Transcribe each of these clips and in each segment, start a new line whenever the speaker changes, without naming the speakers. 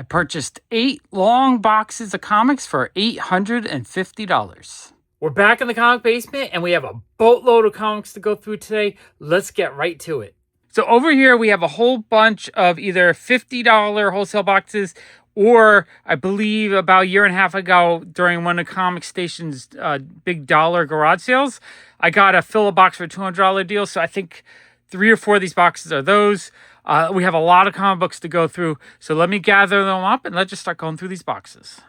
I purchased 8 long boxes of comics for $850. We're back in the comic basement, and we have a boatload of comics to go through today. Let's get right to it. So over here, we have a whole bunch of either $50 wholesale boxes, or I believe about a year and a half ago, during one of Comic Station's big dollar garage sales, I got a fill a box for $200 deal. So I think 3 or 4 of these boxes are those. We have a lot of comic books to go through, so let me gather them up and let's just start going through these boxes.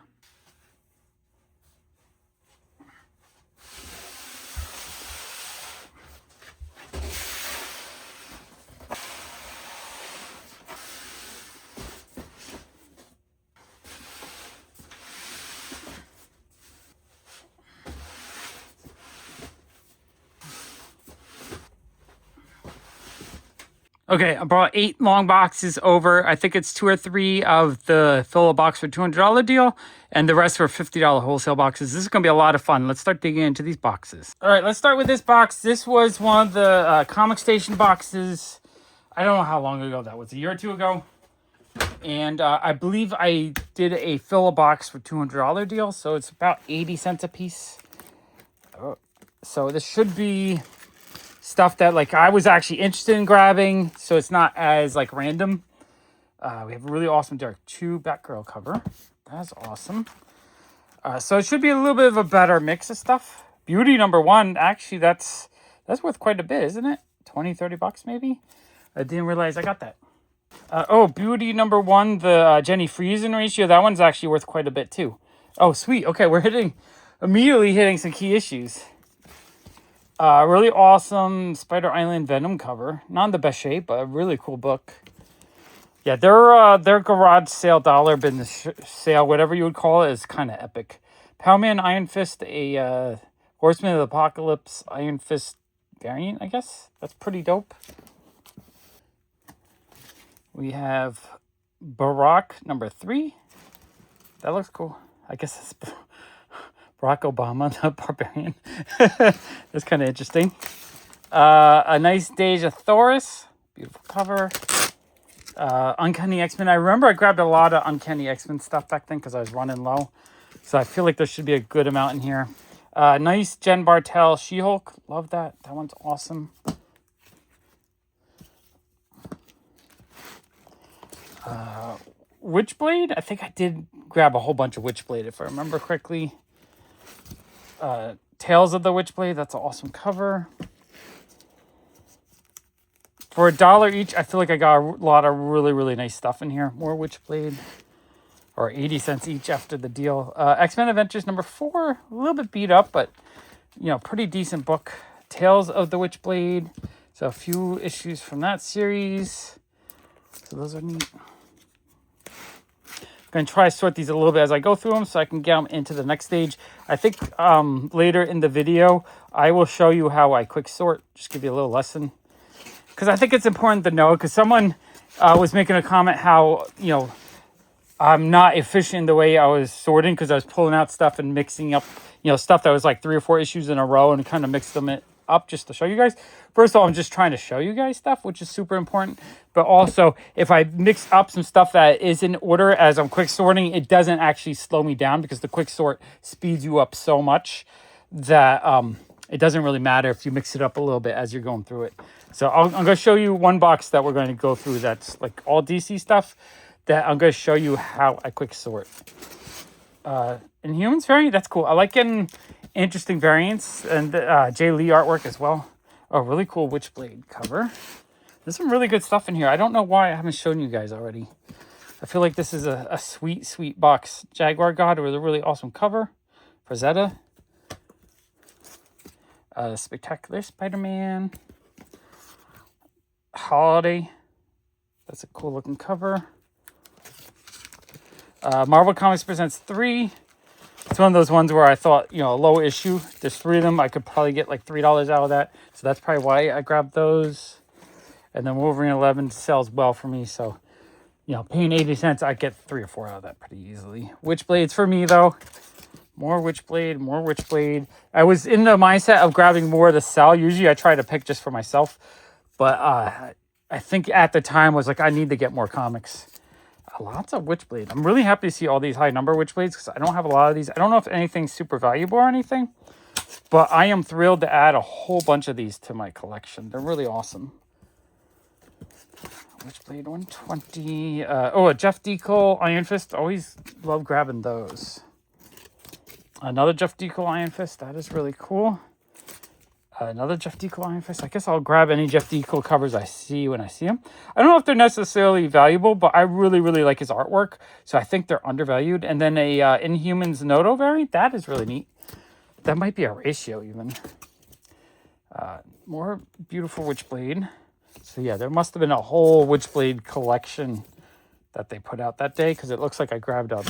Okay, I brought 8 long boxes over. I think it's 2 or 3 of the fill a box for $200 deal, and the rest were $50 wholesale boxes. This is going to be a lot of fun. Let's start digging into these boxes. All right, let's start with this box. This was one of the Comic Station boxes. I don't know how long ago that was, a year or two ago. And I believe I did a fill a box for $200 deal, so it's about 80 cents a piece. So this should be stuff that like I was actually interested in grabbing, so it's not as like random. We have a really awesome Dark 2 Batgirl cover. That's awesome. So it should be a little bit of a better mix of stuff. Beauty number 1, actually that's worth quite a bit, isn't it? 20-30 bucks maybe. I didn't realize I got that. Beauty number 1, the Jenny Frison ratio, that one's actually worth quite a bit too. Oh sweet, okay, we're immediately hitting some key issues. Really awesome Spider Island Venom cover. Not in the best shape, but a really cool book. Yeah, their garage sale, dollar business sale, whatever you would call it, is kind of epic. Powman Iron Fist, a Horseman of the Apocalypse Iron Fist variant, I guess. That's pretty dope. We have Barack number 3. That looks cool. I guess it's Barack Obama, the Barbarian. That's kind of interesting. A nice Deja Thoris. Beautiful cover. Uncanny X-Men. I remember I grabbed a lot of Uncanny X-Men stuff back then because I was running low. So I feel like there should be a good amount in here. Nice Jen Bartel She-Hulk. Love that. That one's awesome. Witchblade. I think I did grab a whole bunch of Witchblade if I remember correctly. Tales of the Witchblade, that's an awesome cover. For $1 each, I feel like I got a lot of really, really nice stuff in here. More Witchblade, or 80 cents each after the deal. X-Men Adventures number 4, a little bit beat up, but pretty decent book. Tales of the Witchblade, so a few issues from that series. So those are neat. Going to try to sort these a little bit as I go through them so I can get them into the next stage. I think later in the video, I will show you how I quick sort. Just give you a little lesson. Because I think it's important to know, because someone was making a comment how, I'm not efficient in the way I was sorting because I was pulling out stuff and mixing up, stuff that was like 3 or 4 issues in a row and kind of mixed them up just to show you guys. First of all, I'm just trying to show you guys stuff, which is super important. But also, if I mix up some stuff that is in order as I'm quick sorting, it doesn't actually slow me down because the quick sort speeds you up so much that it doesn't really matter if you mix it up a little bit as you're going through it. So I'm going to show you one box that we're going to go through that's like all DC stuff that I'm going to show you how I quick sort. Inhumans variant, that's cool. I like getting interesting variants, and Jay Lee artwork as well. A really cool Witchblade cover. There's some really good stuff in here. I don't know why I haven't shown you guys already. I feel like this is a sweet, sweet box. Jaguar God with a really awesome cover. Frazetta. Spectacular Spider-Man. Holiday. That's a cool looking cover. Marvel Comics Presents 3. It's one of those ones where I thought, a low issue. There's 3 of them. I could probably get like $3 out of that. So that's probably why I grabbed those. And then Wolverine 11 sells well for me. So, paying 80 cents, I get 3 or 4 out of that pretty easily. Witchblades for me, though. More Witchblade. I was in the mindset of grabbing more to sell. Usually I try to pick just for myself. But I think at the time was like, I need to get more comics. Lots of Witchblade. I'm really happy to see all these high number Witchblades because I don't have a lot of these. I don't know if anything's super valuable or anything, but I am thrilled to add a whole bunch of these to my collection. They're really awesome. Witchblade 120. A Jeff Deacle Iron Fist. Always love grabbing those. Another Jeff Deacle Iron Fist. That is really cool. Another Jeff Deacle Iron Fist. I guess I'll grab any Jeff Deacle covers I see when I see them. I don't know if they're necessarily valuable, but I really, really like his artwork. So I think they're undervalued. And then a Inhumans Noto variant. That is really neat. That might be a ratio even. More beautiful Witchblade. So yeah, there must have been a whole Witchblade collection that they put out that day because it looks like I grabbed a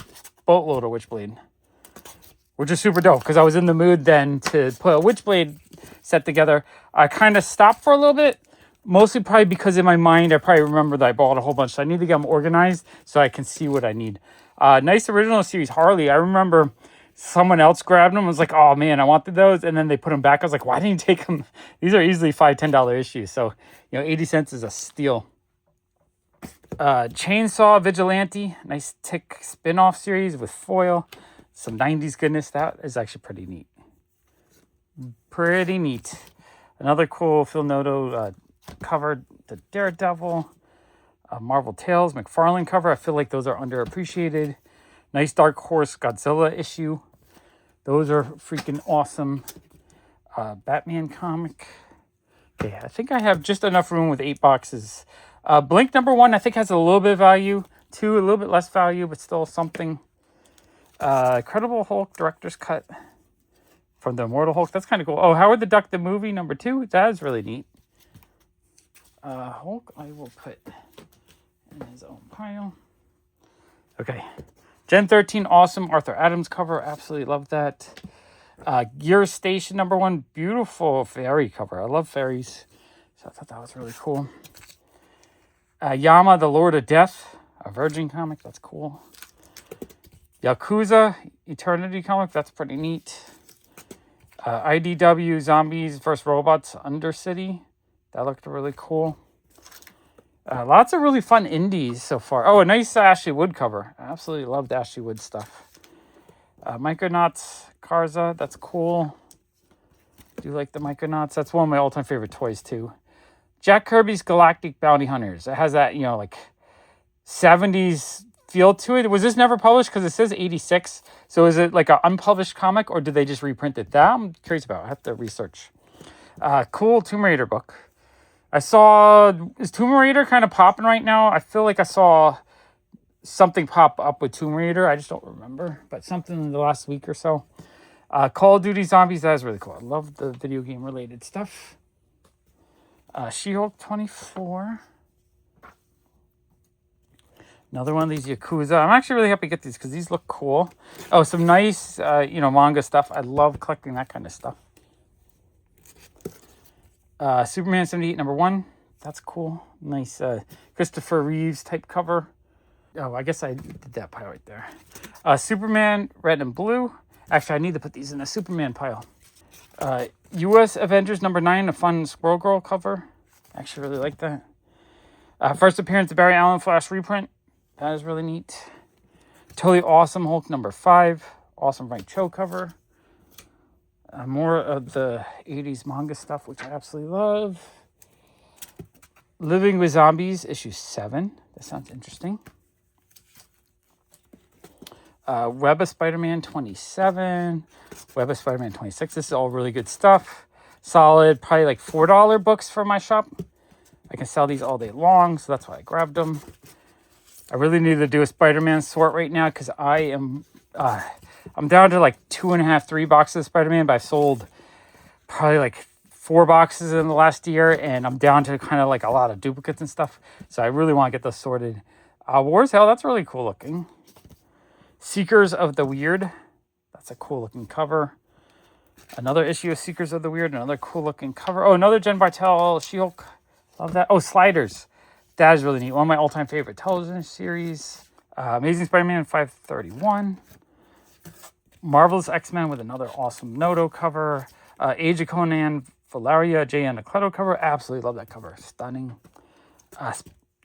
boatload of Witchblade, which is super dope because I was in the mood then to put a Witchblade set together. I kind of stopped for a little bit, mostly probably because in my mind I probably remember that I bought a whole bunch. So I need to get them organized so I can see what I need. Nice original series Harley. I remember someone else grabbed them and was like, oh man, I wanted those. And then they put them back. I was like, why didn't you take them? These are easily $5-10 issues. So, 80 cents is a steal. Chainsaw Vigilante. Nice Tick spin-off series with foil. Some 90s goodness. That is actually pretty neat. Pretty neat. Another cool Phil Noto cover. The Daredevil. Marvel Tales. McFarlane cover. I feel like those are underappreciated. Nice Dark Horse Godzilla issue. Those are freaking awesome. Batman comic. Okay, I think I have just enough room with 8 boxes. Blink #1, I think, has a little bit of value. 2, a little bit less value, but still something. Incredible Hulk Director's Cut from the Immortal Hulk. That's kind of cool. Oh, Howard the Duck, the movie, #2. That is really neat. Hulk, I will put in his own pile. Okay. Gen 13, awesome Arthur Adams cover. Absolutely love that. Gear Station #1, beautiful fairy cover. I love fairies, so I thought that was really cool. Yama, the Lord of Death, a Virgin comic. That's cool. Yakuza Eternity comic. That's pretty neat. IDW Zombies vs. Robots Undercity. That looked really cool. Lots of really fun indies so far. Oh, a nice Ashley Wood cover. I absolutely loved Ashley Wood stuff. Micronauts Karza. That's cool. Do you like the Micronauts? That's one of my all-time favorite toys, too. Jack Kirby's Galactic Bounty Hunters. It has that, like 70s feel to it. Was this never published? Because it says 86. So is it like an unpublished comic or did they just reprint it? That I'm curious about. I have to research. Cool Tomb Raider book. I saw, is Tomb Raider kind of popping right now? I feel like I saw something pop up with Tomb Raider. I just don't remember, but something in the last week or so. Call of Duty Zombies, that is really cool. I love the video game related stuff. She-Hulk 24. Another one of these Yakuza. I'm actually really happy to get these because these look cool. Oh, some nice, manga stuff. I love collecting that kind of stuff. Superman 78 #1. That's cool. Nice Christopher Reeves type cover. Oh, I guess I did that pile right there. Superman Red and Blue. Actually, I need to put these in a Superman pile. U.S. Avengers #9, a fun Squirrel Girl cover. I actually really like that. First appearance of Barry Allen Flash reprint. That is really neat. Totally Awesome Hulk #5. Awesome Frank Cho cover. More of the 80s manga stuff, which I absolutely love. Living with Zombies, issue 7. That sounds interesting. Web of Spider-Man 27. Web of Spider-Man 26. This is all really good stuff. Solid, probably like $4 books for my shop. I can sell these all day long, so that's why I grabbed them. I really need to do a Spider-Man sort right now because I'm down to like 2.5, 3 boxes of Spider-Man, but I've sold probably like 4 boxes in the last year, and I'm down to kind of like a lot of duplicates and stuff. So I really want to get those sorted. War's Hell, that's really cool looking. Seekers of the Weird. That's a cool looking cover. Another issue of Seekers of the Weird. Another cool looking cover. Oh, another Jen Bartel She-Hulk. Love that. Oh, Sliders. That is really neat. One of my all-time favorite television series. Amazing Spider-Man 531. Marvelous X-Men with another awesome Noto cover. Age of Conan Valeria J. Anacleto cover. Absolutely love that cover. Stunning.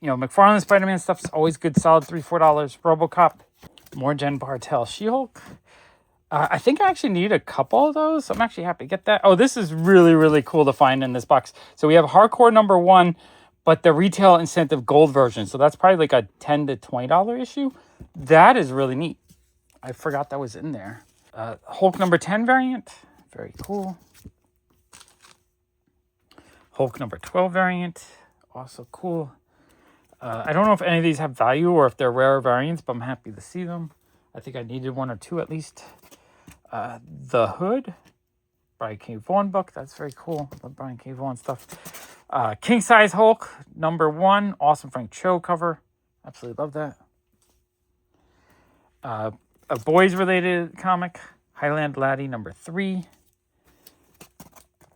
You know, McFarlane Spider-Man stuff is always good, solid $3-4. RoboCop, more Jen Bartel. She-Hulk. I think I actually need a couple of those. So I'm actually happy to get that. Oh, this is really, really cool to find in this box. So we have Hardcore #1, but the retail incentive gold version. So that's probably like a $10 to $20 issue. That is really neat. I forgot that was in there. Hulk #10 variant. Very cool. Hulk #12 variant. Also cool. I don't know if any of these have value or if they're rare variants, but I'm happy to see them. I think I needed 1 or 2 at least. The Hood, Brian K. Vaughan book. That's very cool. Love Brian K. Vaughan stuff. King Size Hulk #1. Awesome Frank Cho cover. Absolutely love that. A boys related comic. Highland Laddie #3.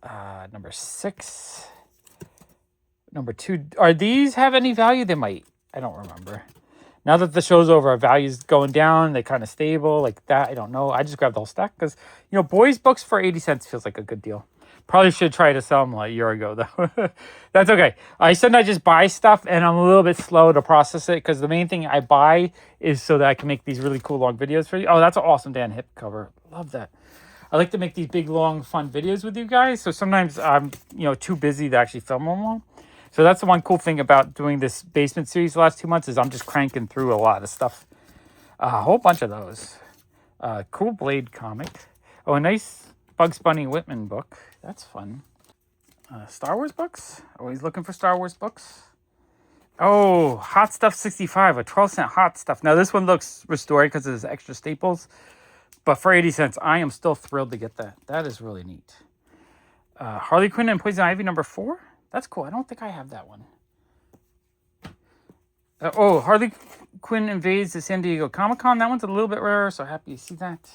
#6. #2. Are these have any value? They might. I don't remember. Now that the show's over, our value's going down. They kind of stable like that. I don't know. I just grabbed the whole stack because, you know, boys books for 80 cents feels like a good deal. Probably should try to sell them like a year ago, though. That's okay. I sometimes just buy stuff, and I'm a little bit slow to process it because the main thing I buy is so that I can make these really cool long videos for you. Oh, that's an awesome Dan Hip cover. Love that. I like to make these big, long, fun videos with you guys. So sometimes I'm, you know, too busy to actually film them all. So that's the one cool thing about doing this basement series the last 2 months is I'm just cranking through a lot of stuff. A whole bunch of those. Cool Blade comic. Oh, a nice Bugs Bunny Whitman book. That's fun. Star Wars books. Always looking for Star Wars books. Oh, Hot Stuff 65, a 12-cent Hot Stuff. Now this one looks restored because there's extra staples. But for 80 cents, I am still thrilled to get that. That is really neat. Harley Quinn and Poison Ivy #4. That's cool. I don't think I have that one. Harley Quinn invades the San Diego Comic-Con. That one's a little bit rarer, so happy to see that.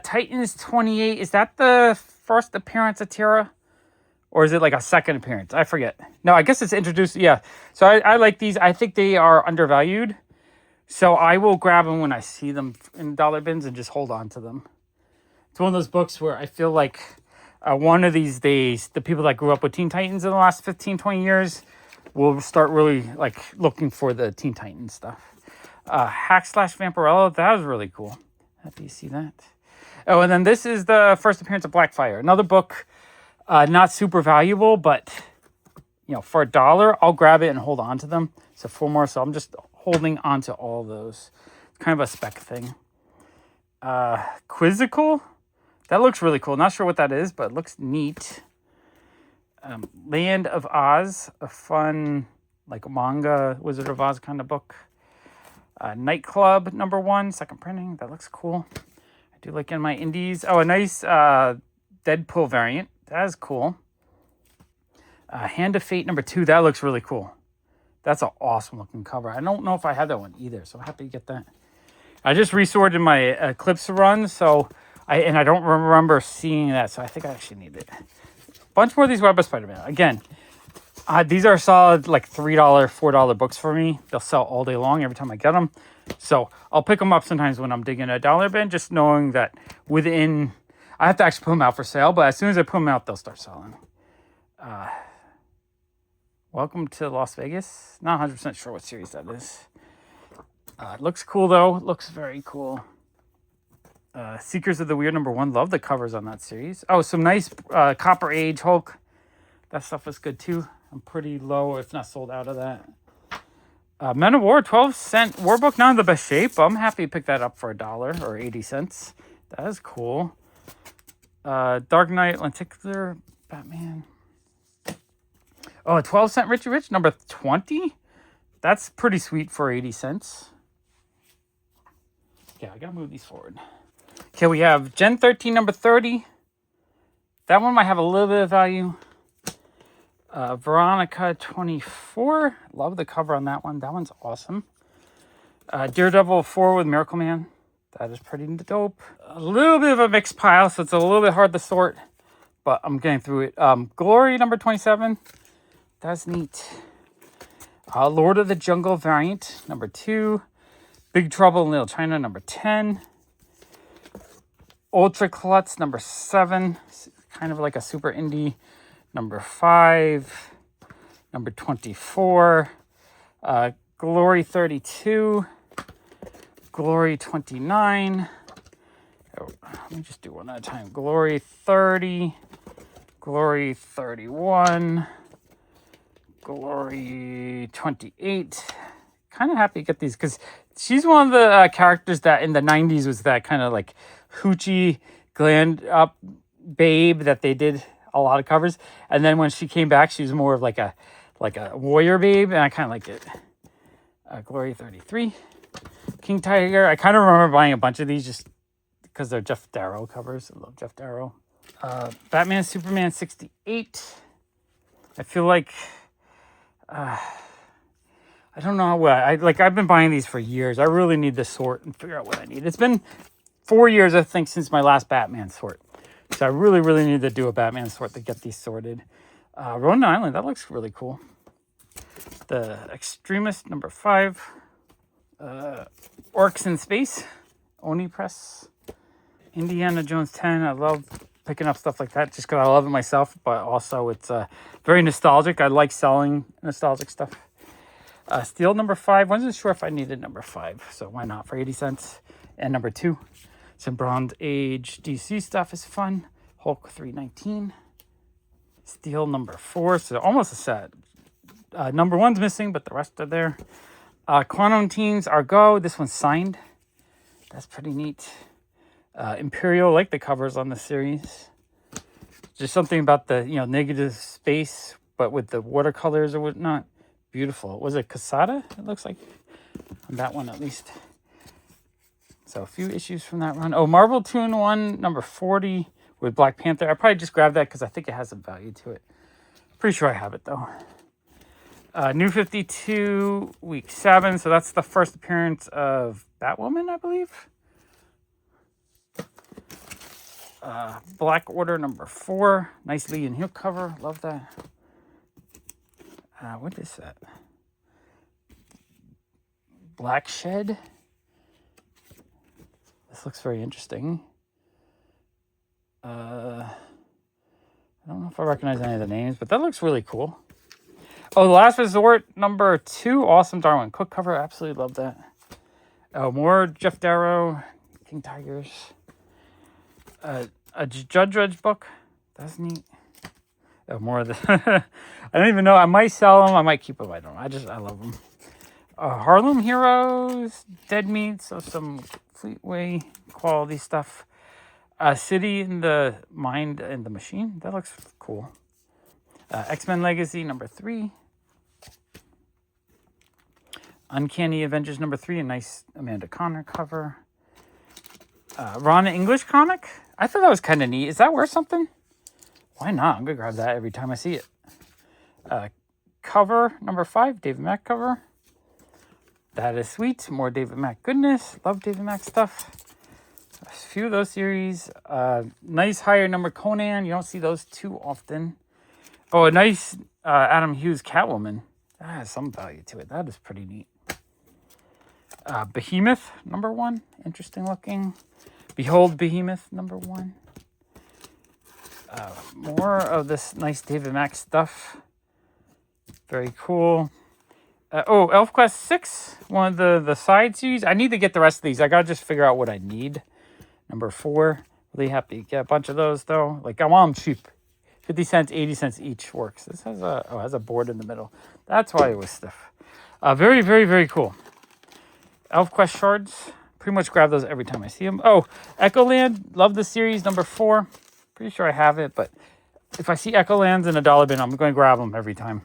Titans 28. Is that the first appearance of Terra? Or is it like a second appearance? I forget. No, I guess it's introduced. Yeah. So I like these. I think they are undervalued. So I will grab them when I see them in dollar bins and just hold on to them. It's one of those books where I feel like one of these days, the people that grew up with Teen Titans in the last 15, 20 years will start really like looking for the Teen Titans stuff. Hack/Vampirella, that was really cool. Happy to see that. Oh, and then this is the first appearance of Blackfire. Another book, not super valuable, but you know, for $1, I'll grab it and hold on to them. So 4 more, so I'm just holding on to all those. It's kind of a spec thing. Quizzical. That looks really cool. Not sure what that is, but it looks neat. Land of Oz, a fun, like manga, Wizard of Oz kind of book. Nightclub #1, second printing. That looks cool. I do like in my indies. Oh, a nice Deadpool variant. That is cool. Hand of Fate #2. That looks really cool. That's an awesome looking cover. I don't know if I have that one either, so I'm happy to get that. I just resorted my Eclipse run, so I don't remember seeing that, so I think I actually need it. Bunch more of these Web of Spider-Man. Again, these are solid like $3, $4 books for me. They'll sell all day long every time I get them. So I'll pick them up sometimes when I'm digging a dollar bin, just knowing that within, I have to actually put them out for sale, but as soon as I put them out, they'll start selling. Welcome to Las Vegas. Not 100% sure what series that is. It looks cool though. It looks very cool. Seekers of the Weird #1. Love the covers on that series. Oh, some nice Copper Age Hulk. That stuff is good too. I'm pretty low, if not sold out of that. Men of War, 12-cent war book. Not in the best shape. I'm happy to pick that up for $1 or 80 cents. That is cool. Dark Knight, Lenticular, Batman. Oh, a 12-cent Richie Rich, #20. That's pretty sweet for 80 cents. Yeah, I gotta move these forward. Okay, we have Gen 13 #30. That one might have a little bit of value. Veronica 24. Love the cover on that one. That one's awesome. Daredevil 4 with Miracle Man. That is pretty dope. A little bit of a mixed pile, so it's a little bit hard to sort, but I'm getting through it. Glory #27. That's neat. Lord of the Jungle variant #2. Big Trouble in Little China #10. Ultra Klutz #7. Kind of like a super indie. #5. number 24, Glory 32, Glory 29. Oh, let me just do one at a time. Glory 30, Glory 31, Glory 28. Kind of happy to get these because she's one of the characters that in the 90s was that kind of like hoochie, gland up babe that they did a lot of covers. And then when she came back, she was more of like a warrior babe, and I kind of like it. Glory 33, King Tiger. I kind of remember buying a bunch of these just because they're Jeff Darrow covers. I love Jeff Darrow. Batman Superman 68. I feel like I don't know what I've been buying these for years. I really need to sort and figure out what I need. It's been 4 years, I think, since my last Batman sort. So I really, really need to do a Batman sort to get these sorted. Rhode Island, that looks really cool. The Extremist, number 5. Orcs in Space, Oni Press. Indiana Jones 10. I love picking up stuff like that just because I love it myself, but also it's very nostalgic. I like selling nostalgic stuff. Steel, number 5. Wasn't sure if I needed number 5, so why not for 80 cents. And number 2. Some Bronze Age DC stuff is fun. Hulk 319. Steel, number 4. So almost a set. Number 1's missing, but the rest are there. Quantum Teens Argo. This one's signed. That's pretty neat. Imperial, like the covers on the series. Just something about the negative space, but with the watercolors or whatnot. Beautiful. Was it Casada? It looks like on that one at least. So a few issues from that run. Oh, Marvel 2-in-1 number 40 with Black Panther. I probably just grabbed that because I think it has some value to it. Pretty sure I have it though. New 52 week 7. So that's the first appearance of Batwoman, I believe. Black Order number 4. Nice Lee and Hill cover. Love that. What is that? Black Shed. This looks very interesting. I don't know if I recognize any of the names, but that looks really cool. Oh, The Last Resort number 2. Awesome Darwin Cook cover. Absolutely love that. Oh, more Jeff Darrow. King Tigers. A Judge Dredd book. That's neat. Oh, more of the... I don't even know. I might sell them. I might keep them. I don't know. I love them. Harlem Heroes. Dead Meat. So some Fleetway quality stuff. City in the Mind and the Machine. That looks cool. X-Men Legacy number 3. Uncanny Avengers number 3. A nice Amanda Connor cover. Ron English comic. I thought that was kind of neat. Is that worth something? Why not? I'm going to grab that every time I see it. Cover number 5. David Mack cover. That is sweet. More David Mack goodness. Love David Mack stuff. A few of those series. Nice higher number Conan. You don't see those too often. Oh, a nice Adam Hughes Catwoman. That has some value to it. That is pretty neat. Behemoth number 1. Interesting looking. Behold Behemoth number 1. More of this nice David Mack stuff. Very cool. ElfQuest 6. One of the side series. I need to get the rest of these. I got to just figure out what I need. Number 4. Really happy to get a bunch of those though. Like I want them cheap. 50 cents, 80 cents each works. This has a board in the middle. That's why it was stiff. Very, very, very cool. ElfQuest shards. Pretty much grab those every time I see them. Oh, Echoland. Love the series number 4. Pretty sure I have it, but if I see Echolands in a dollar bin, I'm going to grab them every time.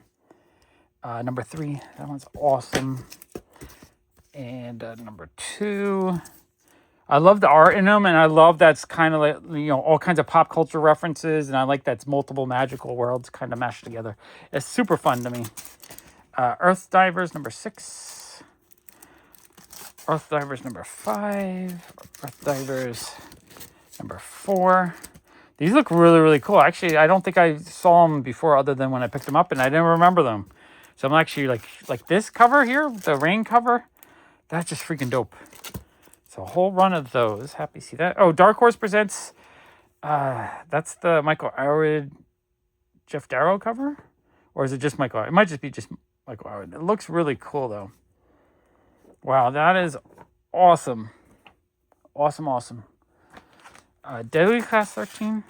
Number 3. That one's awesome. And number 2. I love the art in them, and I love that's kind of like, all kinds of pop culture references, and I like that's multiple magical worlds kind of mashed together. It's super fun to me. Earth Divers number 6. Earth Divers number 5. Earth Divers number 4. These look really, really cool. Actually, I don't think I saw them before other than when I picked them up, and I didn't remember them. So I'm actually like this cover here, the rain cover. That's just freaking dope. So a whole run of those. Happy to see that. Oh, Dark Horse presents. That's the Michael Allred, Jeff Darrow cover. Or is it just Michael? It might just be just Michael Howard. It looks really cool, though. Wow, that is awesome. Awesome. Deadly Class 13.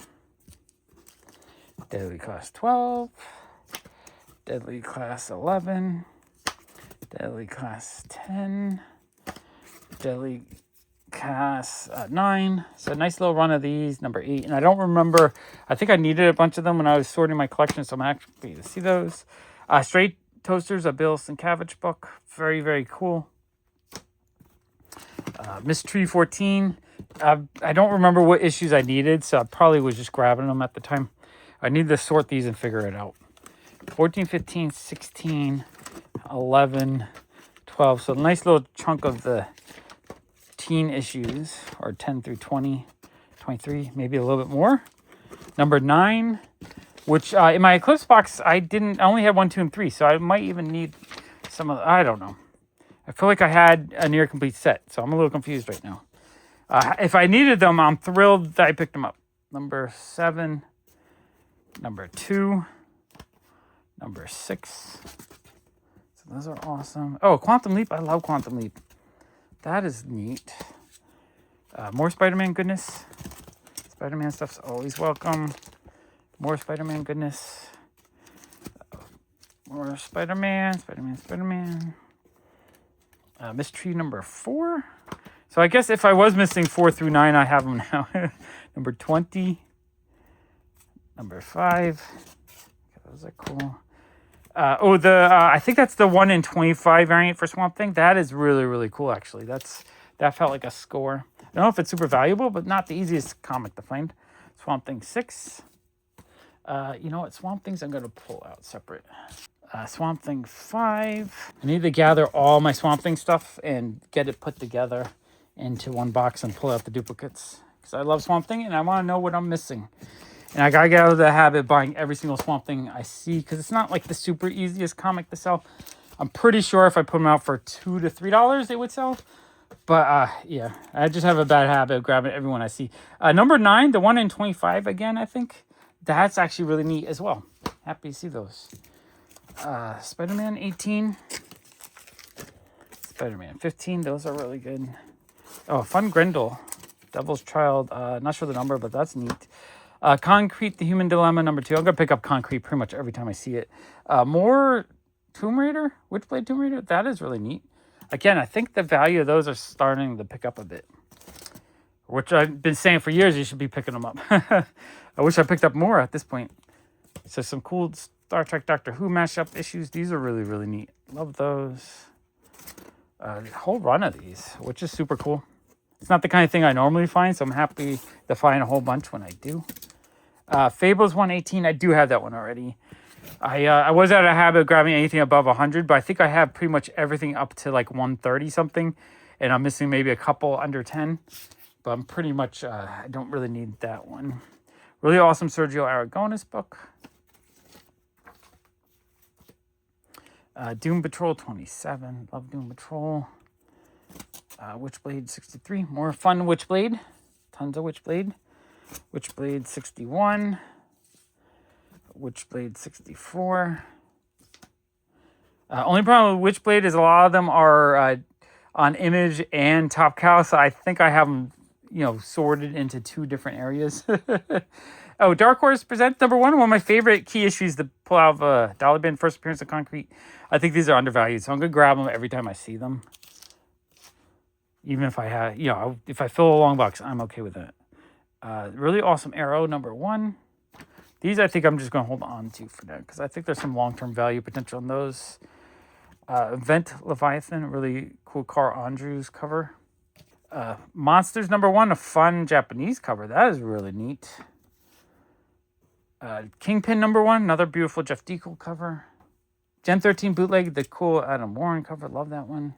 Deadly Class 12. Deadly Class 11. Deadly Class 10. Deadly Class 9. So nice little run of these. Number 8. And I don't remember. I think I needed a bunch of them when I was sorting my collection. So I'm happy to see those. Straight Toasters, a Bill Sienkiewicz book. Very, very cool. Mystery 14. I don't remember what issues I needed, so I probably was just grabbing them at the time. I need to sort these and figure it out. 14, 15, 16, 11, 12. So a nice little chunk of the teen issues, or 10 through 20, 23, maybe a little bit more. Number 9, which in my Eclipse box, I only had 1, 2, and 3, so I might even need some of I don't know. I feel like I had a near complete set, so I'm a little confused right now. If I needed them, I'm thrilled that I picked them up. Number 7, number 2, number 6. So those are awesome. Oh, Quantum Leap. I love Quantum Leap. That is neat. More Spider-Man goodness. Spider-Man stuff's always welcome. More Spider-Man goodness. More Spider-Man. Mystery number 4. So I guess if I was missing 4 through 9, I have them now. Number 20. Number 5. Those are cool. I think that's the 1 in 25 variant for Swamp Thing. That is really, really cool, actually. That felt like a score. I don't know if it's super valuable, but not the easiest comic to find. Swamp Thing 6. You know what? Swamp Things I'm going to pull out separate. Swamp Thing 5. I need to gather all my Swamp Thing stuff and get it put together into one box and pull out the duplicates. Because I love Swamp Thing and I want to know what I'm missing. And I got to get out of the habit of buying every single Swamp Thing I see. Because it's not like the super easiest comic to sell. I'm pretty sure if I put them out for $2 to $3, they would sell. But yeah, I just have a bad habit of grabbing everyone I see. Number 9, the 1 in 25 again, I think. That's actually really neat as well. Happy to see those. Spider-Man 18. Spider-Man 15. Those are really good. Oh, Fun Grendel. Devil's Child. Not sure the number, but that's neat. Concrete, The Human Dilemma, number 2. I'm going to pick up Concrete pretty much every time I see it. More Tomb Raider. Witchblade Tomb Raider. That is really neat. Again, I think the value of those are starting to pick up a bit. Which I've been saying for years, you should be picking them up. I wish I picked up more at this point. So some cool Star Trek Doctor Who mashup issues. These are really, really neat. Love those. A whole run of these, which is super cool. It's not the kind of thing I normally find, so I'm happy to find a whole bunch when I do. Fables 118, I do have that one already. I was out of habit of grabbing anything above 100, but I think I have pretty much everything up to like 130 something, and I'm missing maybe a couple under 10. But I'm pretty much, I don't really need that one. Really awesome Sergio Aragonis book. Doom Patrol 27. Love Doom Patrol. Witchblade 63. More fun Witchblade. Tons of Witchblade. Witchblade 61. Witchblade 64. Only problem with Witchblade is a lot of them are on Image and Top Cow, so I think I have them, sorted into 2 different areas. Oh, Dark Horse Presents number 1. One of my favorite key issues to pull out of Dollar Bin, first appearance of Concrete. I think these are undervalued, so I'm going to grab them every time I see them. Even if I have, if I fill a long box, I'm okay with that. Really awesome Arrow, number 1. These I think I'm just going to hold on to for now, because I think there's some long-term value potential in those. Event Leviathan, really cool Carl Andrews cover. Monsters, number 1, a fun Japanese cover. That is really neat. Kingpin, number 1, another beautiful Jeff Deacle cover. Gen 13 bootleg, the cool Adam Warren cover. Love that one.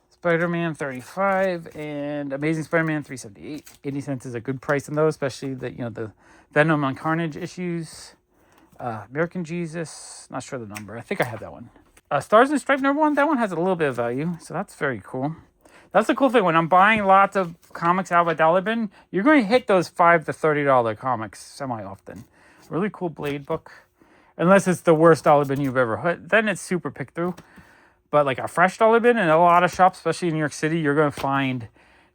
Spider-Man 35 and Amazing Spider-Man 378. 80 cents is a good price on those, especially the Venom on Carnage issues. American Jesus, not sure the number. I think I have that one. Stars and Stripes number 1, that one has a little bit of value, so that's very cool. That's the cool thing. When I'm buying lots of comics out of a Dollar Bin, you're going to hit those $5 to $30 comics semi-often. Really cool Blade book. Unless it's the worst dollar bin you've ever hit, then it's super pick through. But like a fresh dollar bin in a lot of shops, especially in New York City, you're going to find,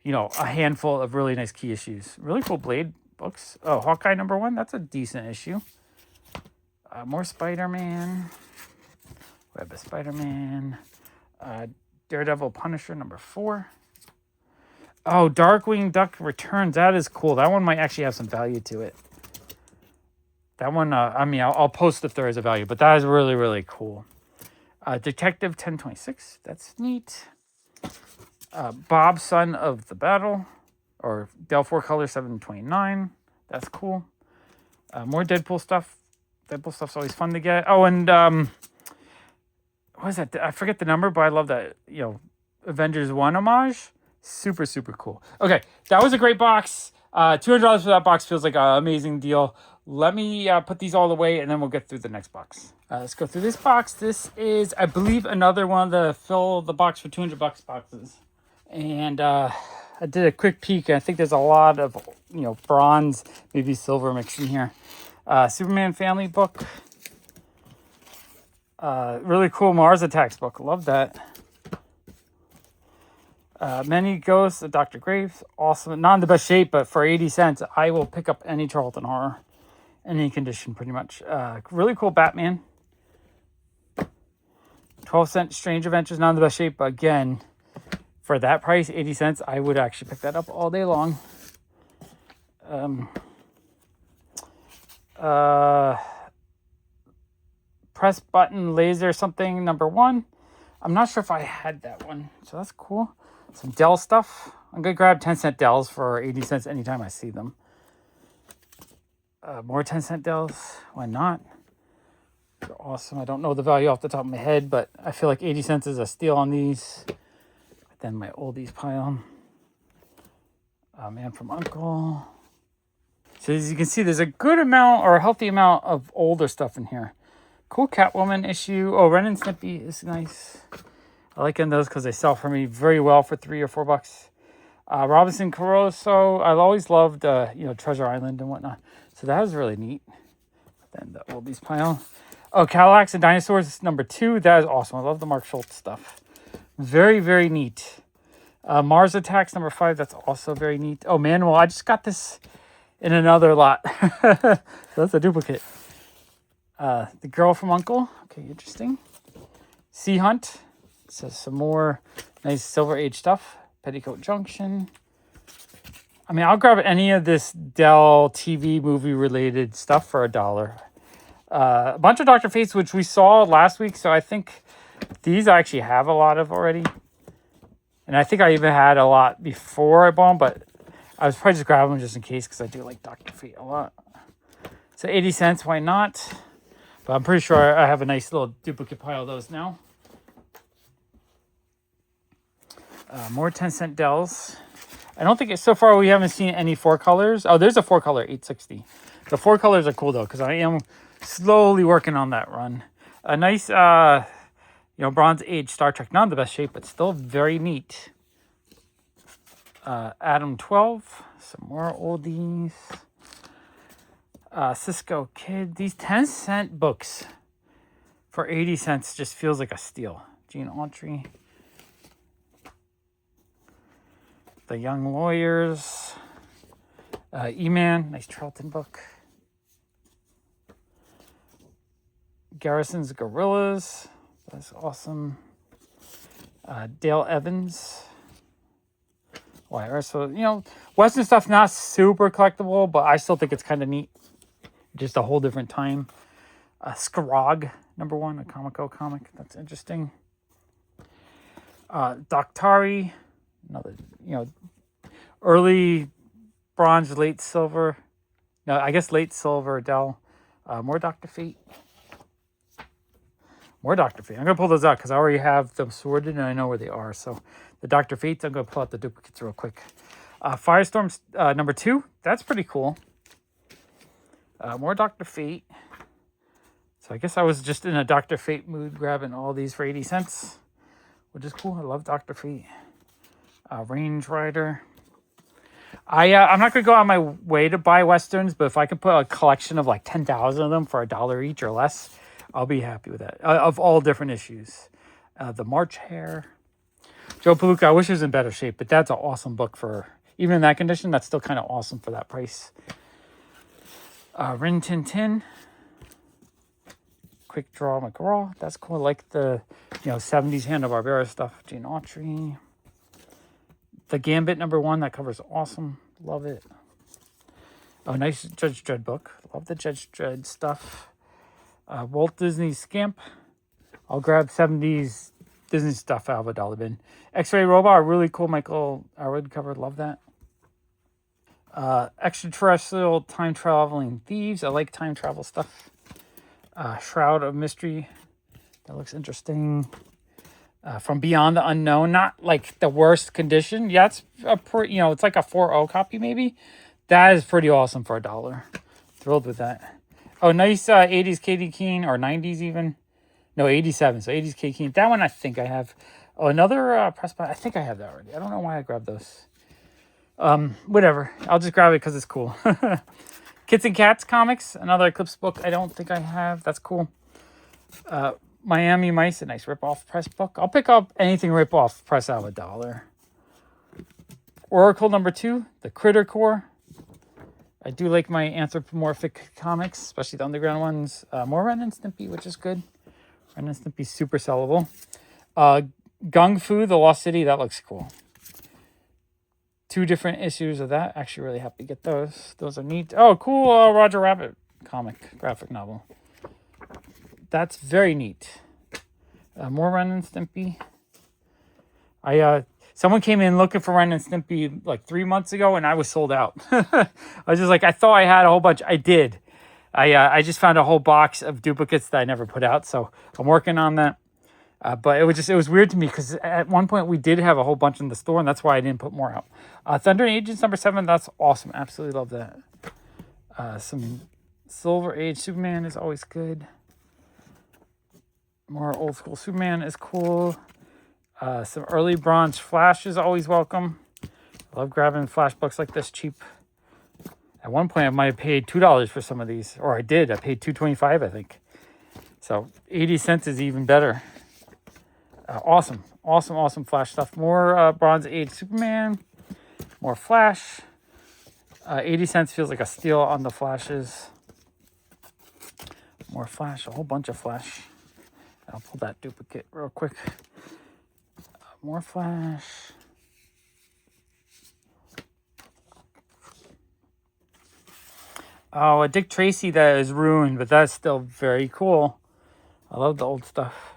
you know, a handful of really nice key issues. Really cool Blade books. Oh, Hawkeye #1. That's a decent issue. More Spider-Man. Web of Spider-Man. Daredevil Punisher #4. Oh, Darkwing Duck Returns. That is cool. That one might actually have some value to it. That one, I mean, I'll post if there is a value, but that is really, really cool. Detective 1026. That's neat. Bob, Son of the Battle. Or Dell 4-Color 729. That's cool. More Deadpool stuff. Deadpool stuff's always fun to get. Oh, and what is that? I forget the number, but I love that, you know, Avengers 1 homage. Super, super cool. Okay, that was a great box. $200 for that box feels like an amazing deal. Let me put these all away, and then we'll get through the next box. Let's go through this box. This is, I believe, another one of the fill the box for $200 boxes. And I did a quick peek. I think there's a lot of, you know, bronze, maybe silver mixed in here. Superman Family book. Really cool Mars Attacks book. Love that. Many Ghosts of Dr. Graves. Awesome. Not in the best shape, but for 80 cents, I will pick up any Charlton horror. Any condition, pretty much. Really cool Batman. 12-cent Strange Adventures. Not in the best shape, but again, for that price, 80 cents, I would actually pick that up all day long. Press Button Laser something #1. I'm not sure if I had that one, so that's cool. Some Dell stuff. I'm going to grab 10-cent Dells for 80 cents anytime I see them. More 10-cent Dells. Why not? They're awesome. I don't know the value off the top of my head, but I feel like 80 cents is a steal on these. But then my oldies pile. Man from Uncle. So as you can see, there's a good amount or a healthy amount of older stuff in here. Cool Catwoman issue. Oh, Ren and Snippy is nice. I like those because they sell for me very well for $3 or $4. Robinson Crusoe. I've always loved, you know, Treasure Island and whatnot. So that was really neat. Then the oldies pile. Oh, Cadillacs and Dinosaurs #2. That is awesome. I love the Mark Schultz stuff. Very, very neat. Mars Attacks #5. That's also very neat. Oh, Manual. I just got this in another lot. So that's a duplicate. The Girl from Uncle. Okay, interesting. Sea Hunt. So some more nice Silver Age stuff. Petticoat Junction. I mean, I'll grab any of this Dell TV movie related stuff for $1. A bunch of Dr. Fates, which we saw last week. So I think these I actually have a lot of already. And I think I even had a lot before I bought them, but I was probably just grabbing them just in case because I do like Dr. Fate a lot. So 80 cents, why not? But I'm pretty sure I have a nice little duplicate pile of those now. More 10-cent Dells. I don't think so far we haven't seen any 4-colors. Oh, there's a 4-color 860. The 4-colors are cool though because I am slowly working on that run. A nice, you know, Bronze Age Star Trek. Not in the best shape, but still very neat. Adam 12. Some more oldies. Cisco Kid. These 10-cent books for 80 cents just feels like a steal. Gene Autry. The Young Lawyers. E-Man. Nice Charlton book. Garrison's Gorillas. That's awesome. Dale Evans. Wire. So, you know, Western stuff not super collectible, but I still think it's kind of neat. Just a whole different time. Scrog, #1, a Comico comic. That's interesting. Doctari, another, you know, early bronze, late silver. No, I guess late silver Dell. More Dr. Fate. More Dr. Fate. I'm going to pull those out because I already have them sorted and I know where they are. So the Dr. Fates, I'm going to pull out the duplicates real quick. Firestorm #2. That's pretty cool. More Dr. Fate. So I guess I was just in a Dr. Fate mood grabbing all these for 80 cents, which is cool. I love Dr. Fate. Range Rider. I'm not going to go out my way to buy Westerns, but if I can put a collection of like 10,000 of them for $1 each or less, I'll be happy with that. Of all different issues. The March Hare. Joe Palooka, I wish it was in better shape, but that's an awesome book for, even in that condition, that's still kind of awesome for that price. Rin Tin Tin. Quick Draw McGraw. That's cool. I like the, 70s Hanna-Barbera stuff. Gene Autry. The Gambit #1, that cover's awesome. Love it. Oh, nice Judge Dredd book. Love the Judge Dredd stuff. Walt Disney Scamp. I'll grab 70s Disney stuff out of a dollar bin. X-Ray Robot, a really cool Michael Arwood cover. Love that. Extraterrestrial Time Traveling Thieves. I like time travel stuff. Shroud of Mystery. That looks interesting. From Beyond the Unknown, not like the worst condition. Yeah, it's it's like a 4.0 copy maybe. That is pretty awesome for $1. Thrilled with that. Oh, nice 80s Katie Keene, or 90s even. No, 87. So 80s Katie Keene. That one I think I have. Oh, another press box. I think I have that already. I don't know why I grabbed those. Whatever. I'll just grab it because it's cool. Kits and Cats comics. Another Eclipse book I don't think I have. That's cool. Miami Mice, a nice rip-off press book. I'll pick up anything rip-off press out of $1. Oracle #2, the Critter Core. I do like my anthropomorphic comics, especially the underground ones. More Ren and Stimpy, which is good. Ren and Stimpy, super sellable. Gung Fu, The Lost City, that looks cool. 2 different issues of that. Actually, really happy to get those. Those are neat. Oh, cool Roger Rabbit comic, graphic novel. That's very neat. More Ren and Stimpy. Someone came in looking for Ren and Stimpy like 3 months ago, and I was sold out. I was just like, I thought I had a whole bunch. I did. I just found a whole box of duplicates that I never put out, so I'm working on that. But it was weird to me because at one point we did have a whole bunch in the store, and that's why I didn't put more out. Thunder Agents #7, that's awesome. Absolutely love that. Some Silver Age Superman is always good. More old school Superman is cool. Some early Bronze Flash is always welcome. I love grabbing Flash books like this cheap. At one point, I might have paid $2 for some of these. Or I did. I paid $2.25, I think. So 80 cents is even better. Awesome. Awesome Flash stuff. More Bronze Age Superman. More Flash. 80 cents feels like a steal on the Flashes. More Flash. A whole bunch of Flash. I'll pull that duplicate real quick. More Flash. Oh, a Dick Tracy that is ruined, but that's still very cool. I love the old stuff.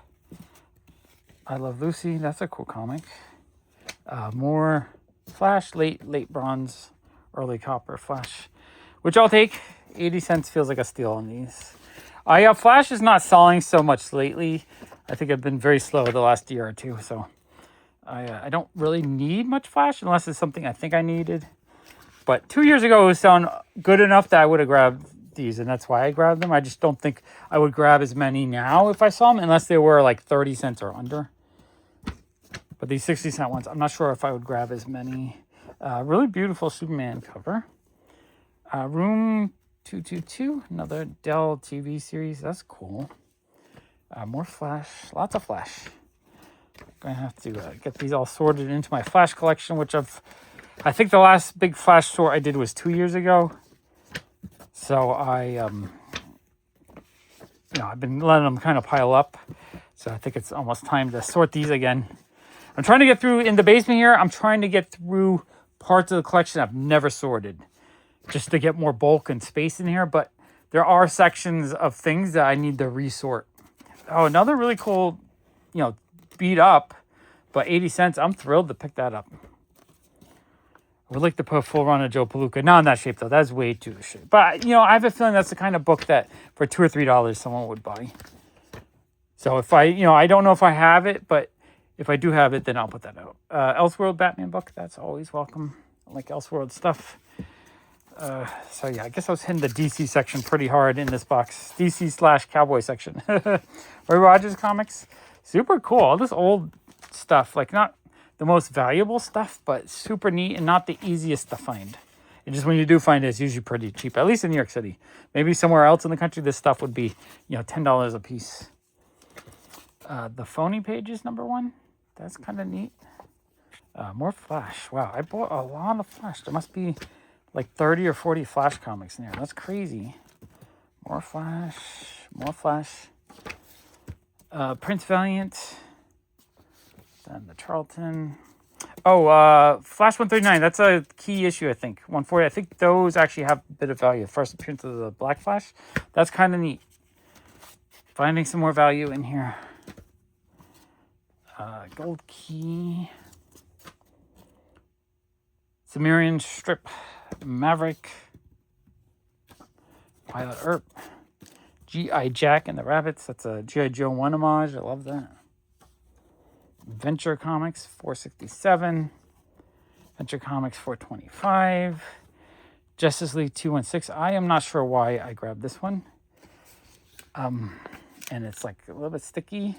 I Love Lucy. That's a cool comic. More Flash, late bronze, early copper Flash, which I'll take. 80 cents feels like a steal on these. Flash is not selling so much lately. I think I've been very slow the last year or two, so I don't really need much Flash unless it's something I think I needed. But 2 years ago, it was selling good enough that I would have grabbed these, and that's why I grabbed them. I just don't think I would grab as many now if I saw them, unless they were like 30 cents or under. But these 60-cent ones, I'm not sure if I would grab as many. Really beautiful Superman cover. Room 222, another Dell TV series. That's cool. More Flash, lots of Flash. I'm gonna have to get these all sorted into my Flash collection, which I think the last big Flash sort I did was 2 years ago. So I've been letting them kind of pile up. So I think it's almost time to sort these again. I'm trying to get through in the basement here. I'm trying to get through parts of the collection I've never sorted, just to get more bulk and space in here. But there are sections of things that I need to resort. Oh, another really cool, beat up, but 80 cents. I'm thrilled to pick that up. I would like to put a full run of Joe Palooka. Not in that shape, though. That's way too shape. But, I have a feeling that's the kind of book that for $2 or $3 someone would buy. So if I don't know if I have it, but if I do have it, then I'll put that out. Elseworld Batman book. That's always welcome. I like Elseworld stuff. So yeah, I guess I was hitting the DC section pretty hard in this box. DC/Cowboy section. Roy Rogers comics. Super cool. All this old stuff. Like not the the most valuable stuff, but super neat and not the easiest to find. And just when you do find it, it's usually pretty cheap, at least in New York City. Maybe somewhere else in the country, this stuff would be, $10 a piece. The phony pages, #1. That's kind of neat. More Flash. Wow, I bought a lot of Flash. There must be like 30 or 40 Flash comics in there. That's crazy. More Flash. More Flash. Prince Valiant. Then the Charlton. Oh, Flash 139. That's a key issue, I think. 140. I think those actually have a bit of value. First appearance of the Black Flash. That's kind of neat. Finding some more value in here. Gold Key. Sumerian Strip. Maverick. Pilot Earp. G.I. Jack and the Rabbits. That's a G.I. Joe 1 homage. I love that. Venture Comics 467. Venture Comics 425. Justice League 216. I am not sure why I grabbed this one. And it's like a little bit sticky.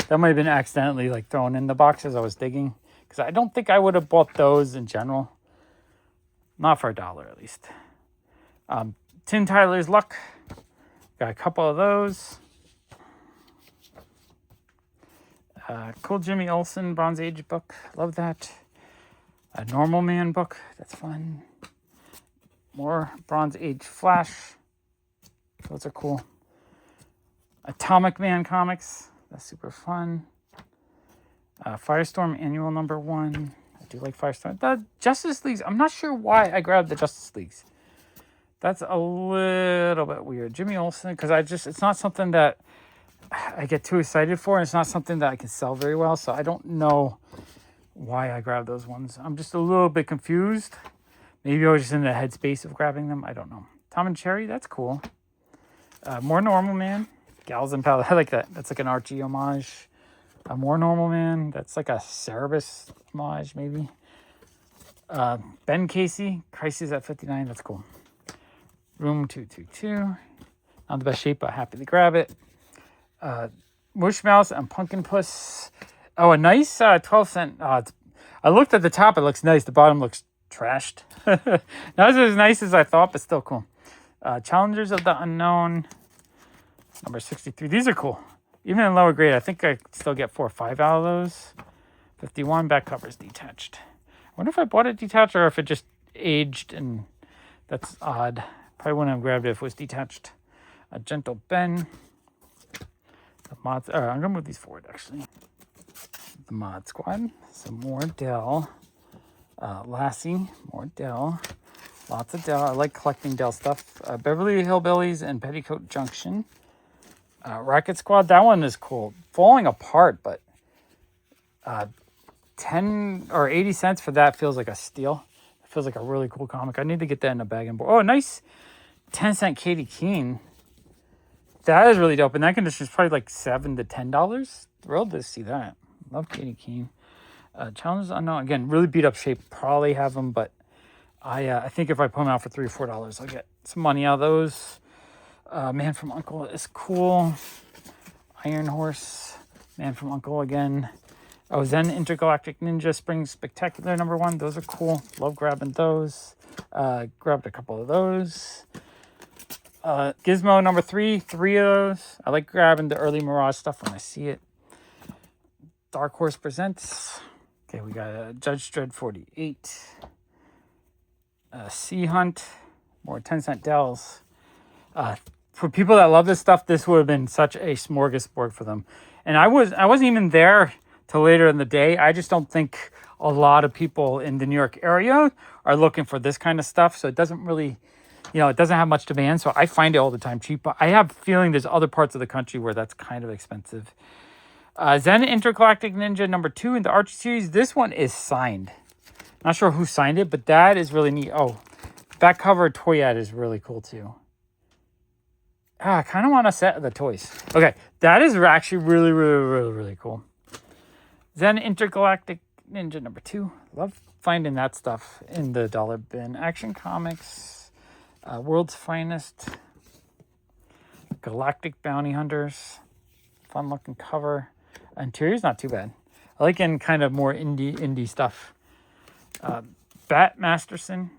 That might have been accidentally like thrown in the box as I was digging. Because I don't think I would have bought those in general. Not for $1 at least. Tim Tyler's Luck. Got a couple of those. Cool Jimmy Olsen Bronze Age book. Love that. A Normal Man book. That's fun. More Bronze Age Flash. Those are cool. Atomic Man comics. That's super fun. Firestorm Annual #1. I do like Firestorm. The Justice Leagues. I'm not sure why I grabbed the Justice Leagues. That's a little bit weird. Jimmy Olsen, because it's not something that I get too excited for, and it's not something that I can sell very well, so I don't know why I grabbed those ones. I'm just a little bit confused. Maybe I was just in the headspace of grabbing them. I don't know. Tom and Cherry, that's cool. More Normal Man. Gals and Pals, I like that. That's like an Archie homage. More Normal Man. That's like a Cerebus homage, maybe. Ben Casey, Crisis at 59. That's cool. Room 222. Not in the best shape, but happy to grab it. Mush Mouse and Pumpkin Puss. Oh, a nice 12-cent. I looked at the top. It looks nice. The bottom looks trashed. Not as nice as I thought, but still cool. Challengers of the Unknown. #63. These are cool. Even in lower grade, I think I still get 4 or 5 out of those. 51. Back cover's detached. I wonder if I bought it detached or if it just aged, and that's odd. Probably wouldn't have grabbed it if it was detached. A Gentle Ben. The mods. I'm gonna move these forward actually. The Mod Squad. Some more Dell. Lassie. More Dell. Lots of Dell. I like collecting Dell stuff. Beverly Hillbillies and Petticoat Junction. Rocket Squad. That one is cool. Falling apart, but 10 or 80 cents for that feels like a steal. It feels like a really cool comic. I need to get that in a bag and board. Oh, nice 10-cent Katie Keene. That is really dope. In that condition, it's probably like $7 to $10. Thrilled to see that. Love Katie Keene. Challenges Unknown. Again, really beat up shape. Probably have them, but I think if I put them out for $3 or $4, I'll get some money out of those. Man from Uncle is cool. Iron Horse. Man from Uncle again. Oh, Zen Intergalactic Ninja Spring Spectacular #1. Those are cool. Love grabbing those. Grabbed a couple of those. Gizmo #3. 3 of those. I like grabbing the early Mirage stuff when I see it. Dark Horse Presents. Okay, we got Judge Dredd 48. Sea Hunt. More 10-cent Dells. For people that love this stuff, this would have been such a smorgasbord for them. And I wasn't even there till later in the day. I just don't think a lot of people in the New York area are looking for this kind of stuff. So it doesn't really, it doesn't have much demand. So I find it all the time cheap. But I have a feeling there's other parts of the country where that's kind of expensive. Zen Intergalactic Ninja #2 in the Archie series. This one is signed. Not sure who signed it, but that is really neat. Oh, back cover Toyad is really cool too. I kind of want a set of the toys. Okay, that is actually really, really, really, really cool. Zen Intergalactic Ninja #2. Love finding that stuff in the dollar bin. Action Comics. World's Finest. Galactic Bounty Hunters. Fun looking cover. Interior's not too bad. I like in kind of more indie stuff. Bat Masterson,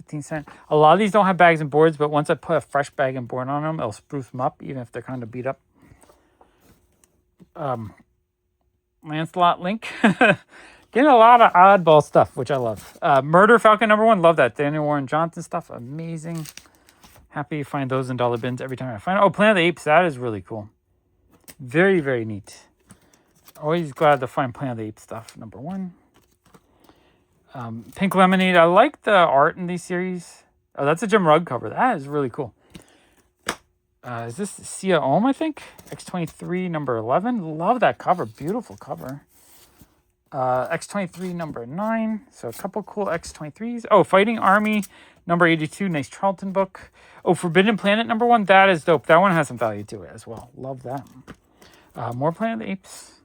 15¢. A lot of these don't have bags and boards, but once I put a fresh bag and board on them, it'll spruce them up, even if they're kind of beat up. Lancelot Link. Getting a lot of oddball stuff, which I love. Murder Falcon #1. Love that. Daniel Warren Johnson stuff. Amazing. Happy to find those in dollar bins every time I find it. Oh, Planet of the Apes. That is really cool. Very, very neat. Always glad to find Planet of the Apes stuff. #1. Pink Lemonade. I like the art in these series. Oh, that's a Jim Rugg cover. That is really cool. Is this Sia Ohm, I think? X-23 #11. Love that cover. Beautiful cover. X-23 #9. So a couple cool X-23s. Oh, Fighting Army #82. Nice Charlton book. Oh, Forbidden Planet #1. That is dope. That one has some value to it as well. Love that. More Planet of the Apes.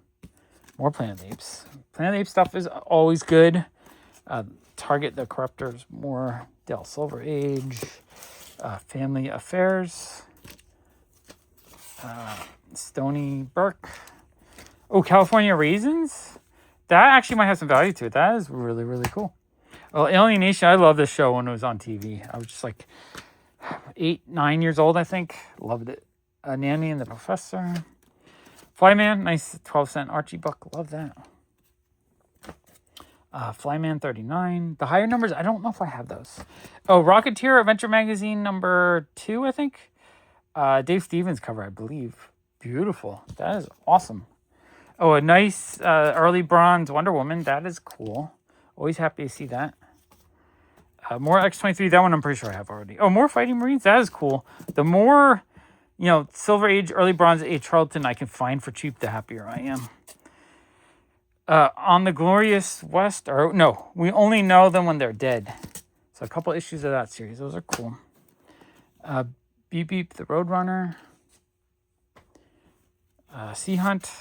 More Planet of the Apes. Planet of the Apes stuff is always good. Target the Corruptors. More Dell Silver Age. Family Affairs. Stony Burke. Oh, California Raisins. That actually might have some value to it. That is really, really cool. Well, Alienation. I love this show when it was on TV. I was just like 8, 9 years old, I think. Loved it. Nanny and the Professor. Flyman. Nice 12-cent Archie book. Love that. Flyman 39. The higher numbers, I don't know if I have those. Oh, Rocketeer Adventure Magazine #2, I think. Dave Stevens cover, I believe. Beautiful. That is awesome. Oh, a nice early bronze Wonder Woman. That is cool. Always happy to see that. More X-23. That one I'm pretty sure I have already. Oh, more Fighting Marines. That is cool. The more, Silver Age, early bronze age Charlton I can find for cheap, the happier I am. On the Glorious West, or no, we only know them when they're dead. So a couple issues of that series. Those are cool. Beep Beep the Roadrunner. Sea Hunt.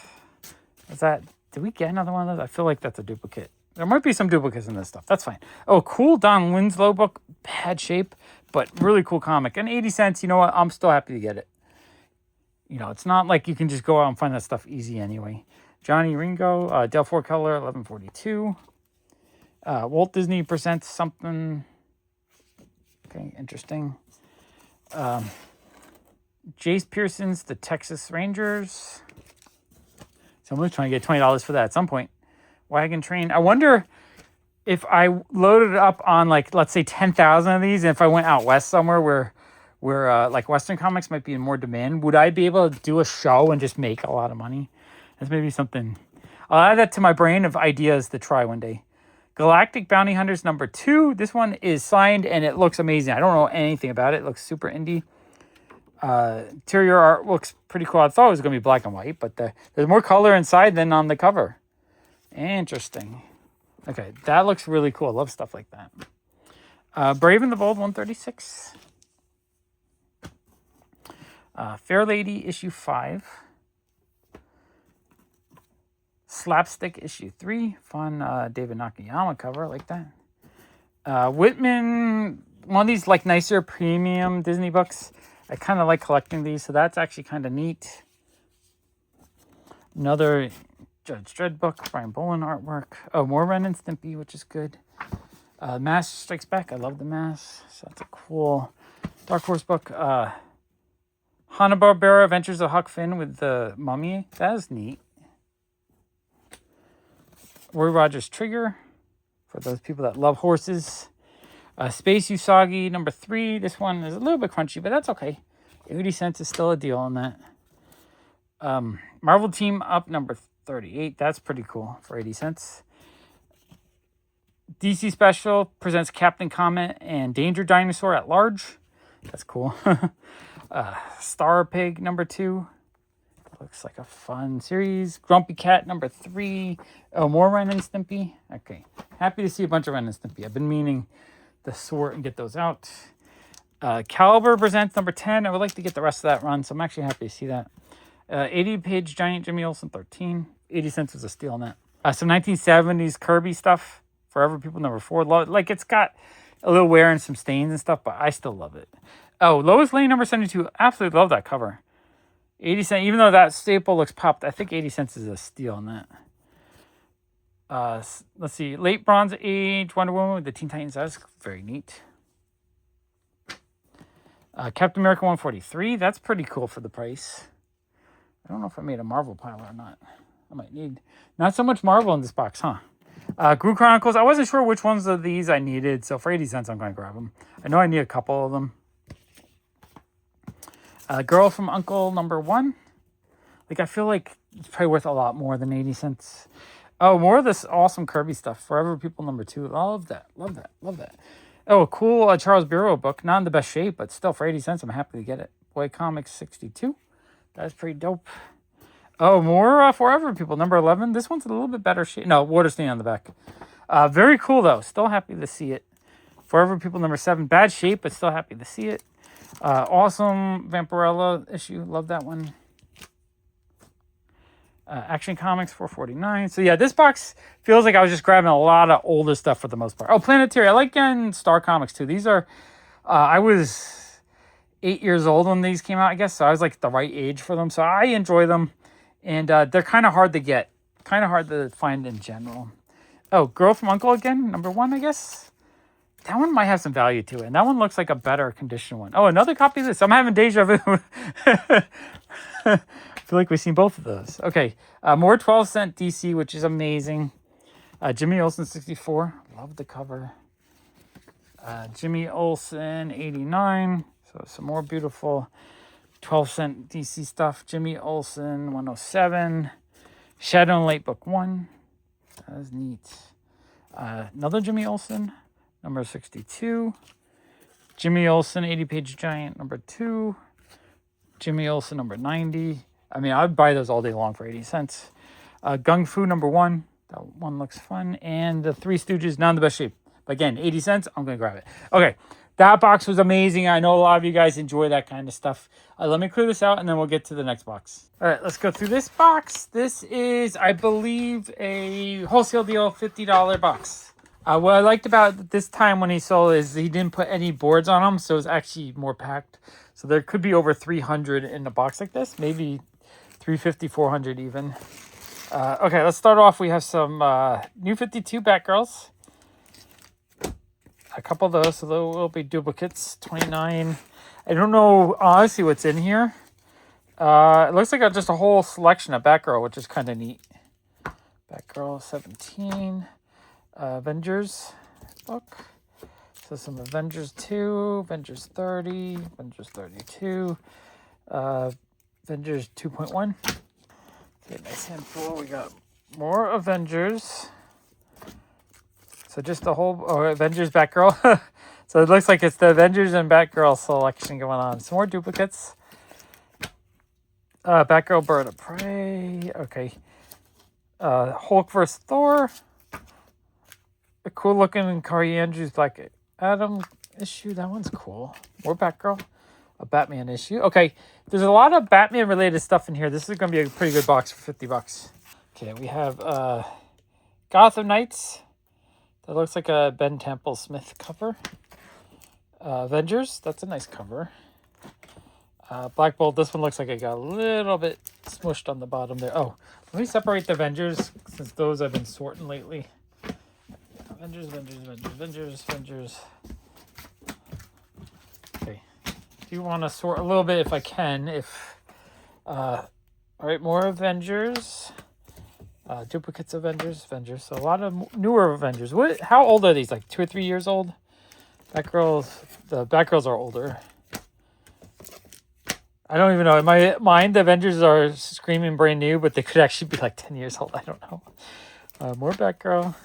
Did we get another one of those? I feel like that's a duplicate. There might be some duplicates in this stuff. That's fine. Oh, cool Don Winslow book. Bad shape, but really cool comic. And 80 cents, you know what? I'm still happy to get it. It's not like you can just go out and find that stuff easy anyway. Johnny Ringo, Dell 4-color, 1142. Walt Disney Presents something. Okay, interesting. Jace Pearson's The Texas Rangers. Someone's trying to get $20 for that at some point. Wagon Train. I wonder if I loaded it up on, let's say 10,000 of these, and if I went out west somewhere where Western comics might be in more demand, would I be able to do a show and just make a lot of money? That's maybe something. I'll add that to my brain of ideas to try one day. Galactic Bounty Hunters #2. This one is signed and it looks amazing. I don't know anything about it. It looks super indie. Interior art looks pretty cool. I thought it was going to be black and white, but there's more color inside than on the cover. Interesting. Okay, that looks really cool. I love stuff like that. Brave and the Bold 136. Fair Lady issue 5. Slapstick issue 3. Fun David Nakayama cover. I like that. Whitman, one of these nicer premium Disney books. I kind of like collecting these, so that's actually kind of neat. Another Judge Dredd book, Brian Bolin artwork. Oh, more Ren and Stimpy, which is good. Mask Strikes Back. I love the mask. So that's a cool Dark Horse book. Hanna-Barbera Adventures of Huck Finn with the Mummy. That is neat. Roy Rogers Trigger, for those people that love horses. Space Usagi #3. This one is a little bit crunchy, but that's okay. 80 cents is still a deal on that. Marvel Team Up #38. That's pretty cool for 80 cents. DC Special presents Captain Comet and Danger Dinosaur at Large. That's cool. Star Pig #2. Looks like a fun series. Grumpy Cat #3. Oh, more Ren and Stimpy. Okay. Happy to see a bunch of Ren and Stimpy. I've been meaning to sort and get those out. Caliber presents #10. I would like to get the rest of that run, so I'm actually happy to see that. 80-page Giant Jimmy Olsen 13. 80 cents was a steal on that. Some 1970s Kirby stuff. Forever People #4. It's got a little wear and some stains and stuff, but I still love it. Oh, Lois Lane #72. Absolutely love that cover. 80 cents, even though that staple looks popped, I think 80 cents is a steal on that. Let's see. Late Bronze Age Wonder Woman with the Teen Titans. That's very neat. Captain America 143. That's pretty cool for the price. I don't know if I made a Marvel pile or not. I might need. Not so much Marvel in this box, huh? Gru Chronicles. I wasn't sure which ones of these I needed, so for 80 cents, I'm going to grab them. I know I need a couple of them. Girl from Uncle #1. Like, I feel like it's probably worth a lot more than 80 cents. Oh, more of this awesome Kirby stuff. Forever People #2. Love that. Love that. Love that. Oh, a cool Charles Bureau book. Not in the best shape, but still for 80 cents, I'm happy to get it. Boy Comics 62. That's pretty dope. Oh, more Forever People #11. This one's a little bit better shape. No, water stain on the back. Very cool, though. Still happy to see it. Forever People #7. Bad shape, but still happy to see it. Awesome Vampirella issue. Love that one. Action Comics 449. So yeah, this box feels like I was just grabbing a lot of older stuff for the most part. Oh, Planetary. I like getting Star Comics too. These are, I was 8 years old when these came out, I guess. So I was like the right age for them. So I enjoy them. And they're kind of hard to get. Kind of hard to find in general. Oh, Girl from Uncle again. #1, I guess. That one might have some value to it. And that one looks like a better condition one. Oh, another copy of this. I'm having deja vu. I feel like we've seen both of those. Okay, more 12-cent DC, which is amazing. Jimmy Olsen 64. Love the cover. Jimmy Olsen 89. So some more beautiful 12-cent DC stuff. Jimmy Olsen 107. Shadow and Light Book 1. That is neat. Another Jimmy Olsen, #62. Jimmy Olsen 80-page giant, #2. Jimmy Olsen #90. I mean, I'd buy those all day long for 80 cents. Gung Fu #1. That one looks fun. And the Three Stooges, not in the best shape. But again, 80 cents. I'm going to grab it. Okay. That box was amazing. I know a lot of you guys enjoy that kind of stuff. Let me clear this out, and then we'll get to the next box. All right, let's go through this box. This is, I believe, a wholesale deal $50 box. What I liked about this time when he sold is he didn't put any boards on them, so it's actually more packed. So there could be over 300 in a box like this. Maybe 350, 400 even. Okay, let's start off. We have some New 52 Batgirls. A couple of those, so there will be duplicates. 29. I don't know honestly what's in here. It looks like just a whole selection of Batgirl, which is kind of neat. Batgirl 17. Avengers book. So some Avengers 2, Avengers 30, Avengers 32, Avengers 2.1. Okay, nice handful. We got more Avengers. So just the whole Avengers Batgirl. So it looks like it's the Avengers and Batgirl selection going on. Some more duplicates. Batgirl Bird of Prey. Okay. Hulk vs. Thor. A cool looking Corey Andrews Black Adam issue. That one's cool. More Batgirl. A Batman issue. Okay. There's a lot of Batman related stuff in here. This is going to be a pretty good box for $50. Okay. We have Gotham Knights. That looks like a Ben Temple Smith cover. Avengers. That's a nice cover. Black Bolt. This one looks like it got a little bit smushed on the bottom there. Oh, let me separate the Avengers since those I've been sorting lately. Avengers, Avengers, Avengers, Avengers, Avengers. Okay. Do want to sort a little bit if I can. All right, more Avengers. Duplicates Avengers. So a lot of newer Avengers. How old are these? Like 2 or 3 years old? The Batgirls are older. I don't even know. In my mind, the Avengers are screaming brand new, but they could actually be like 10 years old. I don't know. More Batgirl.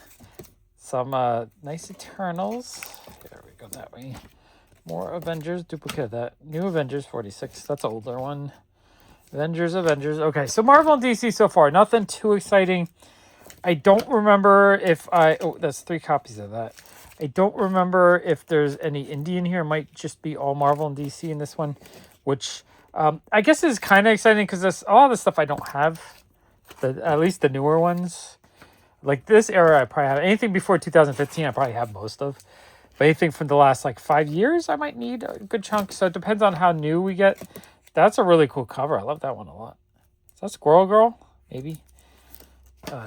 Some nice Eternals. There we go that way. More Avengers. Duplicate of that. New Avengers 46. That's an older one. Avengers. Okay, so Marvel and DC so far. Nothing too exciting. I don't remember if oh, that's 3 copies of that. I don't remember if there's any indie in here. It might just be all Marvel and DC in this one, which I guess is kind of exciting because a lot of the stuff I don't have. At least the newer ones. Like this era, I probably have anything before 2015. I probably have most of, but anything from the last like 5 years, I might need a good chunk. So it depends on how new we get. That's a really cool cover. I love that one a lot. Is that Squirrel Girl? Maybe.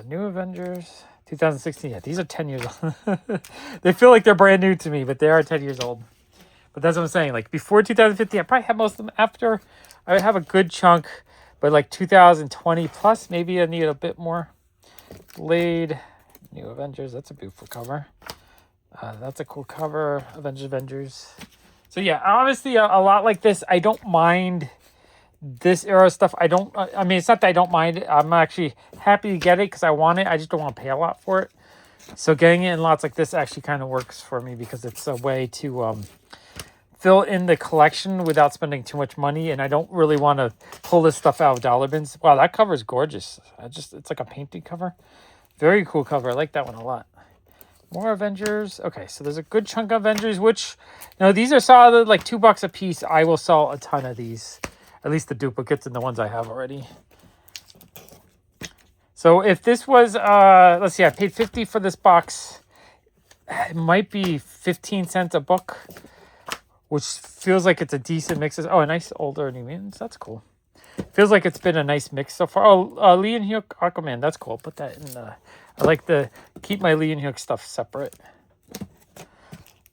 New Avengers. 2016. Yeah, these are 10 years old. They feel like they're brand new to me, but they are 10 years old. But that's what I'm saying. Like before 2015, I probably had most of them. After, I would have a good chunk, but like 2020 plus, maybe I need a bit more. Blade, New Avengers. That's a beautiful cover. That's a cool cover. Avengers. So yeah, honestly, a lot like this. I don't mind this era stuff. I mean, it's not that I don't mind it. I'm actually happy to get it because I want it. I just don't want to pay a lot for it. So getting it in lots like this actually kind of works for me because it's a way to fill in the collection without spending too much money. And I don't really want to pull this stuff out of dollar bins. Wow, that cover is gorgeous. It's like a painted cover. Very cool cover. I like that one a lot. More Avengers. Okay, so there's a good chunk of Avengers, which, these are solid, like $2 a piece. I will sell a ton of these. At least the duplicates and the ones I have already. So if this was, let's see, I paid $50 for this box. It might be 15 cents a book, which feels like it's a decent mix. Oh, a nice older New Mutants. That's cool. Feels like it's been a nice mix so far. Oh, Lee and Hyuk Aquaman. That's cool. Put that in. I like to keep my Lee and Hyuk stuff separate.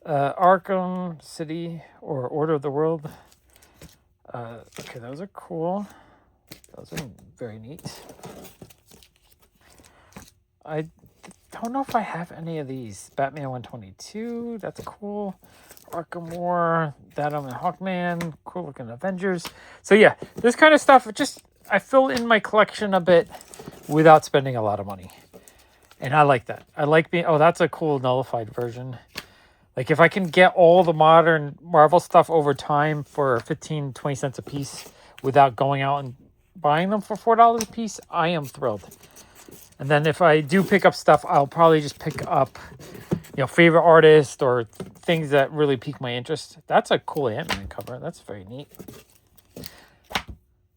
Arkham City or Order of the World. Okay, those are cool. Those are very neat. I don't know if I have any of these. Batman 122. That's cool. Arkham War. Datum and Hawkman. Cool looking Avengers. So yeah, this kind of stuff, I fill in my collection a bit without spending a lot of money. And I like that. I like being, that's a cool nullified version. Like if I can get all the modern Marvel stuff over time for 15, 20 cents a piece without going out and buying them for $4 a piece, I am thrilled. And then if I do pick up stuff, I'll probably just pick up, favorite artist or things that really pique my interest. That's a cool Ant-Man cover. That's very neat.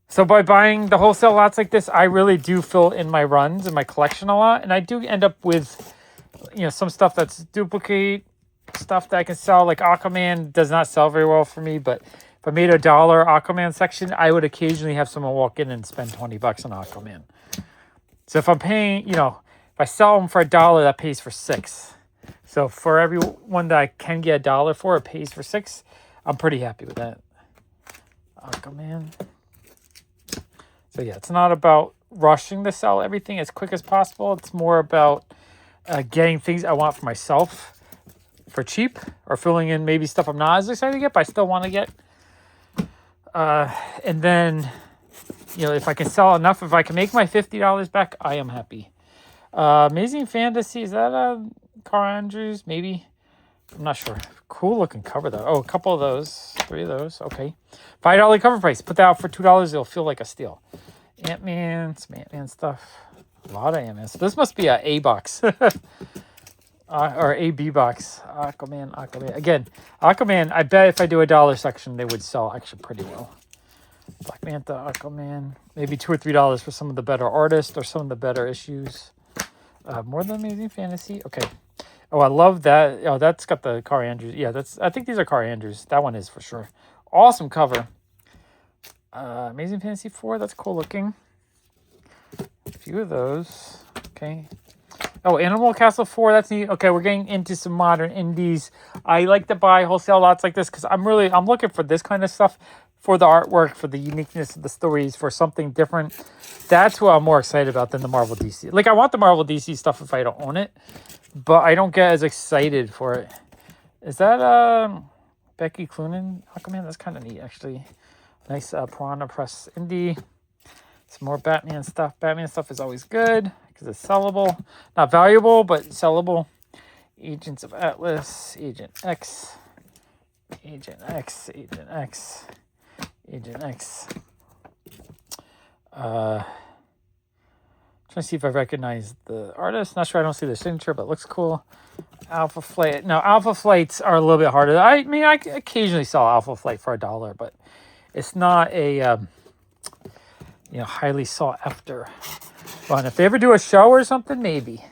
So by buying the wholesale lots like this, I really do fill in my runs and my collection a lot. And I do end up with, some stuff that's duplicate, stuff that I can sell. Like Aquaman does not sell very well for me, but if I made a $1 Aquaman section, I would occasionally have someone walk in and spend $20 on Aquaman. So if I'm paying, if I sell them for $1, that pays for $6. So for every one that I can get $1 for, it pays for $6. I'm pretty happy with that. Aquaman. So yeah, it's not about rushing to sell everything as quick as possible. It's more about getting things I want for myself for cheap, or filling in maybe stuff I'm not as excited to get, but I still want to get. And then, if I can sell enough, if I can make my $50 back, I am happy. Amazing Fantasy, is that Carl Andrews? Maybe. I'm not sure. Cool looking cover though. Oh, a couple of those. 3 of those. Okay. $5 cover price. Put that out for $2. It'll feel like a steal. Ant-Man. Some Ant-Man stuff. A lot of Ant-Man. So this must be a A box. Or a B box. Aquaman. Again, Aquaman, I bet if I do a $1 section, they would sell actually pretty well. Black Manta, Aquaman. Maybe $2 or $3 for some of the better artists or some of the better issues. More than Amazing Fantasy. Okay. Oh, I love that. Oh, that's got the Carl Andrews. Yeah, I think these are Carl Andrews. That one is for sure. Awesome cover. Amazing Fantasy 4. That's cool looking. A few of those. Okay. Oh, Animal Castle 4. That's neat. Okay, we're getting into some modern indies. I like to buy wholesale lots like this because I'm looking for this kind of stuff, for the artwork, for the uniqueness of the stories, for something different. That's what I'm more excited about than the Marvel DC. Like, I want the Marvel DC stuff if I don't own it, but I don't get as excited for it. Is that Becky Cloonan Aquaman? That's kind of neat, actually. Nice Piranha Press indie. Some more Batman stuff. Batman stuff is always good because it's sellable. Not valuable, but sellable. Agents of Atlas, Agent X. Trying to see if I recognize the artist. Not sure. I don't see the signature, but it looks cool. Alpha Flight. No, Alpha Flights are a little bit harder. I mean, I occasionally sell Alpha Flight for $1, but it's not a highly sought after one. If they ever do a show or something, maybe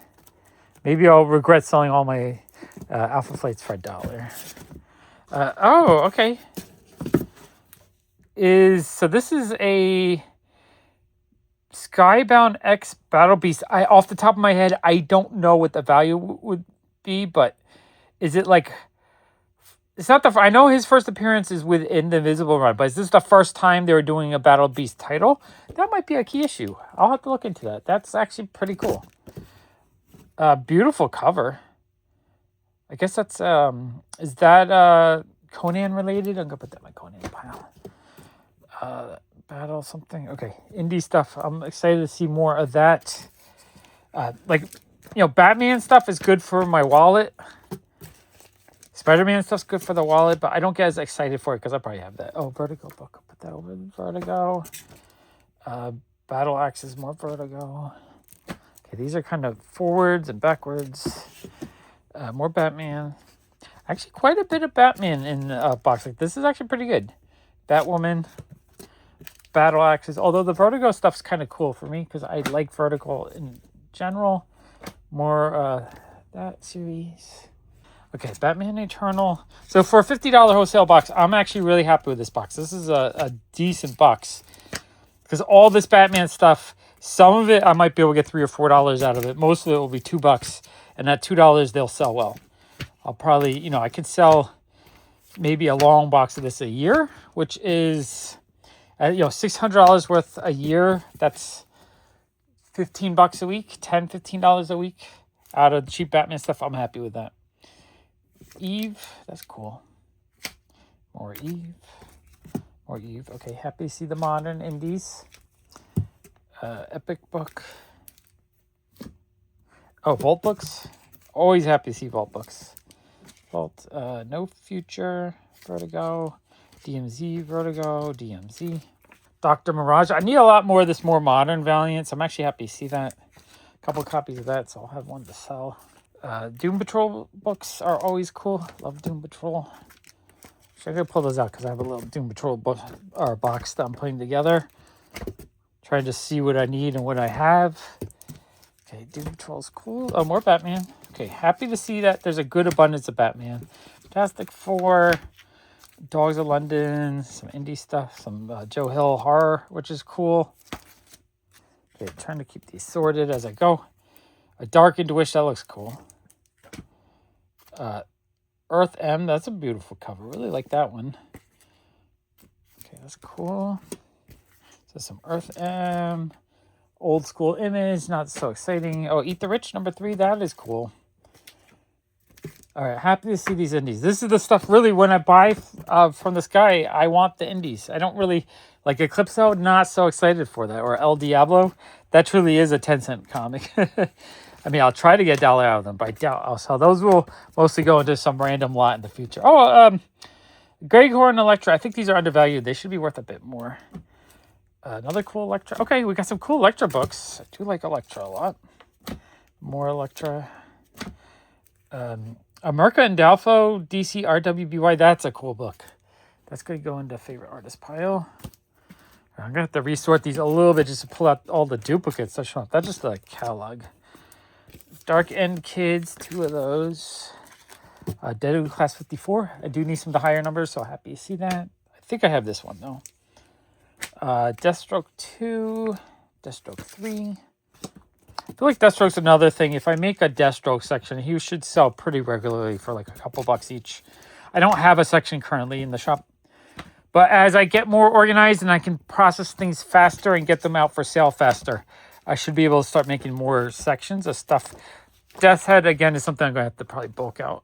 I'll regret selling all my Alpha Flights for $1. Oh, okay. This is a Skybound X Battle Beast. Off the top of my head, I don't know what the value would be, but is it like... It's not I know his first appearance is within the Invisible Run, but is this the first time they were doing a Battle Beast title? That might be a key issue. I'll have to look into that. That's actually pretty cool. Beautiful cover. I guess that's, is that Conan related? I'm going to put that in my Conan pile. Battle something. Okay, indie stuff. I'm excited to see more of that. Batman stuff is good for my wallet. Spider-Man stuff's good for the wallet, but I don't get as excited for it because I probably have that. Oh, Vertigo book. I'll put that over in Vertigo. Battle Axes, more Vertigo. Okay, these are kind of forwards and backwards. More Batman. Actually, quite a bit of Batman in a box. Like, this is actually pretty good. Batwoman. Battle Axes. Although the Vertigo stuff's kind of cool for me because I like Vertigo in general. More that series. Okay, Batman Eternal. So for a $50 wholesale box, I'm actually really happy with this box. This is a decent box. Because all this Batman stuff, some of it I might be able to get $3 or $4 out of it. Most of it will be $2. And at $2, they'll sell well. I'll probably, I could sell maybe a long box of this a year, which is, $600 worth a year. That's $15 a week, $15 a week out of the cheap Batman stuff. I'm happy with that. Eve, that's cool. More Eve. Okay, happy to see the modern indies. Epic book. Oh, Vault books. Always happy to see Vault books. Vault, No Future, Vertigo, DMZ, Vertigo, DMZ. Dr. Mirage. I need a lot more of this more modern Valiant, so I'm actually happy to see that. A couple copies of that, so I'll have one to sell. Doom Patrol books are always cool. Love Doom Patrol. So I'm going to pull those out because I have a little Doom Patrol book or box that I'm putting together. Trying to see what I need and what I have. Okay, Doom Patrol's cool. Oh, more Batman. Okay, happy to see that there's a good abundance of Batman. Fantastic Four, Dogs of London, some indie stuff, some Joe Hill horror, which is cool. Okay, trying to keep these sorted as I go. A Darkened Wish, that looks cool. Earth M, that's a beautiful cover. Really like that one. Okay, that's cool. So some Earth M. Old school image, not so exciting. Oh, Eat the Rich, number 3, that is cool. All right, happy to see these indies. This is the stuff, really, when I buy from this guy, I want the indies. I don't really, like Eclipso, not so excited for that. Or El Diablo, that truly is a 10-cent comic. I mean, I'll try to get $1 out of them, but I doubt I'll sell. Those will mostly go into some random lot in the future. Oh, Greg Horn Electra. I think these are undervalued. They should be worth a bit more. Another cool Electra. Okay, we got some cool Electra books. I do like Electra a lot. More Electra. America and Dalfo, DC RWBY. That's a cool book. That's going to go into favorite artist pile. I'm going to have to resort these a little bit just to pull out all the duplicates. That's just the catalog. Dark End Kids, 2 of those. Deadwood Class 54. I do need some of the higher numbers, so happy to see that. I think I have this one, though. Deathstroke 2. Deathstroke 3. I feel like Deathstroke's another thing. If I make a Deathstroke section, he should sell pretty regularly for like a couple bucks each. I don't have a section currently in the shop. But as I get more organized and I can process things faster and get them out for sale faster, I should be able to start making more sections of stuff. Death's Head, again, is something I'm going to have to probably bulk out.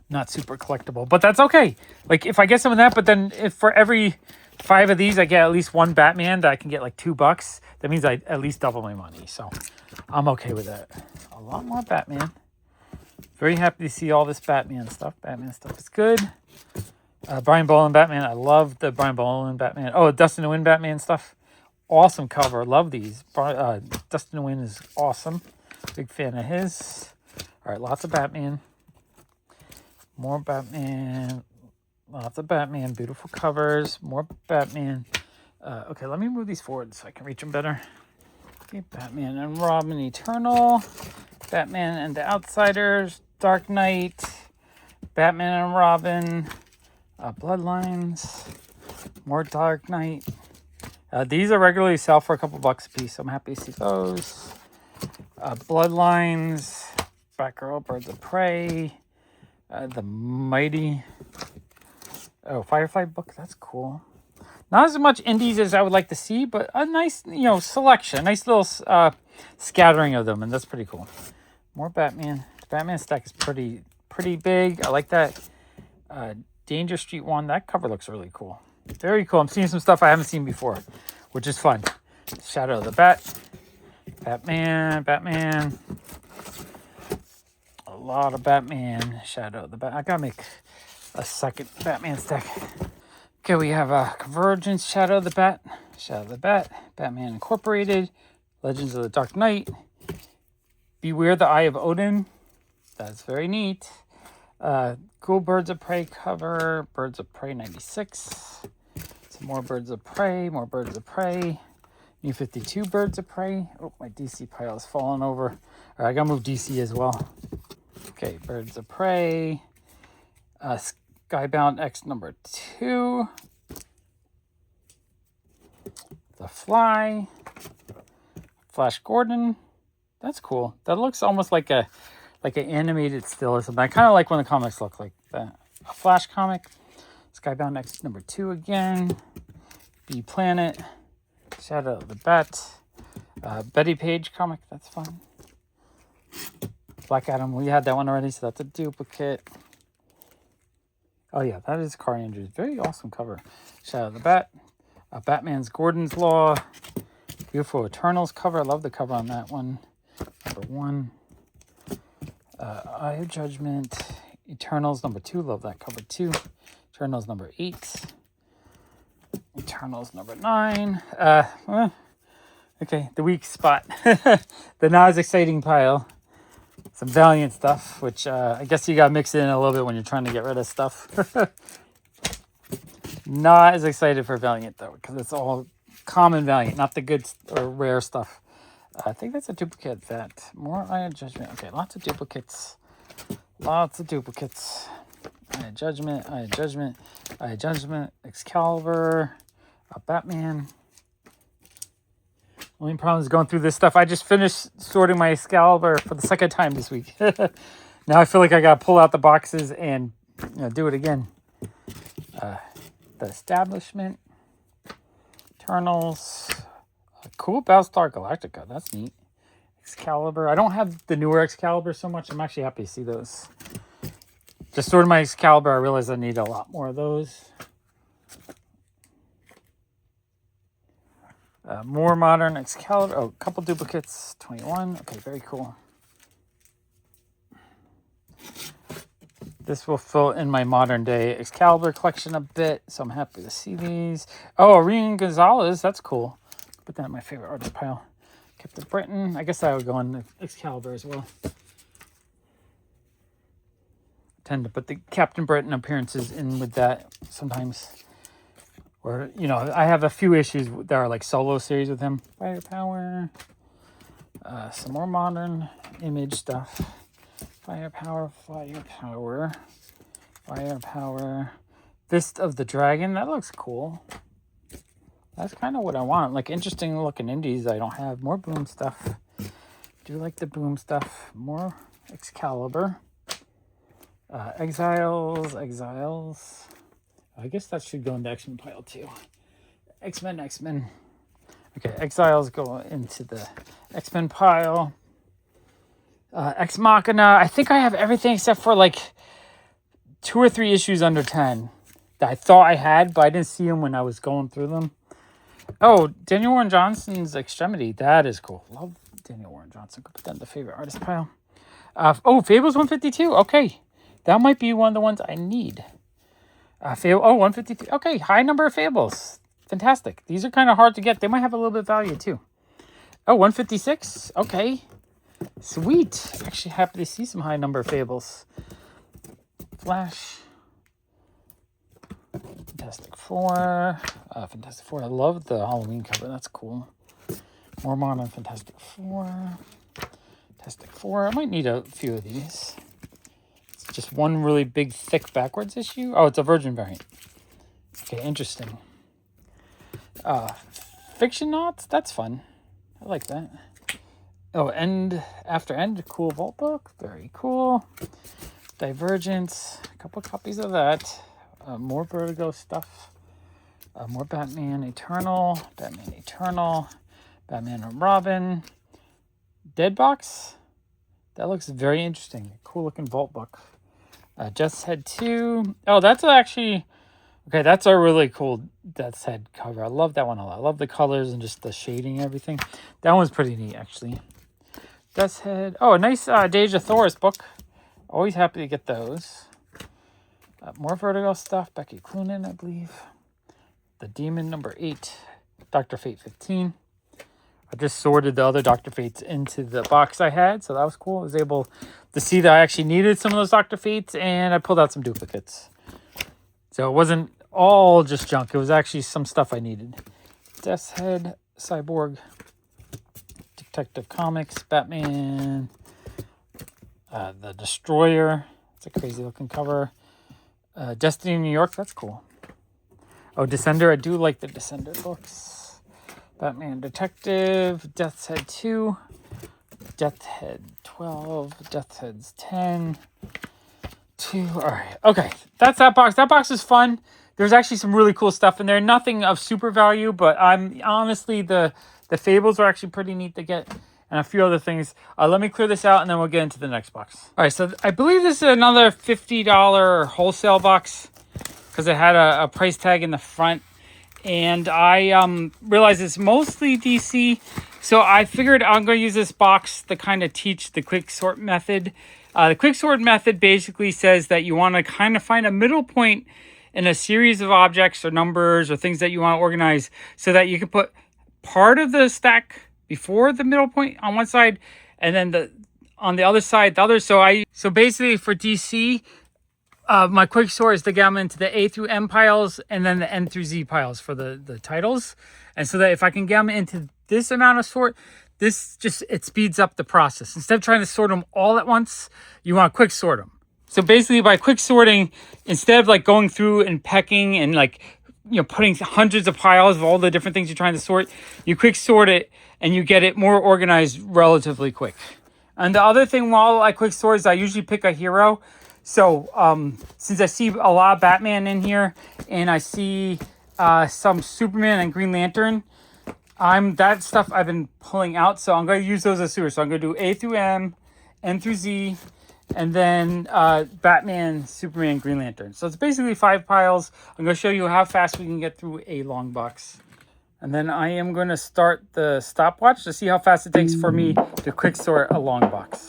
Not super collectible, but that's okay. Like, if I get some of that, but then if for every 5 of these, I get at least 1 Batman that I can get like $2, that means I at least double my money. So I'm okay with that. A lot more Batman. Very happy to see all this Batman stuff. Batman stuff is good. Brian Boland Batman. I love the Brian Boland Batman. Oh, Dustin Nguyen Batman stuff. Awesome cover. Love these. Dustin Nguyen is awesome. Big fan of his. All right, lots of Batman. More Batman. Lots of Batman. Beautiful covers. More Batman. Okay, let me move these forward so I can reach them better. Okay, Batman and Robin Eternal. Batman and the Outsiders. Dark Knight. Batman and Robin. Bloodlines. More Dark Knight. These are regularly sell for a couple bucks a piece. So I'm happy to see those. Bloodlines, Batgirl, Birds of Prey, the Mighty. Oh, Firefly book. That's cool. Not as much indies as I would like to see, but a nice, selection. A nice little scattering of them, and that's pretty cool. More Batman. The Batman stack is pretty big. I like that. Danger Street one. That cover looks really cool. Very cool. I'm seeing some stuff I haven't seen before, which is fun. Shadow of the Bat. Batman. A lot of Batman. Shadow of the Bat. I gotta make a second Batman stack. Okay, we have Convergence, Shadow of the Bat, Batman Incorporated, Legends of the Dark Knight, Beware the Eye of Odin. That's very neat. Cool Birds of Prey cover, Birds of Prey 96. Some more Birds of Prey, New 52 Birds of Prey. Oh, my DC pile is falling over. All right, I gotta move DC as well. Okay, Birds of Prey. Skybound X number 2. The Fly. Flash Gordon. That's cool. That looks almost like an animated still or something. I kind of like when the comics look like that. A Flash comic. Skybound X number 2 again. B Planet. Shadow of the Bat. Betty Page comic. That's fun. Black Adam. We had that one already, so that's a duplicate. Oh, yeah, that is Car Andrews. Very awesome cover. Shadow of the Bat. Batman's Gordon's Law. Beautiful Eternals cover. I love the cover on that one. Number 1. Eye of Judgment. Eternals number 2. Love that cover too. Eternals number 8. Eternals number 9. Okay, the weak spot. The not as exciting pile. Some Valiant stuff, which I guess you got to mix it in a little bit when you're trying to get rid of stuff. Not as excited for Valiant, though, because it's all common Valiant, not the good or rare stuff. I think that's a duplicate of that. More Eye of Judgment. Okay, lots of duplicates. Eye of Judgment. Excalibur. Batman. Only problem is going through this stuff. I just finished sorting my Excalibur for the second time this week. Now I feel like I got to pull out the boxes and do it again. The Establishment. Eternals. Cool Battlestar Galactica. That's neat. Excalibur. I don't have the newer Excalibur so much. I'm actually happy to see those. Just sorting my Excalibur, I realized I need a lot more of those. More modern Excalibur. Oh, a couple duplicates. 21. Okay, very cool. This will fill in my modern day Excalibur collection a bit, so I'm happy to see these. Oh, Irene Gonzalez. That's cool. Put that in my favorite artist pile. Captain Britain. I guess that would go in Excalibur as well. Tend to put the Captain Britain appearances in with that sometimes. Or, I have a few issues that are like solo series with him. Firepower. Some more modern Image stuff. Firepower. Fist of the Dragon. That looks cool. That's kind of what I want. Like interesting looking indies I don't have. More Boom stuff. Do like the Boom stuff. More Excalibur. Exiles. I guess that should go in the X-Men pile too. X-Men. Okay, Exiles go into the X-Men pile. Ex Machina. I think I have everything except for like 2 or 3 issues under 10 that I thought I had, but I didn't see them when I was going through them. Oh, Daniel Warren Johnson's Extremity. That is cool. Love Daniel Warren Johnson. Could put that in the favorite artist pile. Fables 152. Okay. That might be one of the ones I need. 153. Okay, high number of Fables. Fantastic. These are kind of hard to get. They might have a little bit of value too. 156. Okay. Sweet. Actually happy to see some high number of Fables. Flash. Fantastic Four. Fantastic Four. I love the Halloween cover. That's cool. More modern Fantastic Four. I might need a few of these. It's just one really big, thick backwards issue. Oh, it's a Virgin variant. Okay, interesting. Fiction Knots, that's fun. I like that. Oh, End After End, cool vault book. Very cool. Divergence, a couple copies of that. More Vertigo stuff. More Batman Eternal, Batman and Robin. Dead Box. That looks very interesting. Cool looking vault book. Death's Head 2. Oh, that's actually... Okay, that's a really cool Death's Head cover. I love that one a lot. I love the colors and just the shading and everything. That one's pretty neat, actually. Death's Head. Oh, a nice Deja Thor's book. Always happy to get those. More Vertigo stuff. Becky Cloonan, I believe. The Demon number 8. Dr. Fate 15. I just sorted the other Dr. Fates into the box I had, so that was cool. I was able to see that I actually needed some of those Dr. Fates, and I pulled out some duplicates. So it wasn't all just junk. It was actually some stuff I needed. Death's Head, Cyborg, Detective Comics, Batman, The Destroyer. It's a crazy looking cover. Destiny New York, that's cool. Oh, Descender, I do like the Descender books. Batman Detective, Death's Head 2, Death's Head 12, Death's Head's 10, 2. All right, okay, that's that box. That box is fun. There's actually some really cool stuff in there. Nothing of super value, but I'm honestly, the Fables are actually pretty neat to get, and a few other things. Let me clear this out, and then we'll get into the next box. All right, so I believe this is another $50 wholesale box because it had a price tag in the front. And I realized it's mostly DC, so I figured I'm going to use this box to kind of teach the quick sort method. The quick sort method basically says that you want to kind of find a middle point in a series of objects or numbers or things that you want to organize so that you can put part of the stack before the middle point on one side and then on the other side, the other. So basically for DC, my quick sort is to get them into the A through M piles and then the N through Z piles for the titles. And so that if I can get them into this amount of sort, it speeds up the process. Instead of trying to sort them all at once, you want to quick sort them. So basically by quick sorting, instead of like going through and pecking and like, putting hundreds of piles of all the different things you're trying to sort, you quick sort it and you get it more organized relatively quick. And the other thing while I quick sort is I usually pick a hero. So since I see a lot of Batman in here and I see some Superman and Green Lantern, that stuff I've been pulling out. So I'm going to use those as sewers. So I'm going to do A through M, N through Z, and then Batman, Superman, Green Lantern. So it's basically 5 piles. I'm going to show you how fast we can get through a long box. And then I am going to start the stopwatch to see how fast it takes for me to quick sort a long box.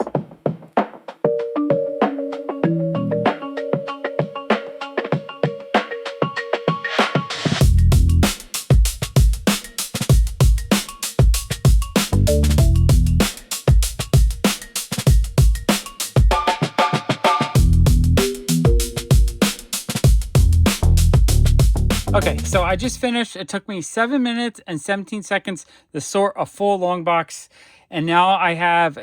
Okay, so I just finished. It took me 7 minutes and 17 seconds to sort a full long box. And now I have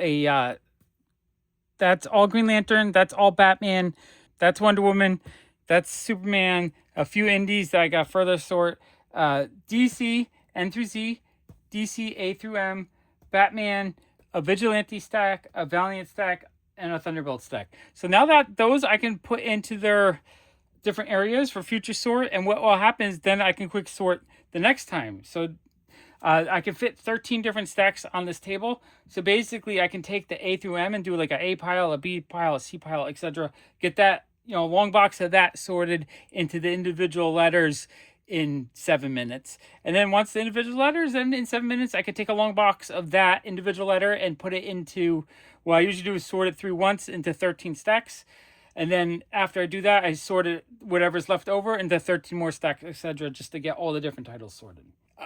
that's all Green Lantern, that's all Batman, that's Wonder Woman, that's Superman, a few indies that I got further sort, DC, N through Z, DC, A through M, Batman, a Vigilante stack, a Valiant stack, and a Thunderbolt stack. So now that those I can put into their different areas for future sort, and what will happen is then I can quick sort the next time. So I can fit 13 different stacks on this table. So basically I can take the A through M and do like a pile, a B pile, a C pile, etc. Get that, long box of that sorted into the individual letters in 7 minutes. And then once the individual letters, then in 7 minutes, I could take a long box of that individual letter and put it into, what I usually do is sort it through once into 13 stacks. And then after I do that, I sort it, whatever's left over, into 13 more stacks, etc., just to get all the different titles sorted.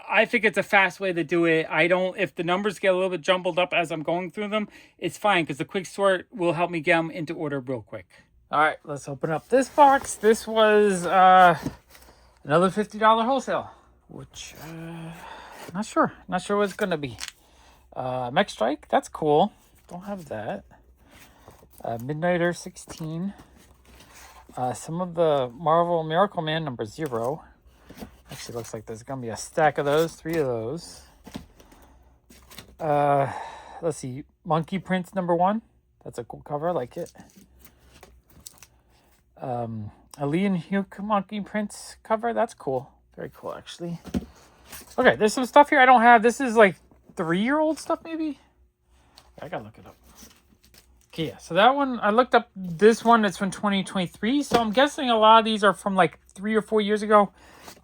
I think it's a fast way to do it. If the numbers get a little bit jumbled up as I'm going through them, it's fine, because the quick sort will help me get them into order real quick. All right, let's open up this box. This was another $50 wholesale, which not sure what it's gonna be. Mech Strike, that's cool. Don't have that. Midnighter 16. Some of the Marvel Miracle Man number 0. That's actually looks like there's going to be a stack of those, 3 of those. Let's see, Monkey Prince #1. That's a cool cover, I like it. A Lee and Hugh Monkey Prince cover, that's cool. Very cool, actually. Okay, there's some stuff here I don't have. This is like 3-year-old stuff, maybe? I gotta look it up. Okay, yeah, so that one, I looked up this one, it's from 2023, so I'm guessing a lot of these are from like 3 or 4 years ago.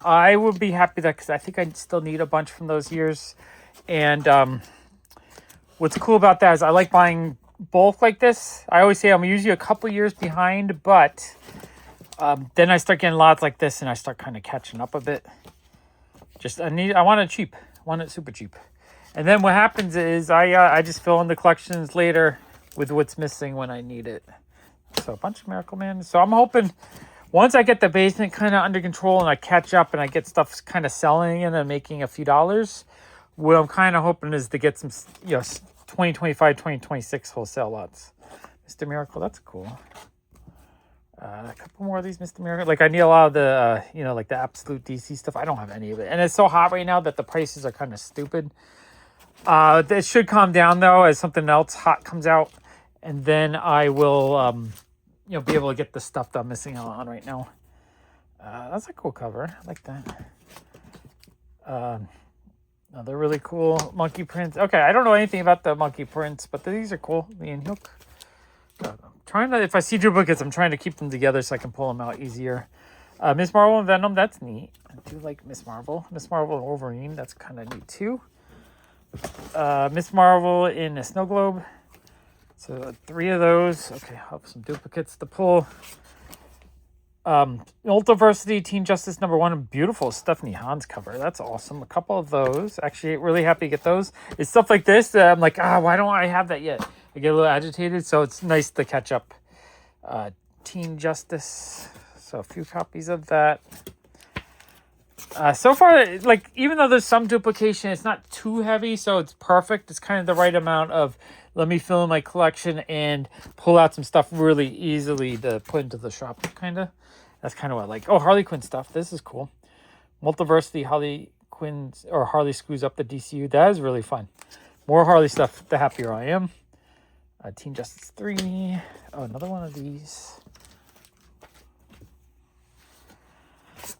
I would be happy that, because I think I still need a bunch from those years. And what's cool about that is I like buying bulk like this. I always say I'm usually a couple years behind, but then I start getting lots like this and I start kind of catching up a bit. I want it cheap. I want it super cheap. And then what happens is I just fill in the collections later with what's missing when I need it. So a bunch of Miracle Man. So I'm hoping once I get the basement kind of under control and I catch up and I get stuff kind of selling and making a few dollars, what I'm kind of hoping is to get some, 2025, 2026 wholesale lots. Mr. Miracle, that's cool. A couple more of these Mr. Miracle. Like I need a lot of the, like the absolute DC stuff. I don't have any of it. And it's so hot right now that the prices are kind of stupid. It should calm down though as something else hot comes out. And then I will, be able to get the stuff that I'm missing out on right now. That's a cool cover. I like that. Another really cool monkey prints. Okay, I don't know anything about the monkey prints, but these are cool. Lee and Hook. I'm trying to, if I see duplicates, I'm trying to keep them together so I can pull them out easier. Miss Marvel and Venom, that's neat. I do like Miss Marvel. Miss Marvel and Wolverine, that's kind of neat too. Miss Marvel in a snow globe. So 3 of those. Okay, I'll have some duplicates to pull. Multiversity Teen Justice #1, a beautiful Stephanie Hans cover. That's awesome. A couple of those. Actually, really happy to get those. It's stuff like this that I'm like, why don't I have that yet? I get a little agitated, so it's nice to catch up. Teen Justice. So a few copies of that. So far, like, even though there's some duplication, it's not too heavy, so it's perfect. It's kind of the right amount of let me fill in my collection and pull out some stuff really easily to put into the shop, kind of. That's kind of what I like. Oh, Harley Quinn stuff. This is cool. Multiversity Harley screws up the DCU. That is really fun. More Harley stuff, the happier I am. Teen Justice 3. Oh, another one of these.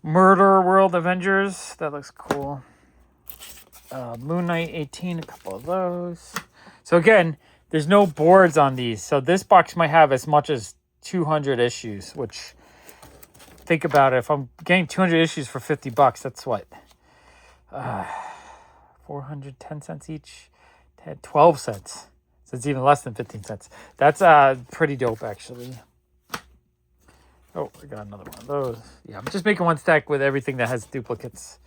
Murder World Avengers. That looks cool. Moon Knight 18. A couple of those. So again, there's no boards on these. So this box might have as much as 200 issues, which, think about it. If I'm getting 200 issues for $50, that's what? 410 cents each. 12 cents. So it's even less than 15 cents. That's pretty dope, actually. Oh, I got another one of those. Yeah, I'm just making one stack with everything that has duplicates.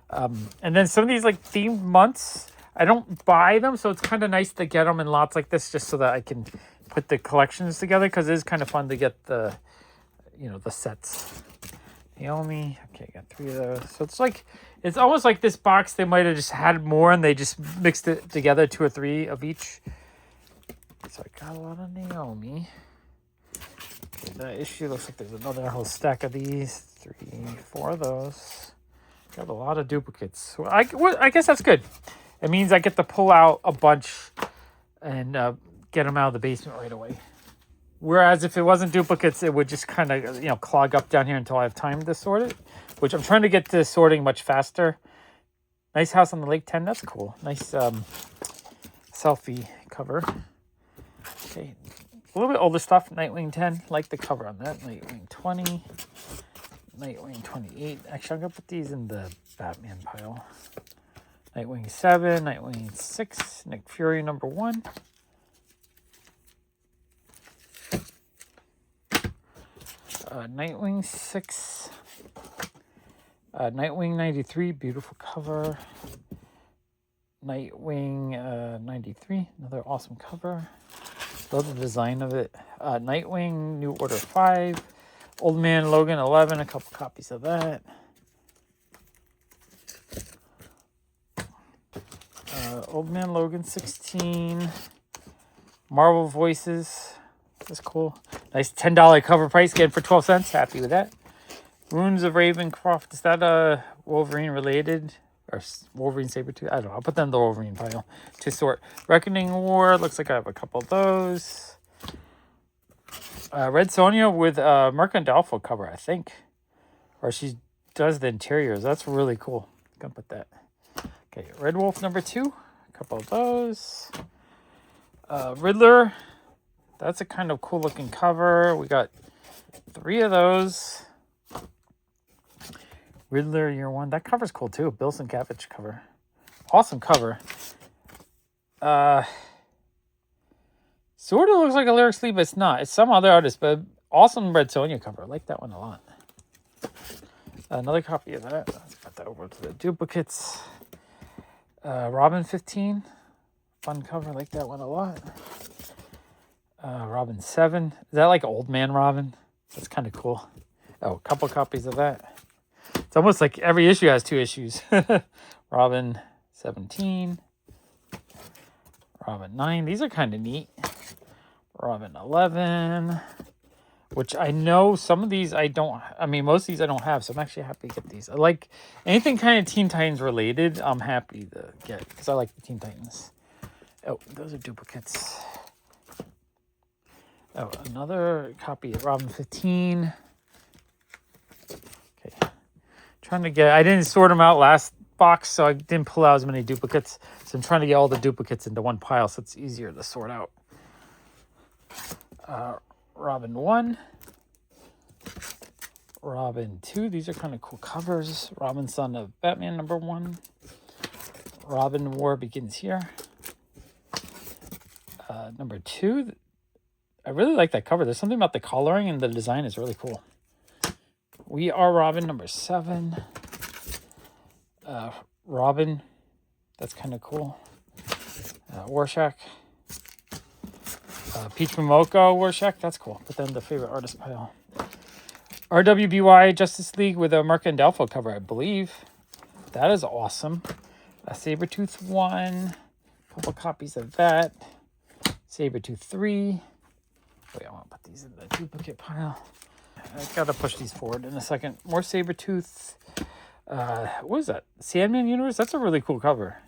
And then some of these like themed months, I don't buy them, so it's kind of nice to get them in lots like this just so that I can put the collections together, because it is kind of fun to get the, the sets. Naomi, okay, I got 3 of those. So it's almost like this box, they might have just had more and they just mixed it together, 2 or 3 of each. So I got a lot of Naomi. Okay, that issue looks like there's another whole stack of these. 3, 4 of those. Got a lot of duplicates. So I guess that's good. It means I get to pull out a bunch and get them out of the basement right away. Whereas if it wasn't duplicates, it would just kind of, clog up down here until I have time to sort it, which I'm trying to get to sorting much faster. Nice House on the Lake 10. That's cool. Nice selfie cover. Okay. A little bit older stuff. Nightwing 10. Like the cover on that. Nightwing 20. Nightwing 28. Actually, I'm going to put these in the Batman pile. Nightwing 7. Nightwing 6. Nick Fury #1. Nightwing 6. Nightwing 93. Beautiful cover. Nightwing 93. Another awesome cover. Love the design of it. Nightwing New Order 5. Old Man Logan 11. A couple copies of that. Old Man Logan 16. Marvel Voices. That's cool. Nice $10 cover price, again for 12 cents. Happy with that. Runes of Ravencroft. Is that Wolverine related? Or Wolverine Sabretooth? I don't know. I'll put that in the Wolverine pile to sort. Reckoning War. Looks like I have a couple of those. Red Sonja with Mercandolfo cover, I think. Or she does the interiors. That's really cool. Gonna put that. Okay, Red Wolf number 2. A couple of those. Riddler. That's a kind of cool looking cover. We got 3 of those. Riddler Year 1. That cover's cool too. Bill Sienkiewicz cover. Awesome cover. Sort of looks like a lyric sleeve, but it's not. It's some other artist, but awesome Red Sonja cover. I like that one a lot. Another copy of that. Let's put that over to the duplicates. Robin 15. Fun cover. I like that one a lot. Robin 7. Is that like Old Man Robin? That's kind of cool. Oh, a couple copies of that. It's almost like every issue has 2 issues. Robin 17. Robin 9. These are kind of neat. Robin 11. Which I know some of these I don't... I mean, most of these I don't have, so I'm actually happy to get these. I like anything kind of Teen Titans related, I'm happy to get, because I like the Teen Titans. Oh, those are duplicates. Oh, another copy of Robin 15. Okay. Trying to get... I didn't sort them out last box, so I didn't pull out as many duplicates. So I'm trying to get all the duplicates into one pile, so it's easier to sort out. Robin 1. Robin 2. These are kind of cool covers. Robin, Son of Batman, number 1. Robin War Begins Here. Number 2. I really like that cover. There's something about the coloring and the design is really cool. We Are Robin, number 7. Robin. That's kind of cool. Rorschach. Peach Momoko Rorschach. That's cool. Put that in the favorite artist pile. RWBY Justice League with a Mercandolfo cover, I believe. That is awesome. A Sabretooth 1. A couple copies of that. Sabretooth 3. Wait, I want to put these in the duplicate pile. I gotta push these forward in a second. More Sabretooth. What is that? Sandman Universe? That's a really cool cover.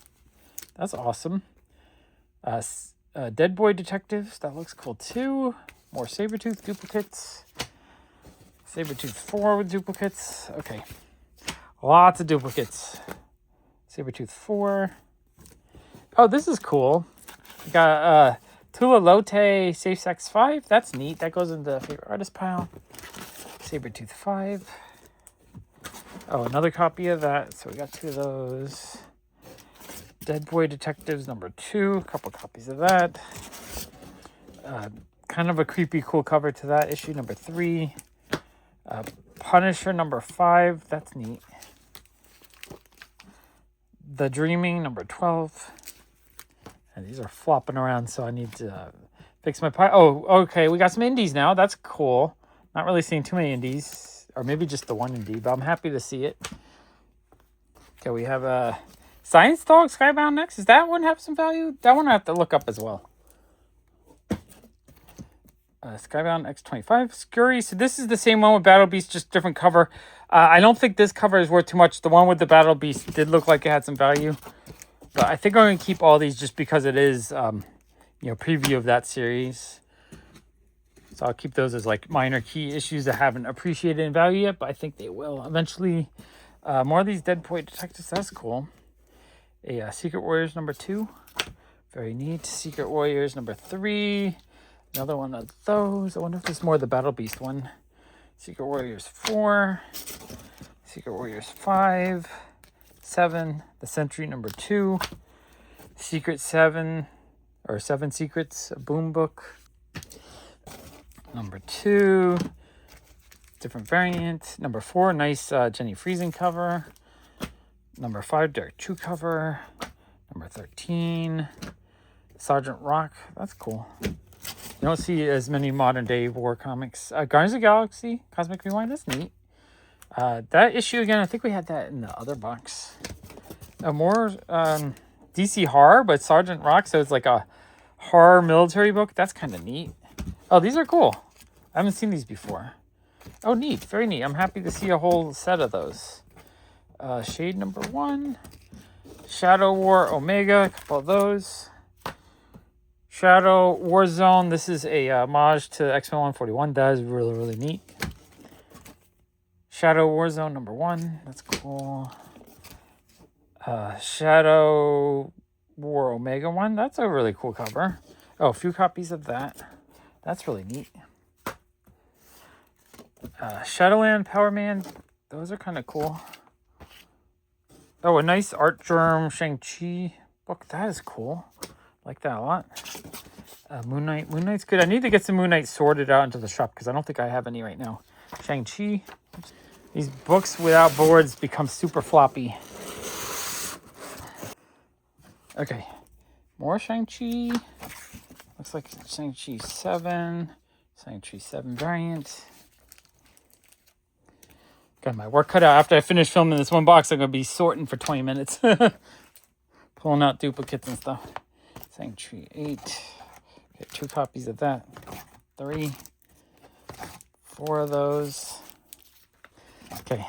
That's awesome. Dead Boy Detectives. That looks cool too. More Sabretooth duplicates. Sabretooth 4 with duplicates. Okay. Lots of duplicates. Sabretooth 4. Oh, this is cool. We got Tula Lotte Safe Sex 5. That's neat. That goes into the favorite artist pile. Sabretooth 5. Oh, another copy of that. So we got 2 of those. Dead Boy Detectives number 2. A couple copies of that. Kind of a creepy cool cover to that. Issue number 3. Punisher number 5. That's neat. The Dreaming number 12. And these are flopping around, so I need to fix my pile. Oh, okay. We got some indies now. That's cool. Not really seeing too many indies. Or maybe just the one indie, but I'm happy to see it. Okay, we have a Science Dog Skybound Next. Does that one have some value? That one I have to look up as well. Skybound X25. Scurry. So this is the same one with Battle Beast, just different cover. I don't think this cover is worth too much. The one with the Battle Beast did look like it had some value. But I think I'm going to keep all these just because it is, preview of that series. So I'll keep those as like minor key issues that haven't appreciated in value yet, but I think they will eventually. More of these Dead Boy Detectives. That's cool. A Secret Warriors number 2. Very neat. Secret Warriors number 3. Another one of those. I wonder if there's more of the Battle Beast one. Secret Warriors 4. Secret Warriors 5. 7. The Sentry number 2. Secret 7. Or 7 Secrets. A Boom Book. Number 2. Different variant. Number 4. Nice Jenny Frison cover. Number 5. Derek Chu cover. Number 13. Sergeant Rock. That's cool. You don't see as many modern day war comics. Guardians of the Galaxy, Cosmic Rewind, that's neat. That issue again, I think we had that in the other box. More DC horror, but Sergeant Rock, so it's like a horror military book. That's kind of neat. Oh, these are cool. I haven't seen these before. Oh, neat. Very neat. I'm happy to see a whole set of those. Shade number 1. Shadow War Omega. A couple of those. Shadow War Zone. This is a homage to X-Men 141. That is really, really neat. Shadow War Zone number 1. That's cool. Shadow War Omega 1. That's a really cool cover. Oh, a few copies of that. That's really neat. Shadowland Power Man. Those are kind of cool. Oh, a nice Art Germ Shang-Chi book. That is cool. Like that a lot. Moon Knight. Moon Knight's good. I need to get some Moon Knight sorted out into the shop because I don't think I have any right now. Shang-Chi. These books without boards become super floppy. Okay. More Shang-Chi. Looks like Shang-Chi 7. Shang-Chi 7 variant. Got my work cut out. After I finish filming this one box, I'm going to be sorting for 20 minutes. Pulling out duplicates and stuff. Shang-Chi 8. Okay, 2 copies of that. 3. 4 of those. Okay.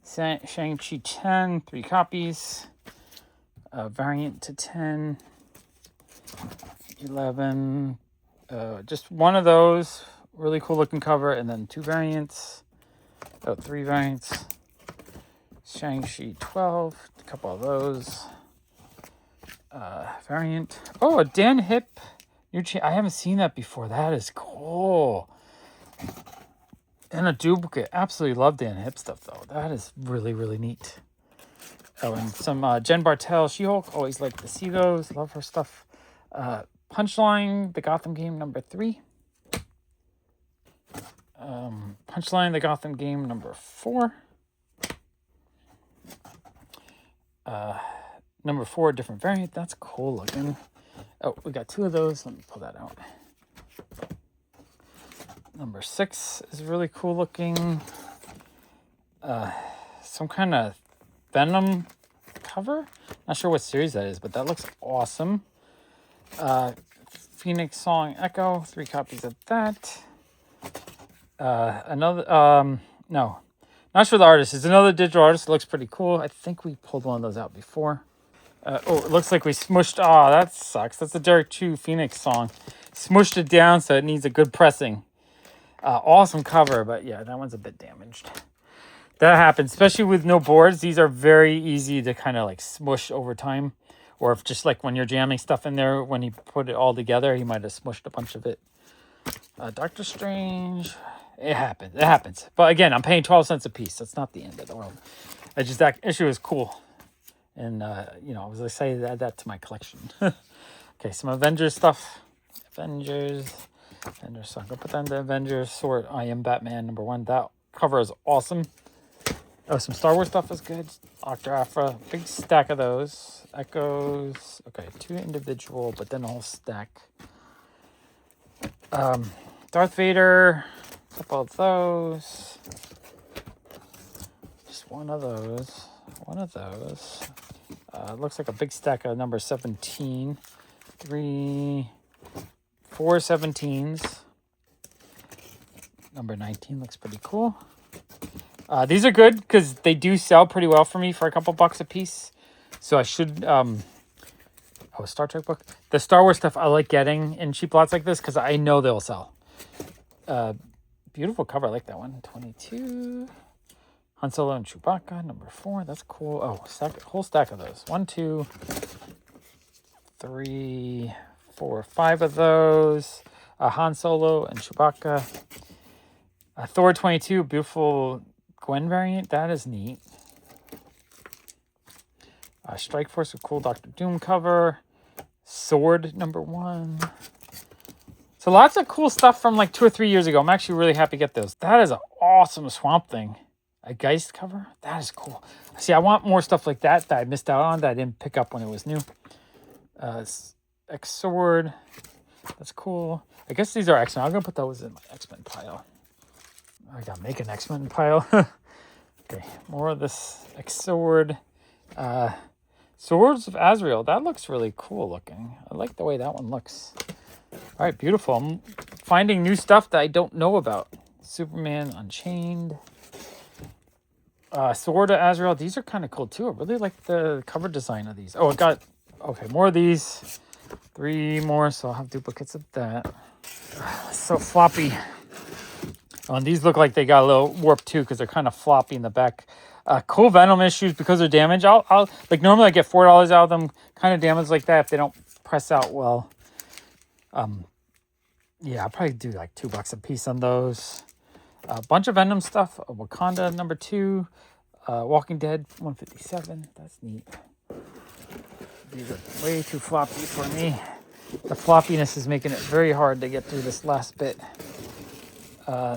Shang-Chi 10. 3 copies. Variant to 10. 11. Just 1 of those. Really cool looking cover. And then 2 variants. 3 variants. Shang-Chi 12. A couple of those. Variant. Oh, a Dan Hip. I haven't seen that before. That is cool. And a duplicate. Absolutely love Dan Hip stuff, though. That is really, really neat. Oh, and some Jen Bartel She-Hulk. Always like to see those. Love her stuff. Punchline, the Gotham game number 3. Punchline, the Gotham game number 4. Number 4, different variant. That's cool looking. Oh, we got 2 of those. Let me pull that out. Number 6 is really cool looking. Some kind of Venom cover. Not sure what series that is, but that looks awesome. Phoenix Song Echo. 3 copies of that. Another, no. Not sure the artist. It's another digital artist. It looks pretty cool. I think we pulled one of those out before. It looks like we smushed... Oh, that sucks. That's a Derek Chu Phoenix song. Smushed it down, so it needs a good pressing. Awesome cover, but yeah, that one's a bit damaged. That happens, especially with no boards. These are very easy to kind of like smush over time. Or if just like when you're jamming stuff in there, when he put it all together, he might have smushed a bunch of it. Doctor Strange... It happens. It happens. But again, I'm paying 12 cents a piece. That's not the end of the world. That issue is cool. And, you know, I was excited to add that to my collection. Okay, some Avengers stuff. Avengers. So I'm going to put that in the Avengers. Sword, I Am Batman, number 1. That cover is awesome. Oh, some Star Wars stuff is good. Dr. Aphra. Big stack of those. Echoes. Okay, 2 individual, but then a whole stack. Darth Vader. A couple of those. Just 1 of those. 1 of those. Looks like a big stack of number 17. 3, 4 17s. Number 19 looks pretty cool. These are good because they do sell pretty well for me for a couple bucks a piece. So I should... Oh, a Star Trek book. The Star Wars stuff I like getting in cheap lots like this because I know they'll sell. Beautiful cover. I like that one. 22. Han Solo and Chewbacca, number 4. That's cool. Oh, whole stack of those. 1, 2, 3, 4, 5 of those. Han Solo and Chewbacca. Thor 22, beautiful Gwen variant. That is neat. Strike Force, a cool Doctor Doom cover. Sword, number 1. So lots of cool stuff from like 2 or 3 years ago. I'm actually really happy to get those. That is an awesome Swamp Thing. A Geist cover? That is cool. See, I want more stuff like that I missed out on that I didn't pick up when it was new. X-Sword. That's cool. I guess these are X-Men. I'm going to put those in my X-Men pile. I got to make an X-Men pile. Okay, more of this X-Sword. Swords of Azrael. That looks really cool looking. I like the way that one looks. All right, beautiful. I'm finding new stuff that I don't know about. Superman Unchained. Sword of Azrael. These are kind of cool too. I really like the cover design of these. Oh, it got, okay, more of these. 3 more, so I'll have duplicates of that. So floppy. Oh, and these look like they got a little warp too because they're kind of floppy in the back. Cool Venom issues because of damage. I'll like normally I get $4 out of them. Kind of damage like that if they don't press out well. Yeah, I'll probably do like $2 a piece on those. A bunch of Venom stuff. Wakanda #2. Walking Dead 157. That's neat. These are way too floppy for me. The floppiness is making it very hard to get through this last bit.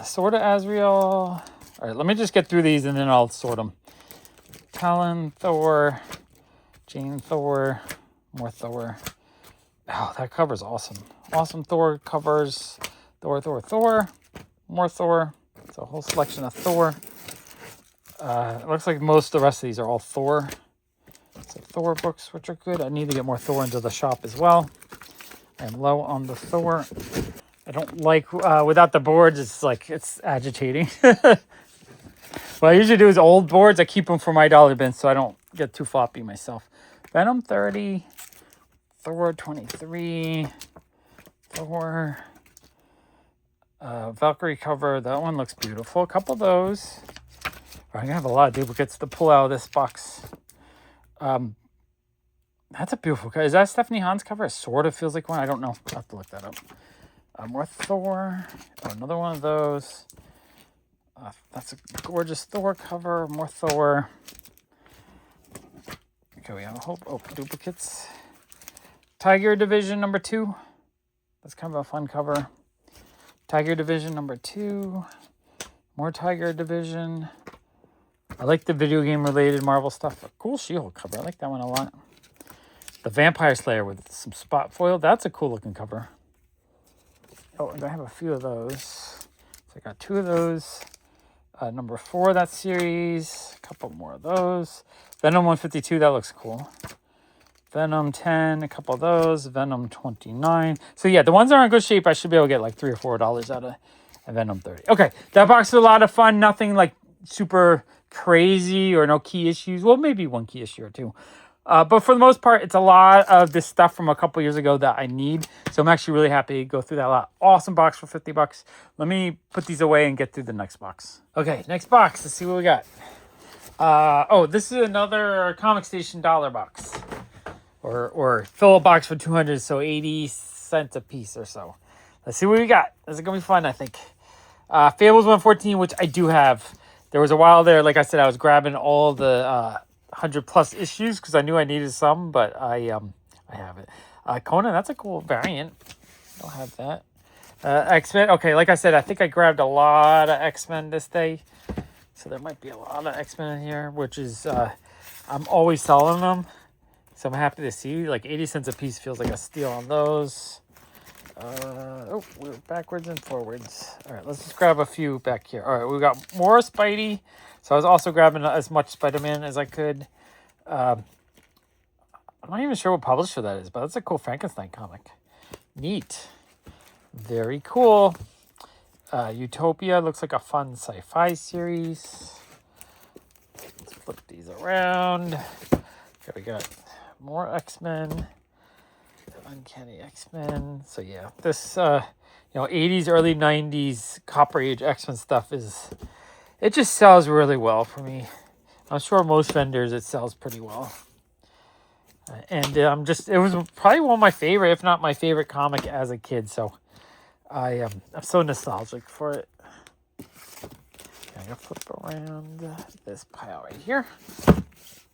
Sword of Azrael. All right, let me just get through these and then I'll sort them. Talon, Thor, Jane, Thor, more Thor. Oh, that cover's awesome. Awesome Thor covers. Thor, more Thor. It's a whole selection of Thor. It looks like most of the rest of these are all Thor. So Thor books, which are good. I need to get more Thor into the shop as well. I'm low on the Thor. I don't like, without the boards, it's like, it's agitating. What I usually do is old boards. I keep them for my dollar bin so I don't get too floppy myself. Venom 30, Thor 23, Thor, Valkyrie cover. That one looks beautiful. A couple of those. I'm going to have a lot of duplicates to pull out of this box. That's a beautiful cover. Is that Stephanie Hahn's cover? It sort of feels like one. I don't know. I'll have to look that up. More Thor. Oh, another one of those. That's a gorgeous Thor cover. More Thor. Okay, we have a whole duplicates. Tiger Division #2. That's kind of a fun cover. Tiger Division #2. More Tiger Division. I like the video game related Marvel stuff. A cool She-Hulk cover. I like that one a lot. The Vampire Slayer with some spot foil. That's a cool looking cover. Oh, and I have a few of those. So I got 2 of those. #4, that series. A couple more of those. Venom 152, that looks cool. Venom 10, a couple of those. Venom 29. So yeah, the ones that are in good shape, I should be able to get like $3 or $4 out of Venom 30. Okay, that box is a lot of fun. Nothing like super crazy or no key issues. Well, maybe one key issue or two. But for the most part, it's a lot of this stuff from a couple years ago that I need. So I'm actually really happy to go through that lot. Awesome box for $50. Let me put these away and get through the next box. Okay, next box. Let's see what we got. Oh, this is another Comic Station dollar box. Or fill a box for 200, so 80 cents a piece or so. Let's see what we got. This is going to be fun, I think. Fables 114, which I do have. There was a while there, like I said, I was grabbing all the 100+ issues because I knew I needed some, but I have it. Conan, that's a cool variant. I don't have that. X-Men. Okay, like I said, I think I grabbed a lot of X-Men this day. So there might be a lot of X-Men in here, which is, I'm always selling them. So I'm happy to see, like 80 cents a piece feels like a steal on those. Oh, we're backwards and forwards. All right, let's just grab a few back here. All right, we got more Spidey. So I was also grabbing as much Spider-Man as I could. I'm not even sure what publisher that is, but that's a cool Frankenstein comic. Neat. Very cool. Utopia looks like a fun sci-fi series. Let's flip these around. Okay, we got more X-Men. Uncanny X-Men. So yeah, this 80s, early 90s Copper Age X-Men stuff it just sells really well for me. I'm sure most vendors it sells pretty well. And it was probably one of my favorite, if not my favorite comic as a kid. So I'm so nostalgic for it. I'm gonna flip around this pile right here.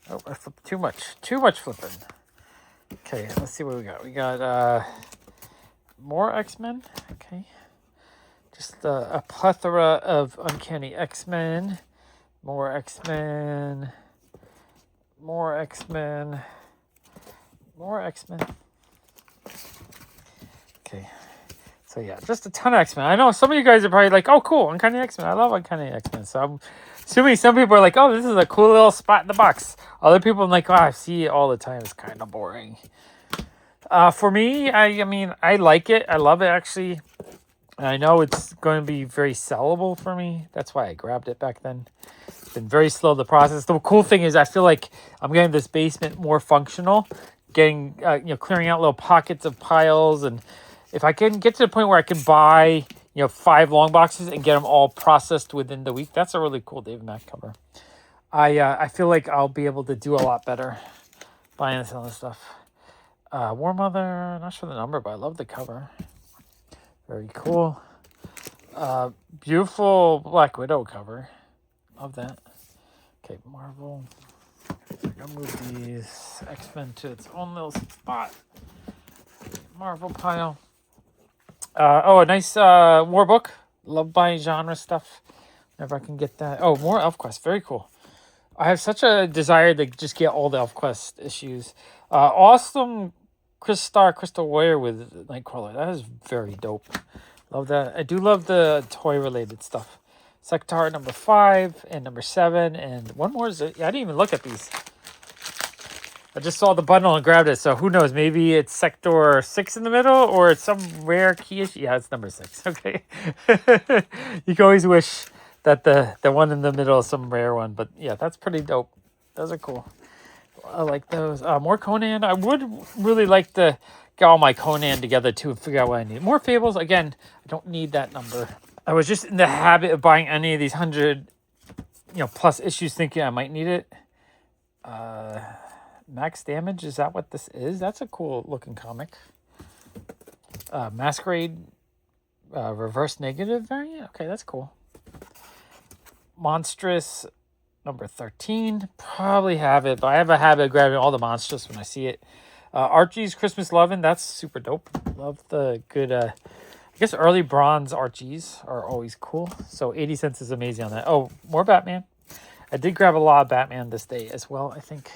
Oh, I flipped too much. Too much flipping. Okay, let's see what we got. We got more X-Men. Okay. Just a plethora of Uncanny X-Men. More X-Men. More X-Men. More X-Men. Okay. So yeah, just a ton of X-Men. I know some of you guys are probably like, oh cool, Uncanny X-Men. I love Uncanny X-Men. So I'm assuming some people are like, oh, this is a cool little spot in the box. Other people are like, oh, I see it all the time. It's kind of boring. For me, I mean, I like it. I love it, actually. And I know it's going to be very sellable for me. That's why I grabbed it back then. It's been very slow to process. The cool thing is I feel like I'm getting this basement more functional, getting, clearing out little pockets of piles. And if I can get to the point where I can buy, 5 long boxes and get them all processed within the week, that's a really cool David Mack cover. I feel like I'll be able to do a lot better buying this other stuff. War Mother, not sure the number, but I love the cover. Very cool. Beautiful Black Widow cover. Love that. Okay, Marvel. I'm gonna move these X-Men to its own little spot. Marvel pile. A nice war book. Love buying genre stuff. Whenever I can get that. Oh, more ElfQuest. Very cool. I have such a desire to just get all the ElfQuest issues. Awesome Crystal Warrior with Nightcrawler. That is very dope. Love that. I do love the toy related stuff. Sector number 5 and number 7 and one more. I didn't even look at these. I just saw the bundle and grabbed it. So who knows? Maybe it's Sector 6 in the middle or it's some rare key issue. Yeah, it's number 6. Okay. You can always wish that the one in the middle is some rare one. But yeah, that's pretty dope. Those are cool. I like those. More Conan. I would really like to get all my Conan together too and figure out what I need. More Fables. Again, I don't need that number. I was just in the habit of buying any of these 100, plus issues, thinking I might need it. Max Damage. Is that what this is? That's a cool looking comic. Masquerade. Reverse Negative variant. Okay, that's cool. Monstrous. Number 13, probably have it, but I have a habit of grabbing all the monsters when I see it. Archie's Christmas Lovin', that's super dope. Love the good, I guess early bronze Archies are always cool. So 80 cents is amazing on that. Oh, more Batman. I did grab a lot of Batman this day as well, I think.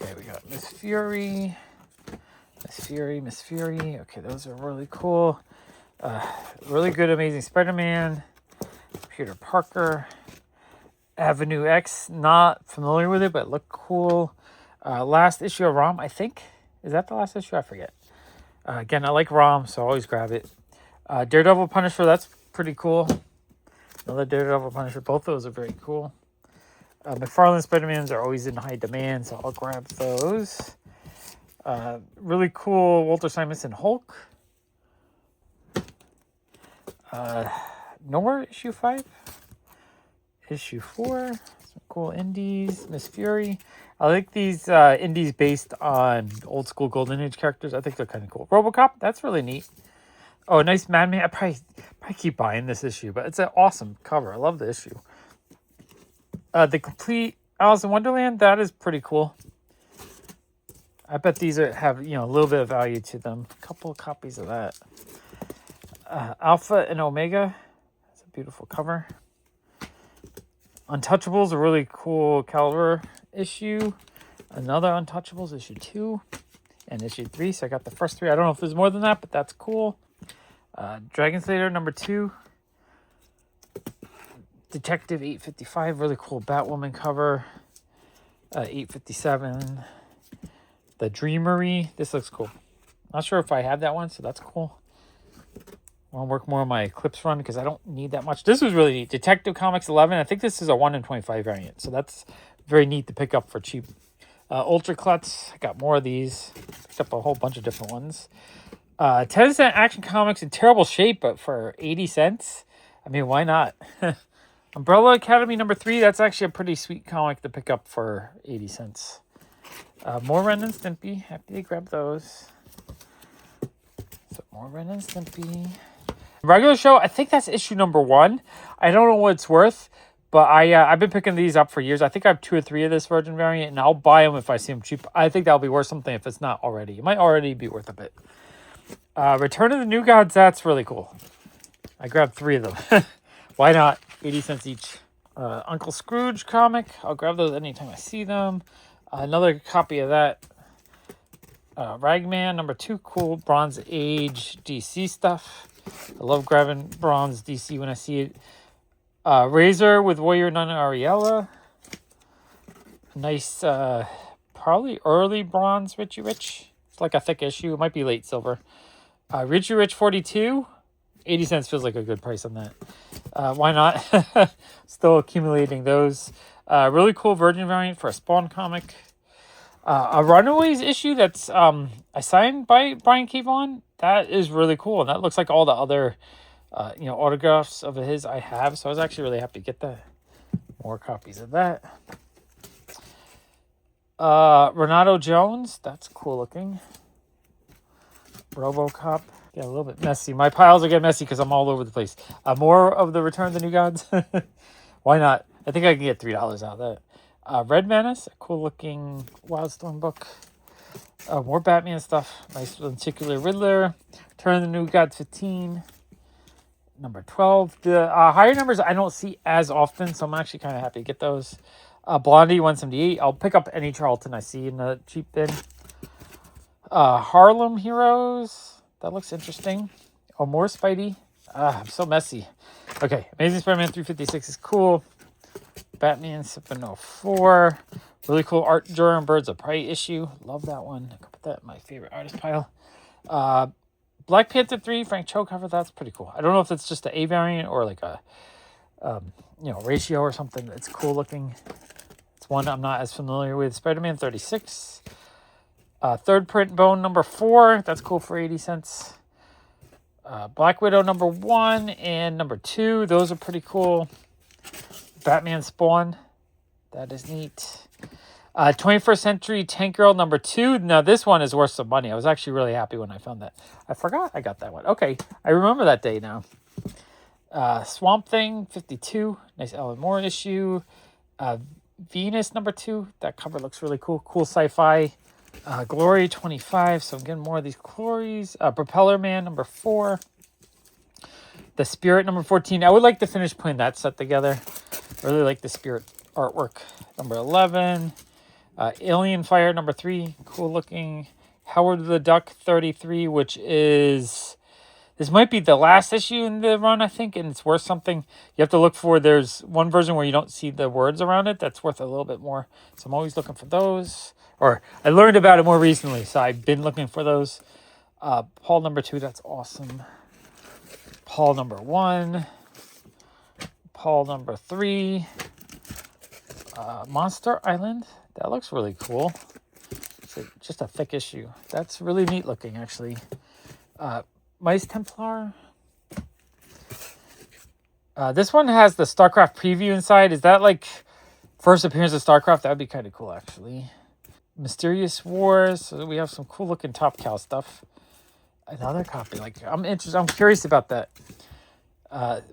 Okay, we got Miss Fury. Okay, those are really cool. Really good, Amazing Spider-Man, Peter Parker, Avenue X. Not familiar with it, but look cool. Last issue of ROM, I think. Is that the last issue? I forget. Again, I like ROM, so I always grab it. Daredevil Punisher, that's pretty cool. Another Daredevil Punisher. Both those are very cool. McFarlane Spider-Mans are always in high demand, so I'll grab those. Really cool Walter Simonson Hulk. Nor issue 5. Issue 4. Some cool indies. Miss Fury. I like these indies based on old school Golden Age characters. I think they're kind of cool. RoboCop. That's really neat. Oh, a nice Madman. I probably keep buying this issue, but it's an awesome cover. I love the issue. The complete Alice in Wonderland. That is pretty cool. I bet these have a little bit of value to them. A couple of copies of that. Alpha and Omega. That's a beautiful cover. Untouchables, a really cool Caliber issue. Another Untouchables, issue 2. And issue 3. So I got the first 3. I don't know if there's more than that, but that's cool. Dragon Slayer number 2. Detective 855. Really cool Batwoman cover. 857. The Dreamery. This looks cool. Not sure if I have that one, so that's cool. I want to work more on my Eclipse run because I don't need that much. This was really neat. Detective Comics 11. I think this is a 1 in 25 variant. So that's very neat to pick up for cheap. Ultra Klutz. I got more of these. Picked up a whole bunch of different ones. 10-cent Action Comics in terrible shape, but for 80 cents. I mean, why not? Umbrella Academy number 3. That's actually a pretty sweet comic to pick up for 80 cents. More Ren and Stimpy. Happy to grab those. So more Ren and Stimpy. Regular show, I think that's issue number 1. I don't know what it's worth, but I've been picking these up for years. I think I have 2 or 3 of this Virgin variant, and I'll buy them if I see them cheap. I think that'll be worth something if it's not already. It might already be worth a bit. Return of the New Gods, that's really cool. I grabbed 3 of them. Why not? 80 cents each. Uncle Scrooge comic. I'll grab those anytime I see them. Another copy of that. Ragman number 2. Cool Bronze Age DC stuff. I love grabbing Bronze DC when I see it. Razor with Warrior Nun Ariella. Nice, probably early Bronze Richie Rich. It's like a thick issue. It might be late silver. Richie Rich 42. 80 cents feels like a good price on that. Why not? Still accumulating those. Really cool Virgin variant for a Spawn comic. A Runaways issue that's signed by Brian K. Vaughan. That is really cool. And that looks like all the other autographs of his I have. So I was actually really happy to get that. More copies of that. Renato Jones. That's cool looking. RoboCop. Yeah, a little bit messy. My piles are getting messy because I'm all over the place. More of the Return of the New Gods. Why not? I think I can get $3 out of that. Red Menace, a cool looking Wildstorm book. More Batman stuff. Nice lenticular Riddler. Return of the New Gods 15. Number 12. The higher numbers I don't see as often, so I'm actually kind of happy to get those. Blondie 178. I'll pick up any Charlton I see in the cheap bin. Harlem Heroes. That looks interesting. Oh, more Spidey. I'm so messy. Okay, Amazing Spider-Man 356 is cool. Batman 704. Really cool Art Durham Birds of Prey issue. Love that one. I could put that in my favorite artist pile. Black Panther 3, Frank Cho cover. That's pretty cool. I don't know if it's just an A variant or like a ratio or something. It's cool looking. It's one I'm not as familiar with. Spider-Man 36. Third print Bone number 4. That's cool for 80 cents. Black Widow number 1 and number 2. Those are pretty cool. Batman Spawn. That is neat. 21st Century Tank Girl number 2. Now this one is worth some money. I was actually really happy when I found that. I forgot I got that one. Okay, I remember that day now. Swamp Thing 52. Nice Alan Moore issue. Venus number 2. That cover looks really cool. Cool sci-fi. Glory 25. So I'm getting more of these Glories. Propeller Man number 4. The Spirit number 14. I would like to finish putting that set together. I really like the Spirit artwork. Number 11. Alien Fire number 3. Cool looking. Howard the Duck 33, which is... This might be the last issue in the run, I think, and it's worth something. You have to look for... There's one version where you don't see the words around it. That's worth a little bit more. So I'm always looking for those. Or I learned about it more recently, so I've been looking for those. Paul number 2, that's awesome. Paul number 1. Paul number 3. Monster Island. That looks really cool. It's just a thick issue. That's really neat looking, actually. Mice Templar. This one has the StarCraft preview inside. Is that like first appearance of StarCraft? That would be kind of cool, actually. Mysterious Wars. So we have some cool looking Top Cow stuff. Another copy. Like I'm interested. I'm curious about that.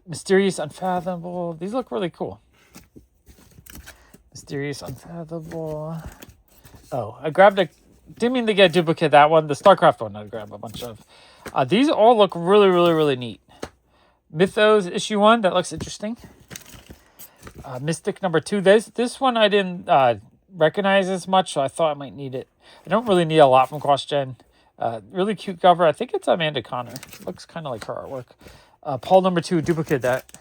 Mysterious Unfathomable. These look really cool. Mysterious Unfathomable. Oh, I grabbed a... Didn't mean to get a duplicate of that one. The StarCraft one I grabbed a bunch of. These all look really, really, really neat. Mythos issue 1. That looks interesting. Mystic number 2. This one I didn't recognize as much, so I thought I might need it. I don't really need a lot from CrossGen. Really cute cover. I think it's Amanda Connor. Looks kind of like her artwork. Paul number 2. Duplicate that.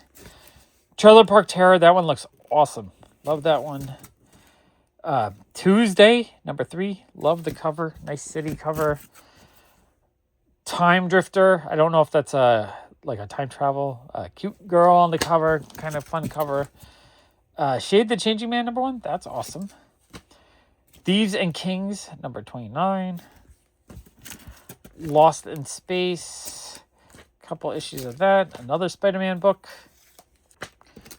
Trailer Park Terror. That one looks awesome. Love that one. Tuesday, number 3. Love the cover. Nice city cover. Time Drifter. I don't know if that's like a time travel. Cute girl on the cover. Kind of fun cover. Shade the Changing Man, number 1. That's awesome. Thieves and Kings, number 29. Lost in Space. Couple issues of that. Another Spider-Man book.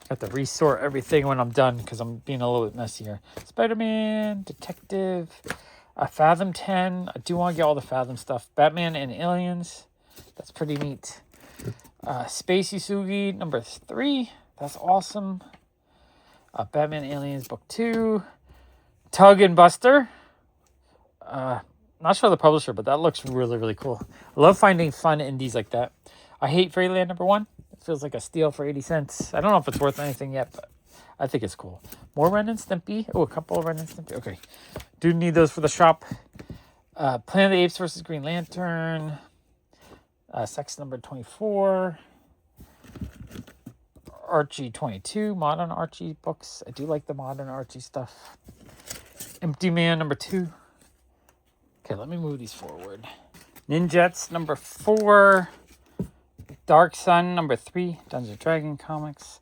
Got to resort everything when I'm done because I'm being a little bit messy here. Spider-Man, Detective, Fathom 10. I do want to get all the Fathom stuff. Batman and Aliens. That's pretty neat. Space Yusugi, number 3. That's awesome. Batman Aliens, book 2. Tug and Buster. Not sure the publisher, but that looks really, really cool. I love finding fun indies like that. I Hate Fairyland, number 1. It feels like a steal for 80 cents. I don't know if it's worth anything yet, but I think it's cool. More Ren and Stimpy. Oh, a couple of Ren and Stimpy. Okay. Do need those for the shop. Planet of the Apes versus Green Lantern. Sex number 24. Archie 22. Modern Archie books. I do like the modern Archie stuff. Empty Man number 2. Okay, let me move these forward. Ninjets, number 4. Dark Sun, number 3. Dungeons & Dragon comics.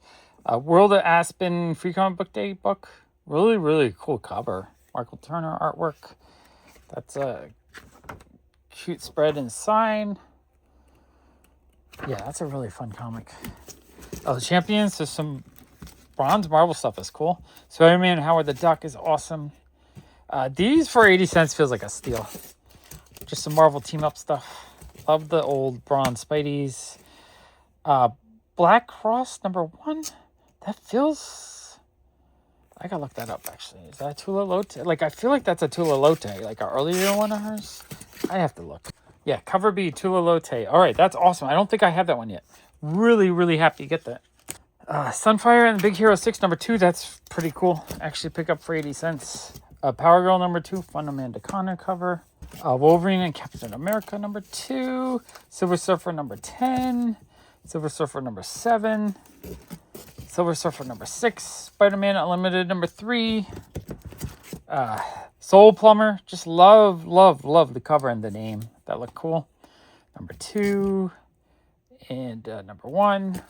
World of Aspen Free Comic Book Day book. Really, really cool cover. Michael Turner artwork. That's a cute spread and sign. Yeah, that's a really fun comic. Oh, the Champions. There's some bronze Marvel stuff. Is cool. Spider-Man Howard the Duck is awesome. These for 80 cents feels like a steal. Just some Marvel team-up stuff. Love the old bronze Spideys. Black Cross, number 1. That feels... I gotta look that up, actually. Is that a Tula Lotte? Like, I feel like that's a Tula Lotte. Like, an earlier one of hers. I have to look. Yeah, cover B, Tula Lotte. All right, that's awesome. I don't think I have that one yet. Really, really happy to get that. Sunfire and the Big Hero 6, number 2. That's pretty cool. Actually pick up for 80 cents. Power Girl, number 2. Fun Amanda Connor cover. Wolverine and Captain America, number 2. Silver Surfer, number 10. Silver Surfer, number 7. Silver Surfer, number 6. Spider-Man Unlimited, number 3. Soul Plumber. Just love the cover and the name. That looked cool. Number 2. And number 1.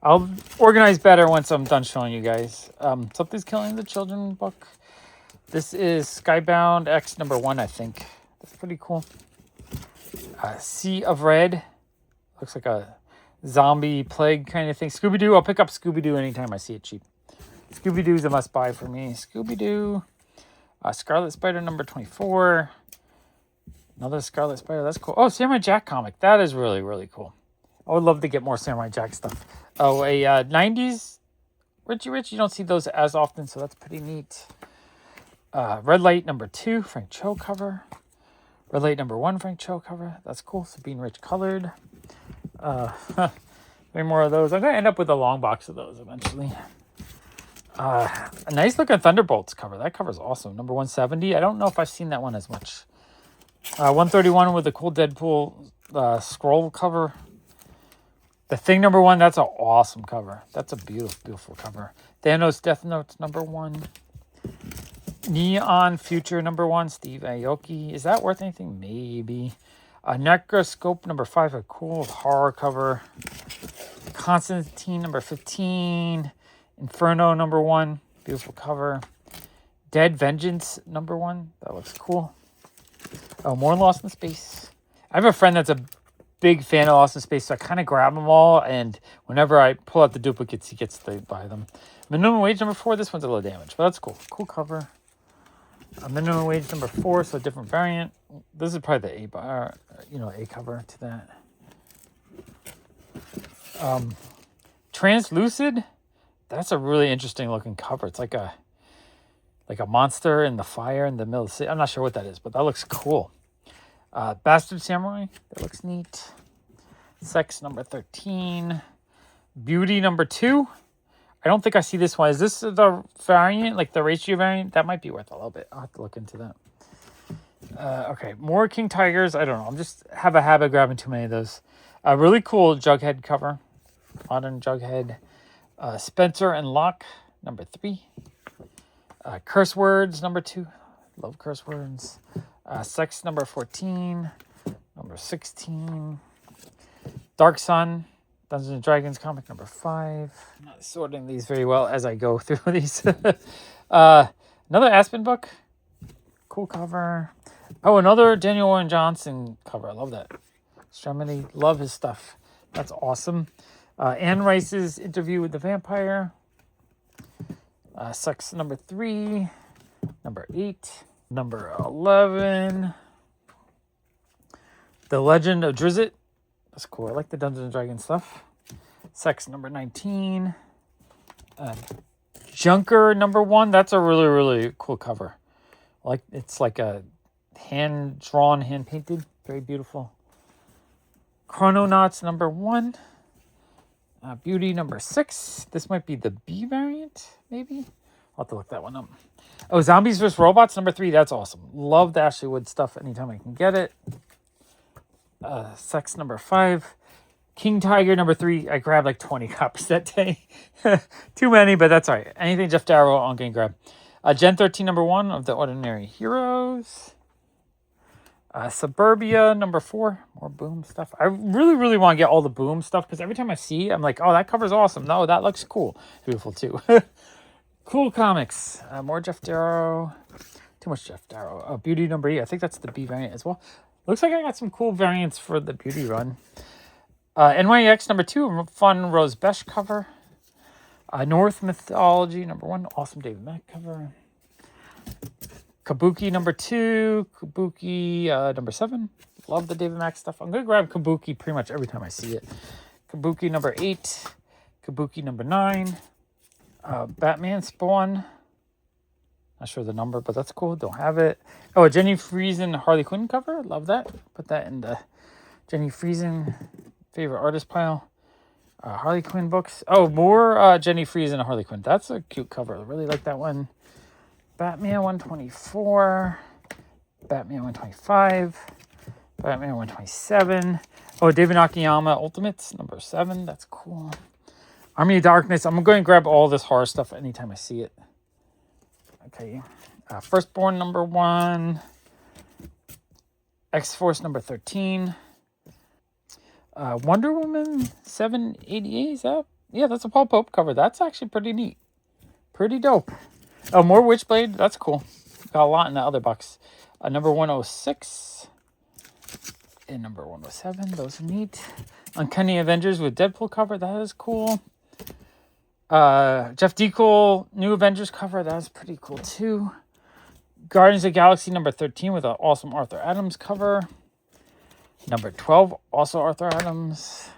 I'll organize better once I'm done showing you guys. Something's Killing the Children book. This is Skybound X number 1, I think. That's pretty cool. Sea of Red. Looks like a zombie plague kind of thing. Scooby-Doo. I'll pick up Scooby-Doo anytime I see it cheap. Scooby-Doo's a must-buy for me. Scooby-Doo. Scarlet Spider number 24. Another Scarlet Spider. That's cool. Oh, Samurai Jack comic. That is really, really cool. I would love to get more Samurai Jack stuff. Oh, a 90s Richie Rich. You don't see those as often, so that's pretty neat. Red Light number 2. Frank Cho cover. Red Light number 1. Frank Cho cover. That's cool. Sabine Rich colored. Way more of those. I'm going to end up with a long box of those eventually. A nice looking Thunderbolts cover. That cover's awesome. Number 170. I don't know if I've seen that one as much. 131 with the cool Deadpool scroll cover. The Thing number 1. That's an awesome cover. That's a beautiful, beautiful cover. Thanos Death Notes number 1. Neon Future number 1. Steve Aoki. Is that worth anything? Maybe. Necroscope number 5. A cool horror cover. Constantine number 15. Inferno number 1. Beautiful cover. Dead Vengeance number 1. That looks cool. Oh, more Lost in Space. I have a friend that's a big fan of Lost in Space, so I kind of grab them all, and whenever I pull out the duplicates, he gets to buy them. Minimum Wage number 4. This one's a little damaged, but that's cool. Cool cover. Minimum Wage number 4, so a different variant. This is probably the A bar, A cover to that. Translucid. That's a really interesting looking cover. It's like a monster in the fire in the middle of the city. I'm not sure what that is, but that looks cool. Bastard Samurai. That looks neat. Sex number 13. Beauty number 2. I don't think I see this one. Is this the variant, like the ratio variant? That might be worth a little bit. I'll have to look into that. Okay, more King Tigers. I don't know. I'm just have a habit of grabbing too many of those. Really cool Jughead cover. Modern Jughead. Spencer and Locke, number 3. Curse Words, number 2. Love curse words. Sex, number 14. Number 16. Dark Sun, Dungeons & Dragons comic, number 5. I'm not sorting these very well as I go through these. Another Aspen book. Cool cover. Oh, another Daniel Warren Johnson cover. I love that. Extremity. Love his stuff. That's awesome. Anne Rice's Interview with the Vampire. Sex number 3. Number 8. Number 11. The Legend of Drizzt. That's cool. I like the Dungeons & Dragons stuff. Sex number 19. Junker number 1. That's a really, really cool cover. It's like a hand-drawn, hand-painted. Very beautiful. Chrononauts number 1. Beauty number 6. This might be the B variant, maybe? I'll have to look that one up. Oh, Zombies vs. Robots number 3. That's awesome. Love the Ashley Wood stuff anytime I can get it. Sex number 5. King Tiger number 3. I grabbed like 20 copies that day. Too many, but that's all right. Anything Jeff Darrow, I'm going to grab. Gen 13 number 1 of The Ordinary Heroes. Suburbia number 4, more Boom stuff. I really want to get all the Boom stuff because every time I see it, I'm like, oh, that cover's awesome. No, that looks cool. Beautiful too. Cool comics. More Jeff Darrow. Too much Jeff Darrow. Beauty number 8. I think that's the B variant as well. Looks like I got some cool variants for the Beauty run. NYX number 2, fun Rose Besh cover. North Mythology number 1, awesome David Mack cover. Kabuki number 2, Kabuki number 7. Love the David Mack stuff. I'm going to grab Kabuki pretty much every time I see it. Kabuki number 8, Kabuki number 9. Batman Spawn. Not sure the number, but that's cool. Don't have it. Oh, a Jenny Frison Harley Quinn cover. Love that. Put that in the Jenny Frison favorite artist pile. Harley Quinn books. Oh, more Jenny Frison Harley Quinn. That's a cute cover. I really like that one. Batman 124. Batman 125. Batman 127. Oh, David Nakayama Ultimates number 7. That's cool. Army of Darkness. I'm going to grab all this horror stuff anytime I see it. Okay. Firstborn number 1. X-Force number 13. Wonder Woman 788. Is that? Yeah, that's a Paul Pope cover. That's actually pretty neat. Pretty dope. Oh, more Witchblade. That's cool. Got a lot in the other box. Number 106. And number 107. Those are neat. Uncanny Avengers with Deadpool cover. That is cool. Jeff Deacle new Avengers cover. That was pretty cool too. Guardians of the Galaxy number 13 with an awesome Arthur Adams cover. Number 12, also Arthur Adams.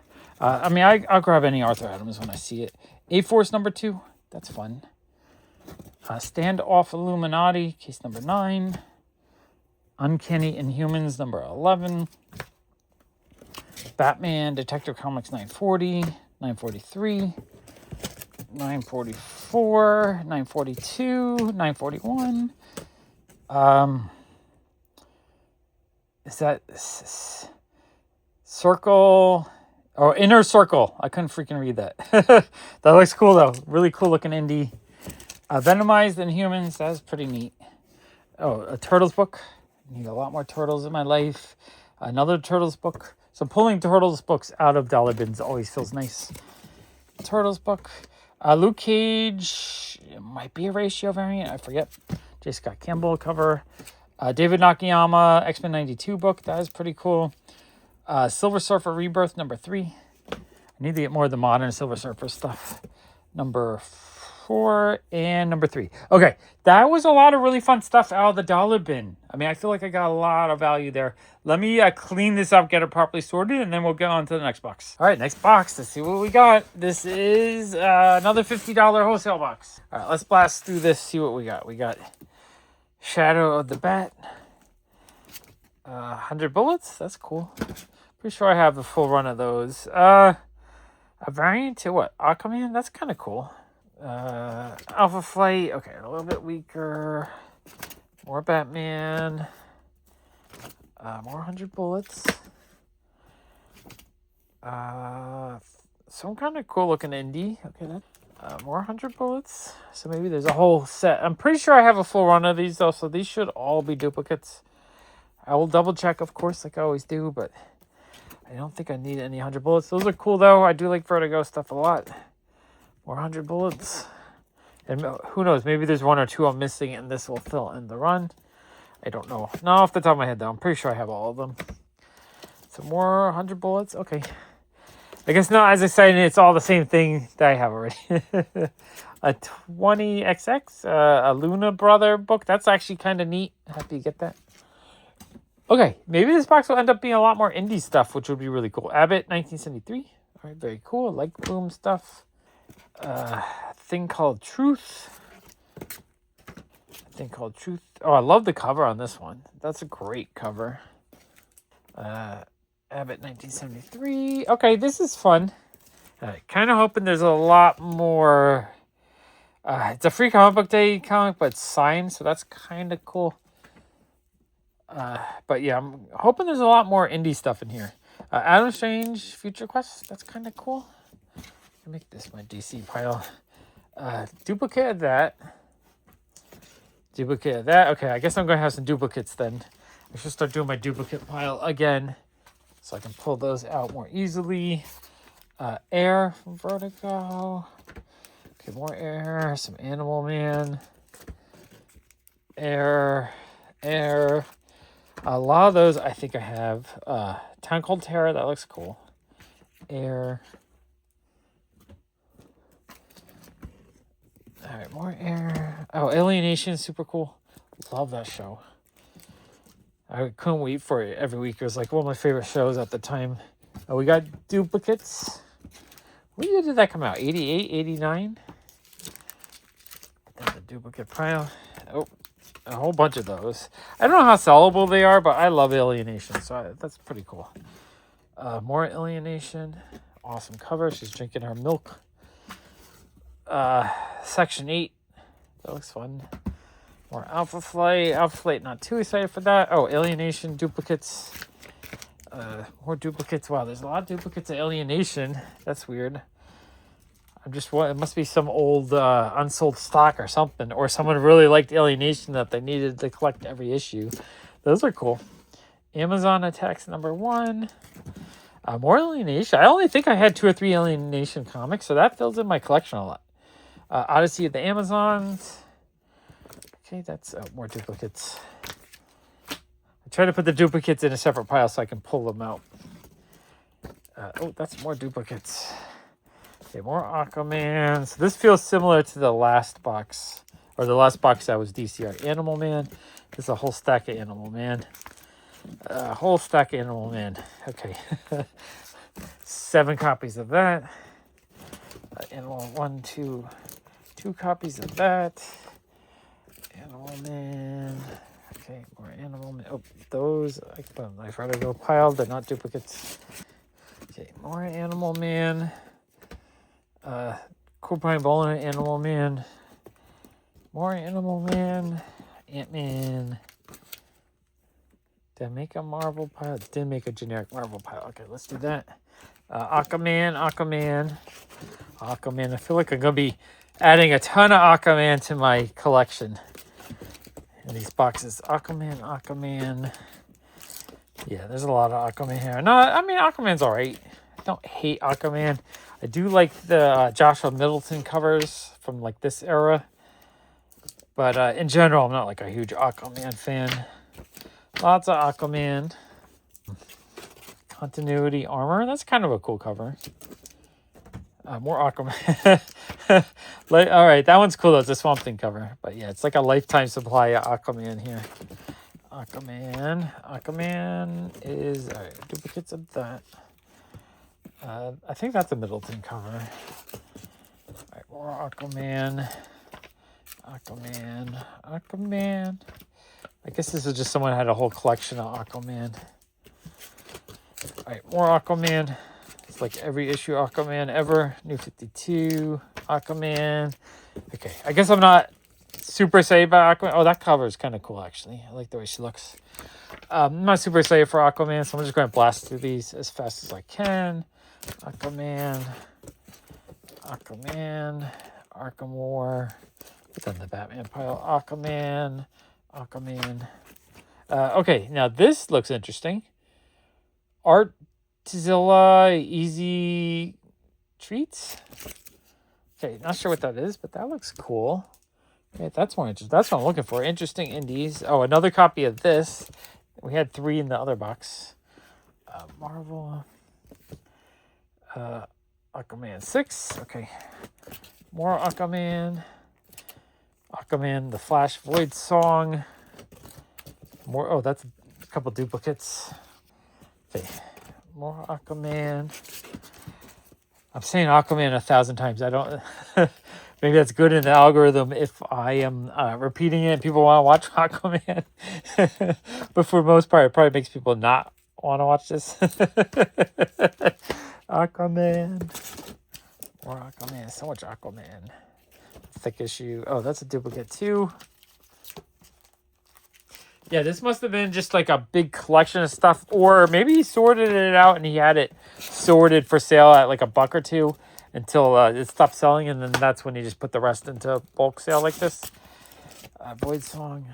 I'll grab any Arthur Adams when I see it. A-Force number 2. That's fun. Standoff Illuminati, case number 9. Uncanny Inhumans number 11. Batman Detective Comics 940, 943. 944, 942, 941. Is that Circle or Inner Circle? I couldn't freaking read that. That looks cool though. Really cool looking indie. Venomized Inhumans. That's pretty neat. Oh, a Turtles book. Need a lot more Turtles in my life. Another Turtles book. So pulling Turtles books out of dollar bins always feels nice. Turtles book. Luke Cage, it might be a ratio variant, I forget. J. Scott Campbell cover. David Nakayama, X-Men 92 book, that is pretty cool. Silver Surfer Rebirth, number 3. I need to get more of the modern Silver Surfer stuff. Number 4 and number 3. Okay, that was a lot of really fun stuff out of the dollar bin. I feel like I got a lot of value there. Let me clean this up, get it properly sorted, and then we'll get on to the next box. All right, next box. Let's see what we got. This is another $50 wholesale box. All right, let's blast through this, see what we got. We got Shadow of the Bat. 100 bullets. That's cool. Pretty sure I have the full run of those. A variant to what? Aquaman? That's kind of cool. Alpha Flight. Okay, a little bit weaker. More Batman. More 100 bullets. Some kind of cool looking indie. Okay, more 100 bullets. So maybe there's a whole set. I'm pretty sure I have a full run of these though, so these should all be duplicates. I will double check, of course, like I always do, but I don't think I need any 100 bullets. Those are cool though. I do like Vertigo stuff a lot. More 100 bullets. And who knows, maybe there's 1 or 2 I'm missing and this will fill in the run. I don't know. Not off the top of my head though. I'm pretty sure I have all of them. So more 100 bullets. Okay. I guess not, as I said, it's all the same thing that I have already. A 20XX, a Luna Brother book. That's actually kind of neat. Happy to get that. Okay, maybe this box will end up being a lot more indie stuff, which would be really cool. Abbott, 1973. All right, very cool. I like Boom stuff. Thing Called Truth. Oh, I love the cover on this one. That's a great cover. Abbott 1973. Okay, this is fun. Kind of hoping there's a lot more. It's a free comic book day comic, but it's signed, so that's kind of cool. But yeah, I'm hoping there's a lot more indie stuff in here. Adam Strange Future Quest. That's kind of cool. I'll make this my DC pile. Duplicate of that. Okay, I guess I'm going to have some duplicates then. I should start doing my duplicate pile again so I can pull those out more easily. Air from Vertigo. Okay, more air. Some Animal Man. Air. A lot of those I think I have. Town Called Terra, that looks cool. Air. Alright, more air. Oh, Alienation, super cool. Love that show. I couldn't wait for it every week. It was like one of my favorite shows at the time. Oh, we got duplicates. What year did that come out? 88, 89? Then the duplicate pile. Oh, a whole bunch of those. I don't know how sellable they are, but I love Alienation, so that's pretty cool. More Alienation. Awesome cover. She's drinking her milk. Section 8. That looks fun. More Alpha Flight. Alpha Flight, not too excited for that. Oh, Alienation duplicates. More duplicates. Wow, there's a lot of duplicates of Alienation. That's weird. It must be some old unsold stock or something. Or someone really liked Alienation that they needed to collect every issue. Those are cool. Amazon Attacks #1. More Alienation. I only think I had 2 or 3 Alienation comics, so that fills in my collection a lot. Odyssey of the Amazons. Okay, that's more duplicates. I try to put the duplicates in a separate pile so I can pull them out. Oh, that's more duplicates. Okay, more Aquaman. So this feels similar to the last box, or the last box that was DCR. Animal Man. This is a whole stack of Animal Man. Whole stack of Animal Man. Okay. 7 copies of that. Animal 1, 2 copies of that. Animal Man. Okay, more Animal Man. Oh, those I can put them in my Vertigo pile. They're not duplicates. Okay, more Animal Man. Cool Pine Bowler, Animal Man. More Animal Man. Ant-Man. Did I make a Marvel pile? Didn't make a generic Marvel pile. Okay, let's do that. Aquaman. I feel like I'm going to be adding a ton of Aquaman to my collection in these boxes. Aquaman. Yeah, there's a lot of Aquaman here. No, I mean, Aquaman's all right. I don't hate Aquaman. I do like the Joshua Middleton covers from like this era. But in general, I'm not like a huge Aquaman fan. Lots of Aquaman. Continuity Armor. That's kind of a cool cover. More Aquaman. All right, that one's cool though. It's a Swamp Thing cover. But yeah, it's like a lifetime supply of Aquaman here. Aquaman is... All right, duplicates of that. I think that's a Middleton cover. All right, more Aquaman. I guess this is just someone had a whole collection of Aquaman. All right, more Aquaman. It's like every issue Aquaman ever. New 52, Aquaman. Okay, I guess I'm not super excited about Aquaman. Oh, that cover is kind of cool, actually. I like the way she looks. I'm not super excited for Aquaman, so I'm just going to blast through these as fast as I can. Aquaman. Arkham War. Put that in the Batman pile. Aquaman. Okay, now this looks interesting. Artzilla Easy Treats. Okay, not sure what that is, but that looks cool. Okay, that's more interesting. That's what I'm looking for. Interesting indies. Oh, another copy of this. We had 3 in the other box. Marvel. Aquaman 6. Okay. More Aquaman. The Flash Void Song. More. Oh, that's a couple duplicates. Okay. More Aquaman. I'm saying Aquaman 1,000 times. I don't... Maybe that's good in the algorithm if I am repeating it and people want to watch Aquaman. But for the most part, it probably makes people not want to watch this. Aquaman. More Aquaman. So much Aquaman. Thick issue. Oh, that's a duplicate too. Yeah, this must have been just like a big collection of stuff. Or maybe he sorted it out and he had it sorted for sale at like $1 or $2 until it stopped selling. And then that's when he just put the rest into bulk sale like this. Void Song.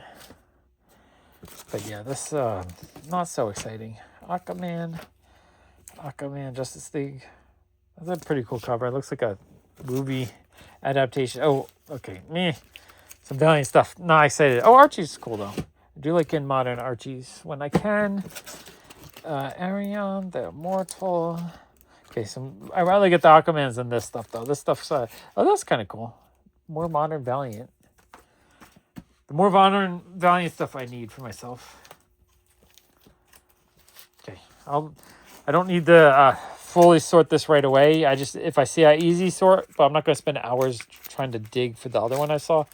But yeah, this not so exciting. Aquaman, Justice League. That's a pretty cool cover. It looks like a movie adaptation. Oh, okay. Meh. Some Valiant stuff. Not excited. Oh, Archie's cool though. I do like in modern Archies when I can. Arion, the Immortal. Okay, I rather get the Aquamans than this stuff though. This stuff's oh, that's kind of cool. More modern Valiant. The more modern Valiant stuff I need for myself. Okay, I don't need to fully sort this right away. If I see I easy sort, but I'm not going to spend hours trying to dig for the other one I saw.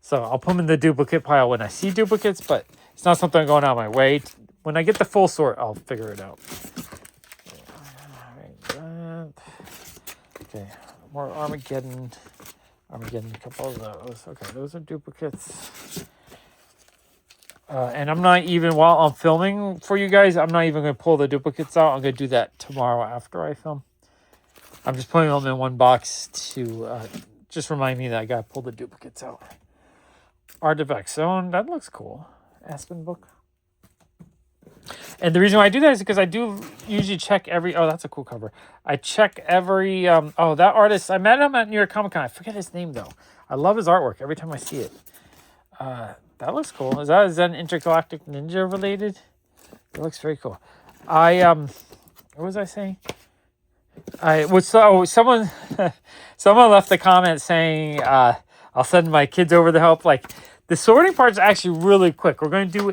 So I'll put them in the duplicate pile when I see duplicates, but it's not something going out of my way. When I get the full sort, I'll figure it out. Okay, more Armageddon. A couple of those. Okay, those are duplicates. And I'm not even, while I'm filming for you guys, I'm not even going to pull the duplicates out. I'm going to do that tomorrow after I film. I'm just putting them in one box to just remind me that I got to pull the duplicates out. Artifact Zone, that looks cool. Aspen book. And the reason why I do that is because I do usually check every... Oh, that's a cool cover. I check every... oh, that artist... I met him at New York Comic Con. I forget his name, though. I love his artwork every time I see it. That looks cool. Is that Intergalactic Ninja related? It looks very cool. What was I saying? Someone left a comment saying I'll send my kids over to help. Like, the sorting part's actually really quick. We're going to do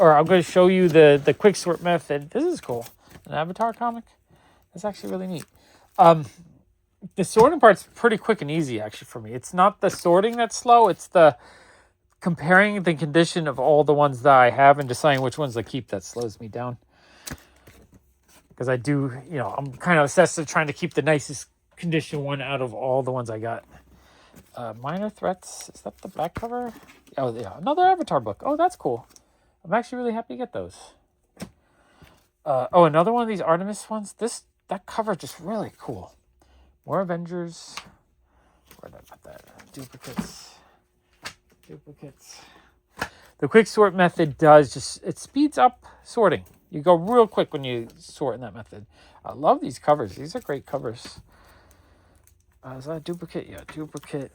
I'm going to show you the quick sort method. This is cool. An Avatar comic. That's actually really neat. The sorting part's pretty quick and easy, actually, for me. It's not the sorting that's slow. It's the comparing the condition of all the ones that I have and deciding which ones to keep that slows me down. Because I do, I'm kind of obsessed with trying to keep the nicest condition one out of all the ones I got. Minor Threats. Is that the back cover? Oh, yeah. Another Avatar book. Oh, that's cool. I'm actually really happy to get those. Another one of these Artemis ones. That cover is just really cool. More Avengers. Where did I put that? Duplicates. The quick sort method it speeds up sorting. You go real quick when you sort in that method. I love these covers. These are great covers. Is that a duplicate? Yeah, duplicate.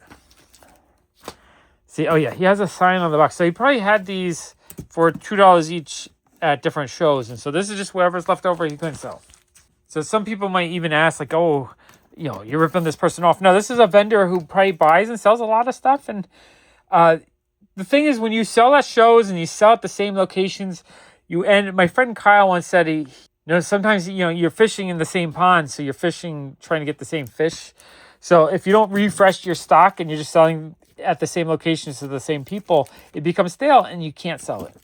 See, oh yeah, he has a sign on the box. So he probably had these for $2 each at different shows. And so this is just whatever's left over he couldn't sell. So some people might even ask, like, oh, you're ripping this person off. No, this is a vendor who probably buys and sells a lot of stuff. And the thing is, when you sell at shows and you sell at the same locations, my friend Kyle once said sometimes you're fishing in the same pond, so you're fishing trying to get the same fish. So if you don't refresh your stock and you're just selling at the same locations to the same people, it becomes stale and you can't sell it.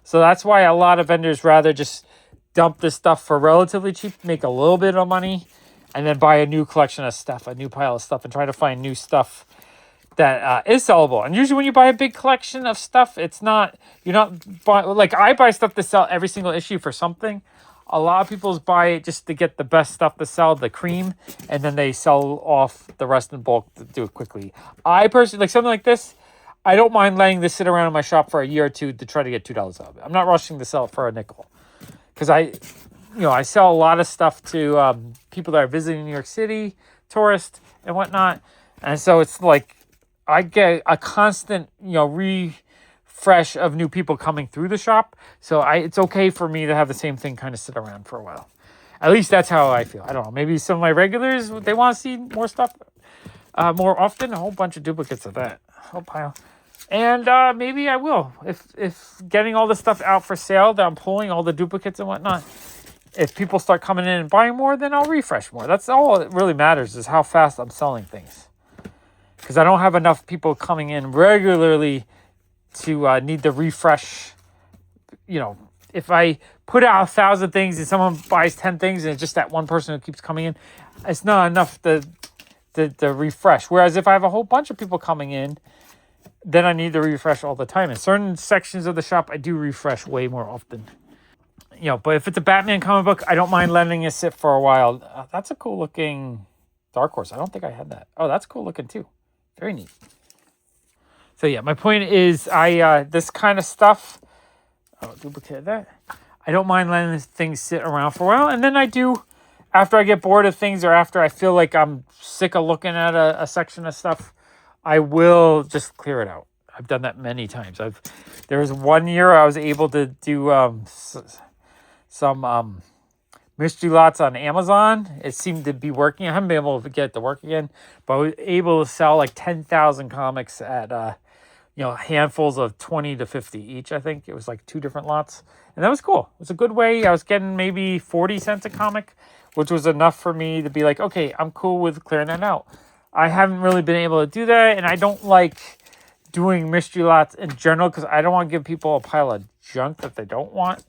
So that's why a lot of vendors rather just dump this stuff for relatively cheap, make a little bit of money, and then buy a new collection of stuff, a new pile of stuff, and try to find new stuff that is sellable. And usually when you buy a big collection of stuff, you're not buying, like I buy stuff to sell every single issue for something. A lot of people buy it just to get the best stuff to sell, the cream, and then they sell off the rest in bulk to do it quickly. I personally, like something like this, I don't mind letting this sit around in my shop for a year or two to try to get $2 out of it. I'm not rushing to sell it for a nickel. Because I sell a lot of stuff to people that are visiting New York City, tourists, and whatnot. And so it's like I get a constant, refresh of new people coming through the shop. So it's okay for me to have the same thing kind of sit around for a while. At least that's how I feel. I don't know. Maybe some of my regulars, they want to see more stuff more often. A whole bunch of duplicates of that. Whole pile. And maybe I will. If getting all this stuff out for sale, that I'm pulling all the duplicates and whatnot, if people start coming in and buying more, then I'll refresh more. That's all that really matters, is how fast I'm selling things. Because I don't have enough people coming in regularly to need to refresh. If I put out 1,000 things and someone buys 10 things and it's just that one person who keeps coming in, it's not enough to refresh. Whereas if I have a whole bunch of people coming in, then I need to refresh all the time. In certain sections of the shop, I do refresh way more often. But if it's a Batman comic book, I don't mind letting it sit for a while. That's a cool looking Dark Horse. I don't think I had that. Oh, that's cool looking too. Very neat. So yeah, my point is this kind of stuff, I'll duplicate that. I don't mind letting things sit around for a while. And then I do, after I get bored of things or after I feel like I'm sick of looking at a section of stuff, I will just clear it out. I've done that many times. There was one year I was able to do some mystery lots on Amazon. It seemed to be working. I haven't been able to get it to work again, but I was able to sell like 10,000 comics at handfuls of 20 to 50 each. I think it was like 2 different lots, and that was cool. It was a good way. I was getting maybe 40 cents a comic, which was enough for me to be like, okay, I'm cool with clearing that out. I haven't really been able to do that, and I don't like doing mystery lots in general because I don't want to give people a pile of junk that they don't want.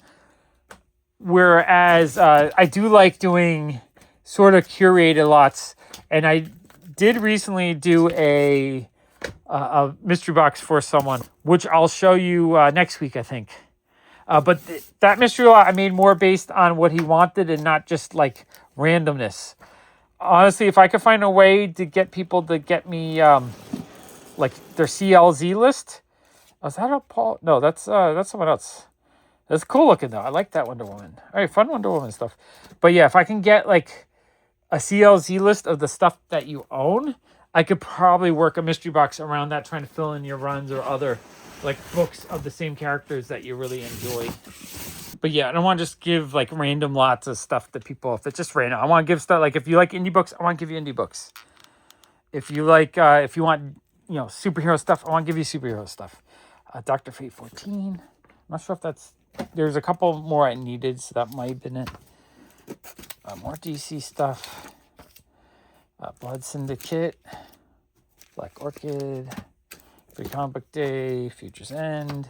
Whereas I do like doing sort of curated lots, and I did recently do a mystery box for someone, which I'll show you next week, I think. But that mystery lot I made more based on what he wanted and not just like randomness. Honestly, if I could find a way to get people to get me like their CLZ list. Was that a Paul? No, that's someone else. That's cool looking though. I like that Wonder Woman. All right, fun Wonder Woman stuff. But yeah, if I can get like a CLZ list of the stuff that you own, I could probably work a mystery box around that, trying to fill in your runs or other like books of the same characters that you really enjoy. But yeah, I don't want to just give like random lots of stuff to people if it's just random. I want to give stuff like, if you like indie books, I want to give you indie books. If you like, if you want, superhero stuff, I want to give you superhero stuff. Dr. Fate 14. I'm not sure if that's, there's a couple more I needed, so that might have been it. More DC stuff. Blood Syndicate. Black Orchid. Free Comic Book Day. Future's End.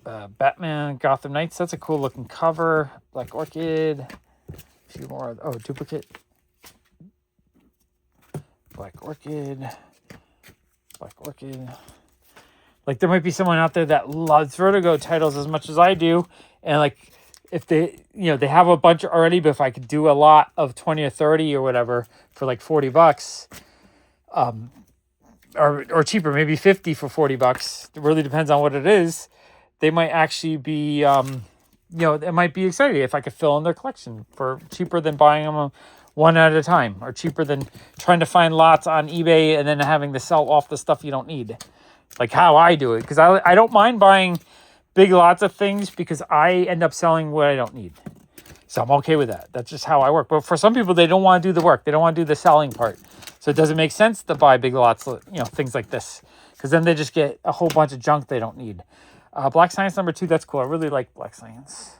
Batman Gotham Knights. That's a cool looking cover. Black Orchid. A few more. Oh, duplicate. Black Orchid. Black Orchid. Like, there might be someone out there that loves Vertigo titles as much as I do. And like, if they, they have a bunch already, but if I could do a lot of 20 or 30 or whatever for like $40, or cheaper, maybe 50 for $40. It really depends on what it is. They might actually be, it might be exciting if I could fill in their collection for cheaper than buying them one at a time, or cheaper than trying to find lots on eBay and then having to sell off the stuff you don't need. Like how I do it, because I don't mind buying big lots of things because I end up selling what I don't need. So I'm okay with that. That's just how I work. But for some people, they don't want to do the work. They don't want to do the selling part. So it doesn't make sense to buy big lots, things like this. Because then they just get a whole bunch of junk they don't need. Black Science #2, that's cool. I really like Black Science.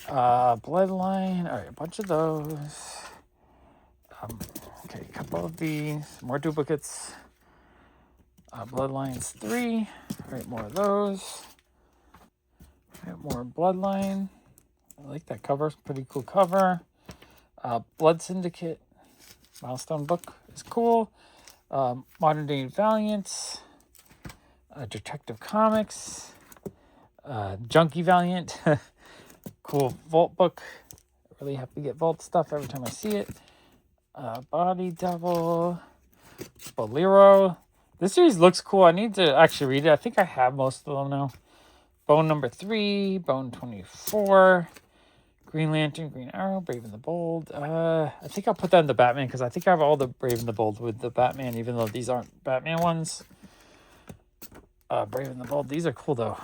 Bloodline, all right, a bunch of those. Okay, a couple of these. More duplicates. Bloodlines 3. All right, more of those. All right, more Bloodline. I like that cover. Pretty cool cover. Blood Syndicate. Milestone book is cool. Modern Day Valiant. Detective Comics. Junkie Valiant. Cool Vault book. I really have to get Vault stuff every time I see it. Body Devil. Bolero. This series looks cool. I need to actually read it. I think I have most of them now. Bone #3. Bone 24. Green Lantern, Green Arrow, Brave and the Bold. I think I'll put that in the Batman because I think I have all the Brave and the Bold with the Batman, even though these aren't Batman ones. Brave and the Bold. These are cool, though.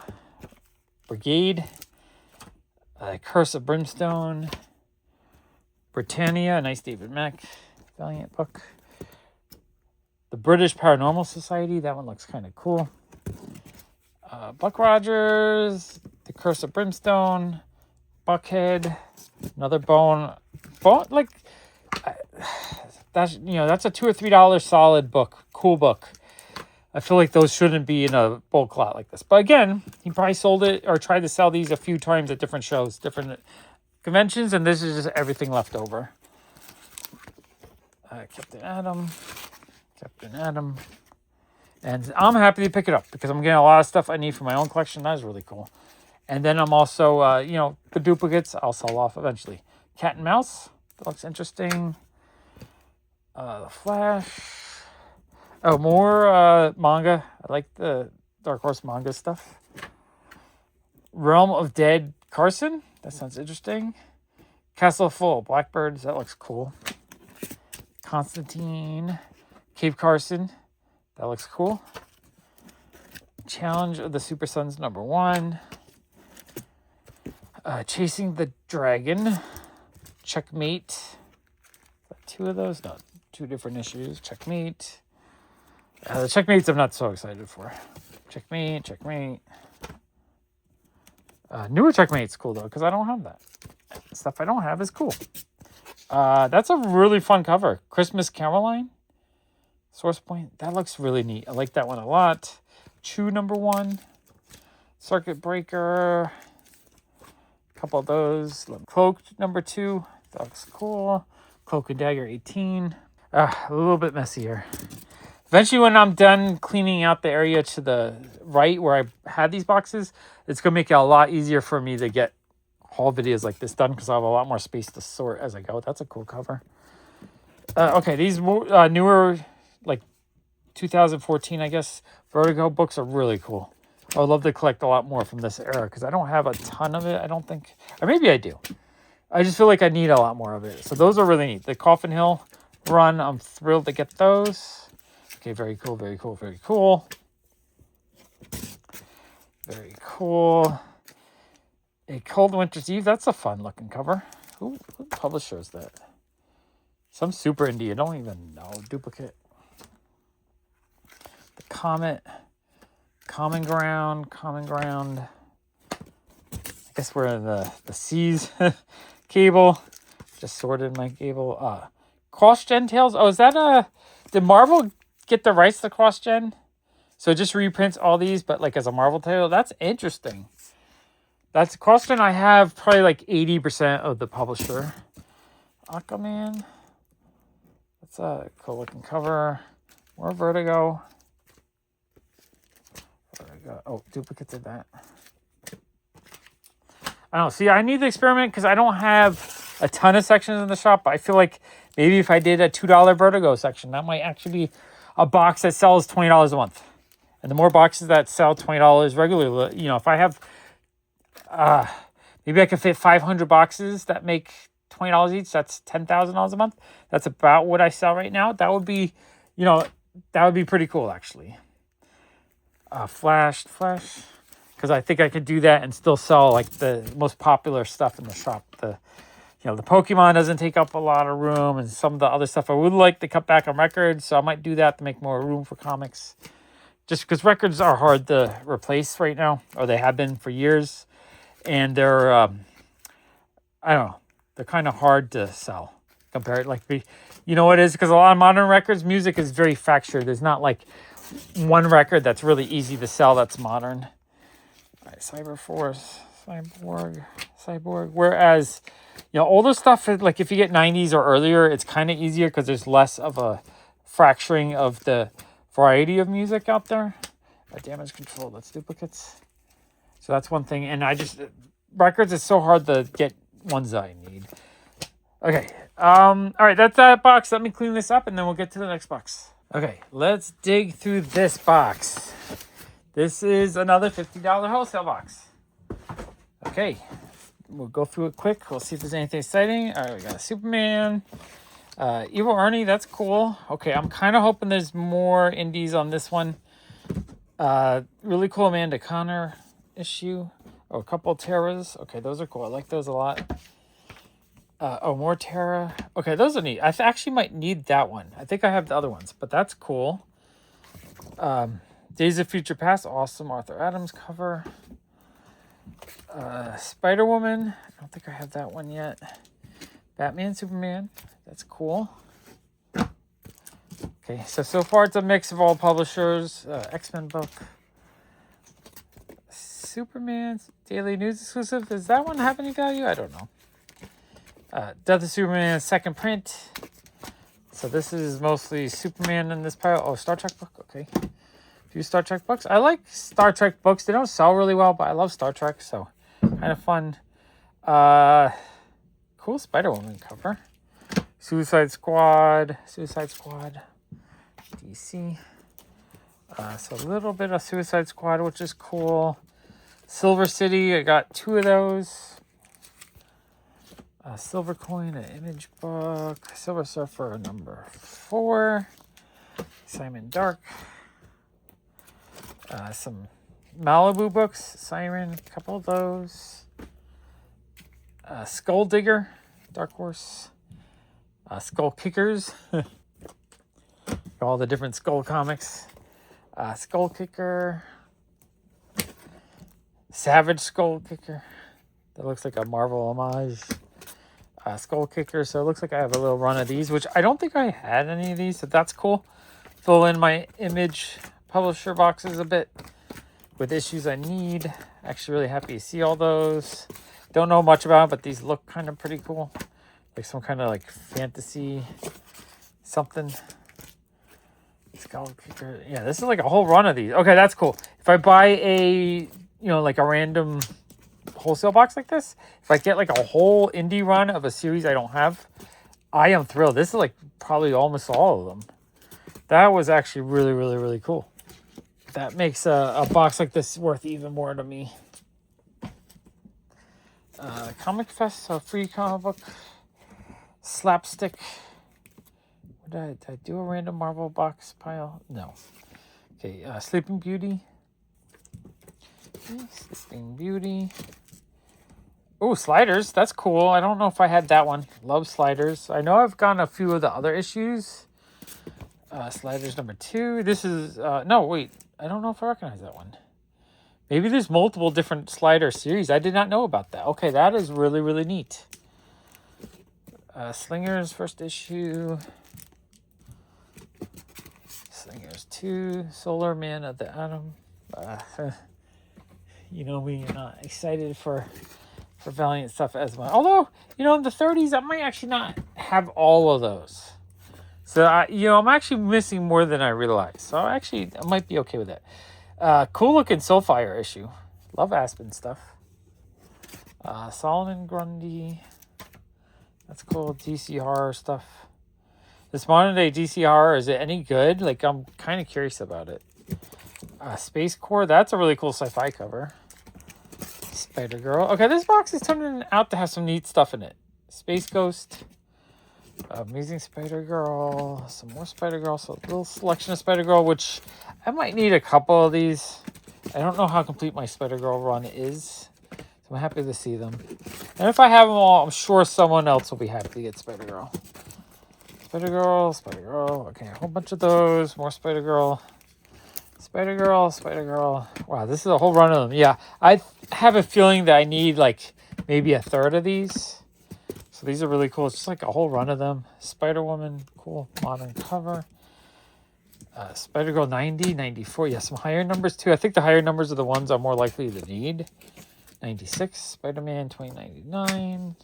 Brigade. Curse of Brimstone. Britannia, a nice David Mack Valiant book. The British Paranormal Society. That one looks kind of cool. Buck Rogers. The Curse of Brimstone. Buckhead. Another Bone, like, that's, that's a $2 or $3 solid book. Cool book. I feel like those shouldn't be in a bulk lot like this. But again, he probably sold it or tried to sell these a few times at different shows, different conventions, and this is just everything left over. Captain Atom. And I'm happy to pick it up because I'm getting a lot of stuff I need for my own collection. That is really cool. And then I'm also, the duplicates I'll sell off eventually. Cat and Mouse. That looks interesting. The Flash. Oh, more manga. I like the Dark Horse manga stuff. Realm of Dead Carson. That sounds interesting. Castle Full Blackbirds. That looks cool. Constantine. Cave Carson. That looks cool. Challenge of the Super Sons #1. Chasing the Dragon. Checkmate. Two of those? No, two different issues. Checkmate. The Checkmates I'm not so excited for. Checkmate. Newer Checkmate's cool, though, because I don't have that. Stuff I don't have is cool. That's a really fun cover. Christmas Caroline. Source Point. That looks really neat. I like that one a lot. Chew #1. Circuit Breaker. A couple of those. Cloaked #2. That looks cool. Cloak and Dagger 18. A little bit messier. Eventually, when I'm done cleaning out the area to the right where I had these boxes, it's going to make it a lot easier for me to get haul videos like this done because I have a lot more space to sort as I go. That's a cool cover. Okay, these newer, like 2014, I guess, Vertigo books are really cool. I would love to collect a lot more from this era because I don't have a ton of it, I don't think. Or maybe I do. I just feel like I need a lot more of it. So those are really neat. The Coffin Hill run, I'm thrilled to get those. Okay, very cool. Very cool. A Cold Winter's Eve. That's a fun looking cover. Who publisher is that? Some super indie. I don't even know. Duplicate. The Comet. Common Ground. I guess we're in the Seas cable. Just sorted my cable. Cross-gen Tales. Oh, is that did Marvel get the rights to cross-gen? So it just reprints all these, but like as a Marvel title? That's interesting. That's cross-gen. I have probably like 80% of the publisher. Aquaman. That's a cool looking cover. More Vertigo. Oh, duplicates of that. I don't know. See, I need to experiment because I don't have a ton of sections in the shop, but I feel like maybe if I did a $2 Vertigo section, that might actually be a box that sells $20 a month. And the more boxes that sell $20 regularly, you know, if I have, maybe I could fit 500 boxes that make $20 each. That's $10,000 a month. That's about what I sell right now. That would be, you know, that would be pretty cool, actually. Flash, because I think I could do that and still sell like the most popular stuff in the shop. The Pokemon doesn't take up a lot of room, and some of the other stuff I would like to cut back on records, so I might do that to make more room for comics. Just because records are hard to replace right now, or they have been for years, and they're I don't know, they're kind of hard to sell compared you know what it is, because a lot of modern records, music is very fractured. There's not like one record that's really easy to sell that's modern. All right, Cyborg. Whereas, you know, older stuff, like if you get 90s or earlier, it's kind of easier because there's less of a fracturing of the variety of music out there. Damage control, that's duplicates. So that's one thing. And records is so hard to get ones that I need. Okay. All right, that's that box. Let me clean this up and then we'll get to the next box. Okay, let's dig through this box. This is another $50 wholesale box. Okay, we'll go through it quick. We'll see if there's anything exciting. All right, we got a Superman. Evil Ernie, that's cool. Okay, I'm kind of hoping there's more indies on this one. Really cool Amanda Connor issue. Oh, a couple of Terras. Okay, those are cool. I like those a lot. More Terra. Okay, those are neat. I actually might need that one. I think I have the other ones, but that's cool. Days of Future Past. Awesome Arthur Adams cover. Spider-Woman. I don't think I have that one yet. Batman, Superman. That's cool. Okay, so far it's a mix of all publishers. X-Men book. Superman's Daily News exclusive. Does that one have any value? I don't know. Death of Superman second print. So this is mostly Superman in this pile. Oh, Star Trek book. Okay. A few Star Trek books. I like Star Trek books. They don't sell really well, but I love Star Trek, so kind of fun. Cool Spider-Woman cover. Suicide Squad. DC. So a little bit of Suicide Squad, which is cool. Silver City, I got 2 of those. Silver Coin, an image book. Silver Surfer, number 4. Simon Dark. Some Malibu books. Siren, a couple of those. Skull Digger, Dark Horse. Skullkickers. All the different Skull comics. Skullkicker. Savage Skullkicker. That looks like a Marvel homage. Skullkicker. So it looks like I have a little run of these, which I don't think I had any of these, so that's cool. Fill in my image publisher boxes a bit with issues I need. Actually really happy to see all those. Don't know much about them, but these look kind of pretty cool. Like some kind of like fantasy something. Skullkicker. Yeah, this is like a whole run of these. Okay, that's cool. If I buy a, like a random wholesale box like this, if I get like a whole indie run of a series I don't have, I am thrilled. This is like probably almost all of them. That was actually really, really, really cool. That makes a box like this worth even more to me. Comic Fest, a free comic book. Slapstick. Did I do a random Marvel box pile? No. Okay, Sleeping Beauty. Sleeping Beauty. Oh, Sliders. That's cool. I don't know if I had that one. Love Sliders. I know I've gotten a few of the other issues. Sliders number 2. This is... no, wait. I don't know if I recognize that one. Maybe there's multiple different Slider series. I did not know about that. Okay, that is really, really neat. Slingers, first issue. Slingers 2. Solar Man of the Atom. You know me, I'm not excited for Valiant stuff as much. Although, in the 30s, I might actually not have all of those. So, I'm actually missing more than I realized. So, I might be okay with that. Cool looking Soulfire issue. Love Aspen stuff. Solomon Grundy. That's cool. DC horror stuff. This modern day DC horror, is it any good? Like, I'm kind of curious about it. Space Core. That's a really cool sci-fi cover. Spider-Girl. Okay, this box is turning out to have some neat stuff in it. Space Ghost. Amazing Spider-Girl. Some more Spider-Girl. So a little selection of Spider-Girl, which I might need a couple of these. I don't know how complete my Spider-Girl run is. So I'm happy to see them. And if I have them all, I'm sure someone else will be happy to get Spider-Girl. Spider-Girl, Spider-Girl. Okay, a whole bunch of those. More Spider-Girl. Spider-Girl, Spider-Girl. Wow, this is a whole run of them. Yeah, I have a feeling that I need like maybe a third of these. So these are really cool. It's just like a whole run of them. Spider-Woman, cool modern cover. Spider-Girl 90, 94. Yeah, some higher numbers too. I think the higher numbers are the ones I'm more likely to need. 96, Spider-Man 2099.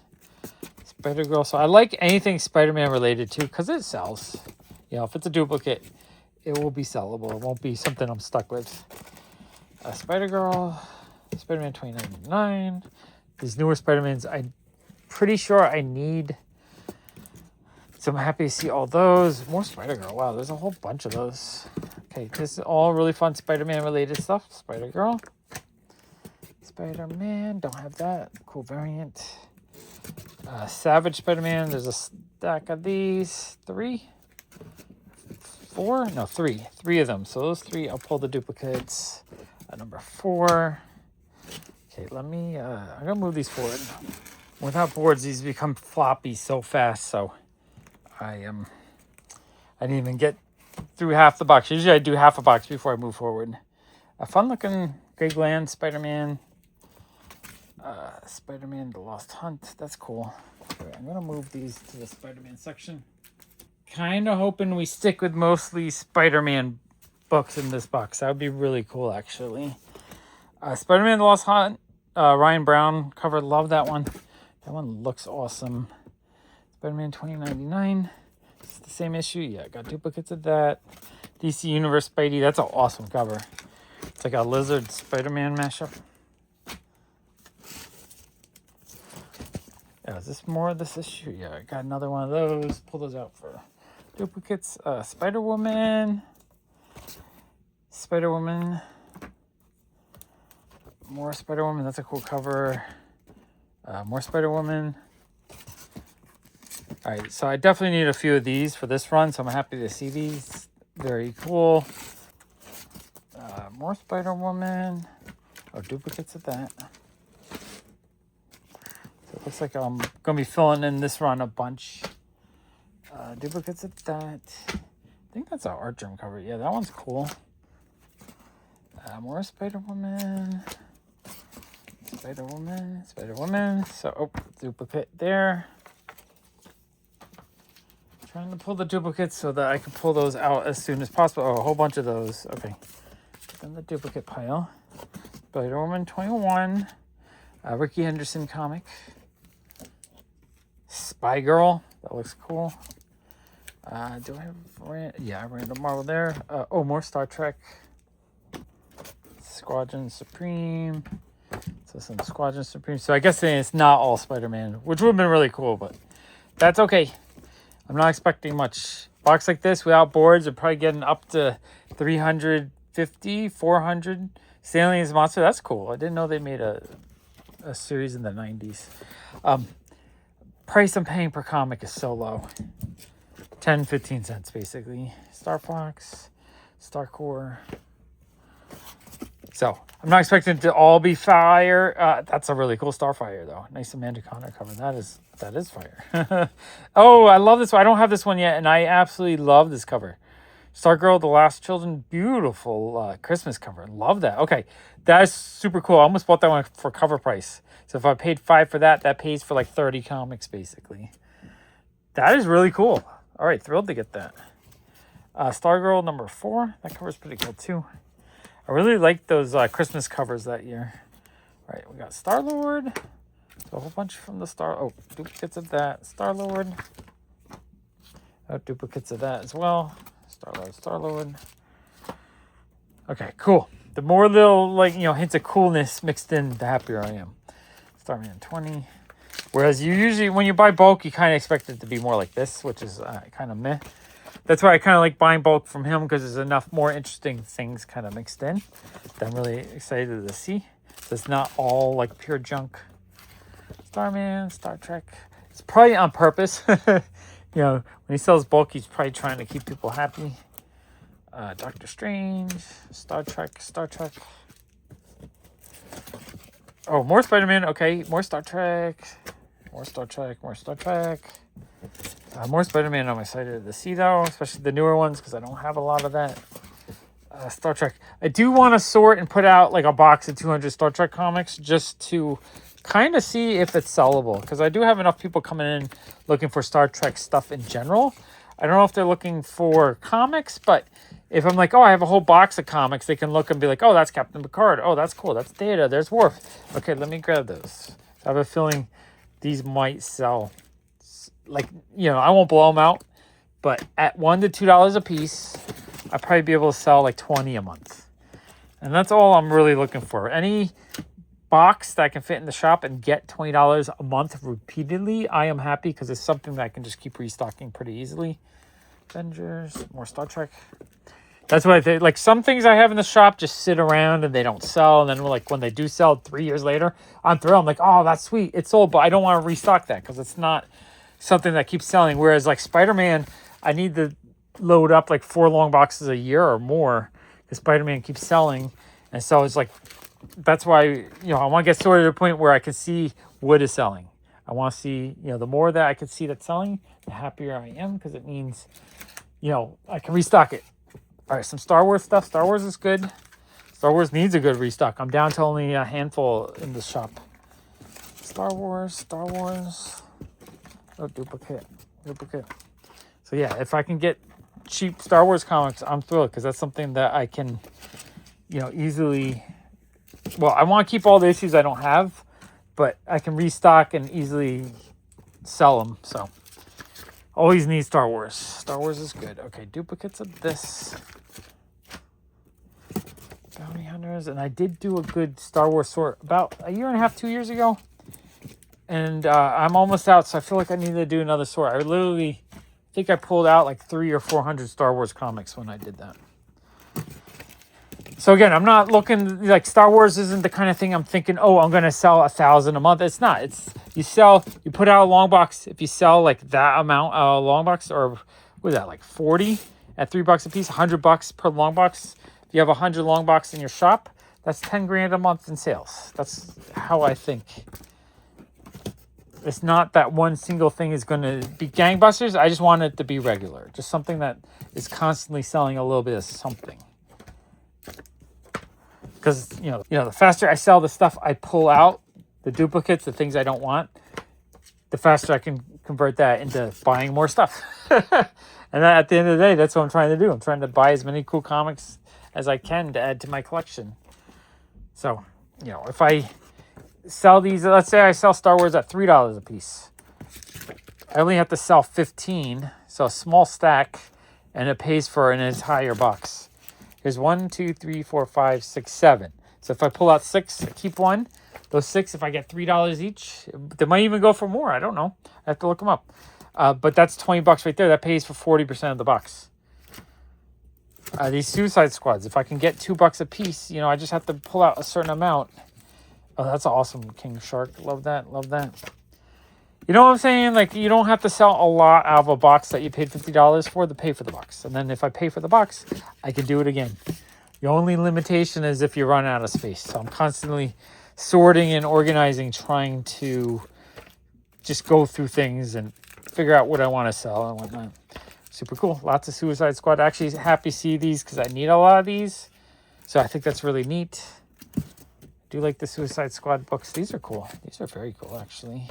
Spider-Girl. So I like anything Spider-Man related to because it sells. If it's a duplicate, it will be sellable. It won't be something I'm stuck with. Spider-Girl, Spider-Man 2099. These newer Spider-Mans, I'm pretty sure I need. So I'm happy to see all those. More Spider-Girl. Wow, there's a whole bunch of those. Okay, this is all really fun Spider-Man related stuff. Spider-Girl. Spider-Man, don't have that. Cool variant. Savage Spider-Man, there's a stack of these. 3? 4? No, 3. 3 of them. So those 3, I'll pull the duplicates. Number 4. Okay, let me, I'm going to move these forward. Without boards, these become floppy so fast, so I didn't even get through half the box. Usually I do half a box before I move forward. A fun-looking Greg Land Spider-Man. Spider-Man The Lost Hunt. That's cool. Okay, I'm going to move these to the Spider-Man section. Kind of hoping we stick with mostly Spider-Man books in this box. That would be really cool, actually. Spider-Man The Lost Hunt. Ryan Brown cover. Love that one. That one looks awesome. Spider-Man 2099. It's the same issue. Yeah, got duplicates of that. DC Universe Spidey. That's an awesome cover. It's like a lizard Spider-Man mashup. Yeah, is this more of this issue? Yeah, I got another one of those. Pull those out for duplicates. Spider-Woman. Spider-Woman. More Spider-Woman. That's a cool cover. More Spider-Woman. All right, so I definitely need a few of these for this run, so I'm happy to see these. Very cool. More Spider-Woman. Oh, duplicates of that. So it looks like I'm going to be filling in this run a bunch. Duplicates of that. I think that's our art germ cover. Yeah, that one's cool. More Spider-Woman. Spider-Woman. Spider-Woman. So, oh, duplicate there. Trying to pull the duplicates so that I can pull those out as soon as possible. Oh, a whole bunch of those. Okay. Then the duplicate pile. Spider-Woman 21. Ricky Henderson comic. Spy Girl. That looks cool. Do I have... Yeah, Random Marvel there. Oh, more Star Trek. Squadron Supreme. So some Squadron Supreme. So I guess it's not all Spider-Man, which would have been really cool, but that's okay. I'm not expecting much. Box like this without boards are probably getting up to 350, 400. Stanley's Monster, that's cool. I didn't know they made a series in the 90s. Price I'm paying per comic is so low. 10, 15 cents basically. Star Fox, Star Core. So I'm not expecting it to all be fire. That's a really cool Starfire though. Nice Amanda Conner cover. That is fire. Oh, I love this one. I don't have this one yet, and I absolutely love this cover. Stargirl, The Last Children, beautiful Christmas cover. Love that. Okay, that is super cool. I almost bought that one for cover price. So if I paid $5 for that, that pays for like 30 comics basically. That is really cool. All right, thrilled to get that. Stargirl number 4. That cover's pretty cool too. I really liked those Christmas covers that year. All right, we got Star-Lord. So a whole bunch from the Oh, duplicates of that. Star-Lord. Oh, duplicates of that as well. Star-Lord, Star-Lord. Okay, cool. The more little, hints of coolness mixed in, the happier I am. Starman 20. Whereas you usually, when you buy bulk, you kind of expect it to be more like this, which is kind of meh. That's why I kind of like buying bulk from him, because there's enough more interesting things kind of mixed in that I'm really excited to see. So it's not all like pure junk. Starman, Star Trek. It's probably on purpose. When he sells bulk, he's probably trying to keep people happy. Doctor Strange, Star Trek. Oh, more Spider-Man. Okay, more Star Trek. More Spider-Man I'm excited to see, though, especially the newer ones, because I don't have a lot of that. Star Trek. I do want to sort and put out like a box of 200 Star Trek comics just to kind of see if it's sellable, because I do have enough people coming in looking for Star Trek stuff in general. I don't know if they're looking for comics, but if I'm like, oh, I have a whole box of comics, they can look and be like, oh, that's Captain Picard. Oh, that's cool. That's Data. There's Worf. Okay, let me grab those. I have a feeling these might sell. I won't blow them out, but at $1 to $2 a piece, I'd probably be able to sell like 20 a month. And that's all I'm really looking for. Any box that I can fit in the shop and get $20 a month repeatedly, I am happy, because it's something that I can just keep restocking pretty easily. Avengers, more Star Trek. That's what I think. Like, some things I have in the shop just sit around and they don't sell. And then like when they do sell 3 years later, I'm thrilled. I'm like, oh, that's sweet. It's sold, but I don't want to restock that because it's not something that keeps selling. Whereas like Spider-Man, I need to load up like 4 long boxes a year or more because Spider-Man keeps selling. And so it's like, that's why, I want to get sorted to a point where I can see what is selling. I want to see, the more that I can see that's selling, the happier I am, because it means, I can restock it. All right, some Star Wars stuff. Star Wars is good. Star Wars needs a good restock. I'm down to only a handful in the shop. Star Wars. Oh, duplicate. So yeah, if I can get cheap Star Wars comics, I'm thrilled, because that's something that I can, easily. Well, I want to keep all the issues I don't have, but I can restock and easily sell them. So always need Star Wars. Star Wars is good. Okay, duplicates of this. Bounty Hunters. And I did do a good Star Wars sort about a year and a half, 2 years ago. And I'm almost out, so I feel like I need to do another sort. I literally think I pulled out like 300 or 400 Star Wars comics when I did that. So again, I'm not looking like Star Wars isn't the kind of thing I'm thinking, oh, I'm going to sell 1,000 a month. It's not. It's you put out a long box. If you sell like that amount long box, or what is that, like 40 at $3 a piece, $100 per long box. If you have 100 long box in your shop, that's 10 grand a month in sales. That's how I think. It's not that one single thing is going to be gangbusters. I just want it to be regular. Just something that is constantly selling a little bit of something. Because, the faster I sell the stuff I pull out, the duplicates, the things I don't want, the faster I can convert that into buying more stuff. And at the end of the day, that's what I'm trying to do. I'm trying to buy as many cool comics as I can to add to my collection. So, if I sell these, let's say I sell Star Wars at $3 a piece. I only have to sell 15, so a small stack, and it pays for an entire box. Here's 1, 2, 3, 4, 5, 6, 7. So if I pull out 6, I keep 1. Those 6, if I get $3 each, they might even go for more. I don't know. I have to look them up. But that's $20 right there. That pays for 40% of the box. These Suicide Squads, if I can get $2 a piece, I just have to pull out a certain amount. Oh, that's awesome, King Shark. Love that. Love that. You know what I'm saying? Like, you don't have to sell a lot out of a box that you paid $50 for to pay for the box. And then if I pay for the box, I can do it again. The only limitation is if you run out of space. So I'm constantly sorting and organizing, trying to just go through things and figure out what I want to sell and whatnot. Super cool. Lots of Suicide Squad. Actually, happy to see these because I need a lot of these. So I think that's really neat. I do like the Suicide Squad books. These are cool. These are very cool, actually.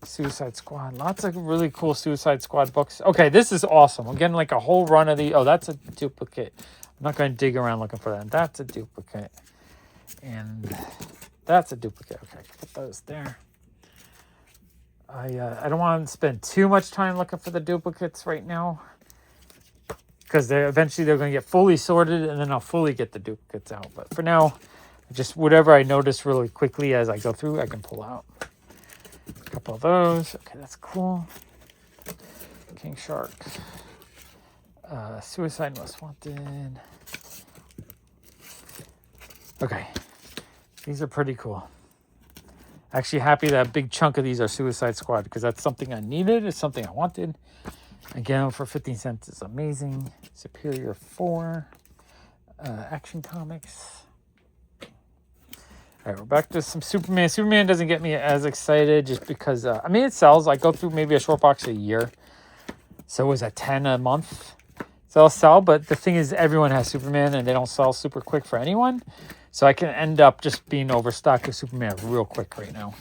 Suicide Squad. Lots of really cool Suicide Squad books. Okay, this is awesome. I'm getting like a whole run of the... Oh, that's a duplicate. I'm not going to dig around looking for that. That's a duplicate. And that's a duplicate. Okay, put those there. I don't want to spend too much time looking for the duplicates right now. Because eventually they're going to get fully sorted and then I'll fully get the duplicates out. But for now, just whatever I notice really quickly as I go through, I can pull out. A couple of those. Okay, that's cool. King Shark. Suicide Most Wanted. Okay. These are pretty cool. Actually happy that a big chunk of these are Suicide Squad because that's something I needed. It's something I wanted. Again, for 15 cents is amazing. Superior 4. Action Comics. All right, we're back to some Superman. Superman doesn't get me as excited just because, it sells. I go through maybe a short box a year. So it was at 10 a month. So I'll sell, but the thing is everyone has Superman and they don't sell super quick for anyone. So I can end up just being overstocked with Superman real quick right now.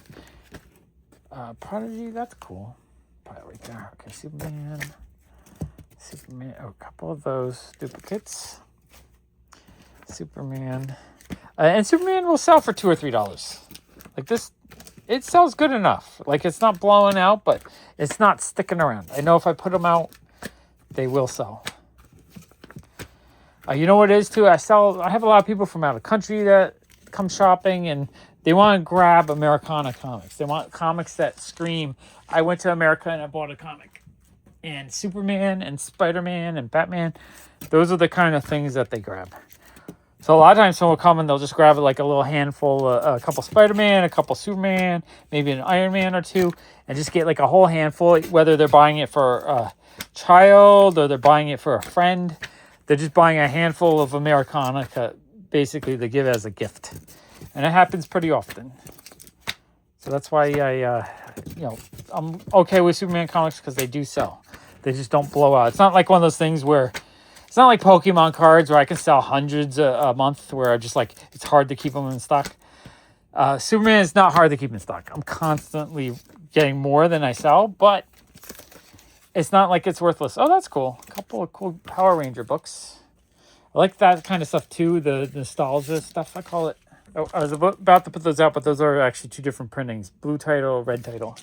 Prodigy, that's cool. Probably right there. Okay, Superman. Oh, a couple of those duplicates. Superman. And Superman will sell for $2 or $3. Like this, it sells good enough. Like it's not blowing out, but it's not sticking around. I know if I put them out, they will sell. You know what it is too? I have a lot of people from out of country that come shopping and they want to grab Americana comics. They want comics that scream, I went to America and I bought a comic. And Superman and Spider-Man and Batman, those are the kind of things that they grab. So a lot of times someone will come and they'll just grab like a little handful, a couple Spider-Man, a couple Superman, maybe an Iron Man or two, and just get like a whole handful, whether they're buying it for a child or they're buying it for a friend. They're just buying a handful of Americana, basically to give as a gift. And it happens pretty often. So that's why I'm okay with Superman comics because they do sell. They just don't blow out. It's not like one of those things where... It's not like Pokemon cards where I can sell hundreds a month where I'm just like, it's hard to keep them in stock. Superman is not hard to keep in stock. I'm constantly getting more than I sell, but it's not like it's worthless. Oh, that's cool. A couple of cool Power Ranger books. I like that kind of stuff too, the nostalgia stuff, I call it. I was about to put those out, but those are actually two different printings. Blue title, red title.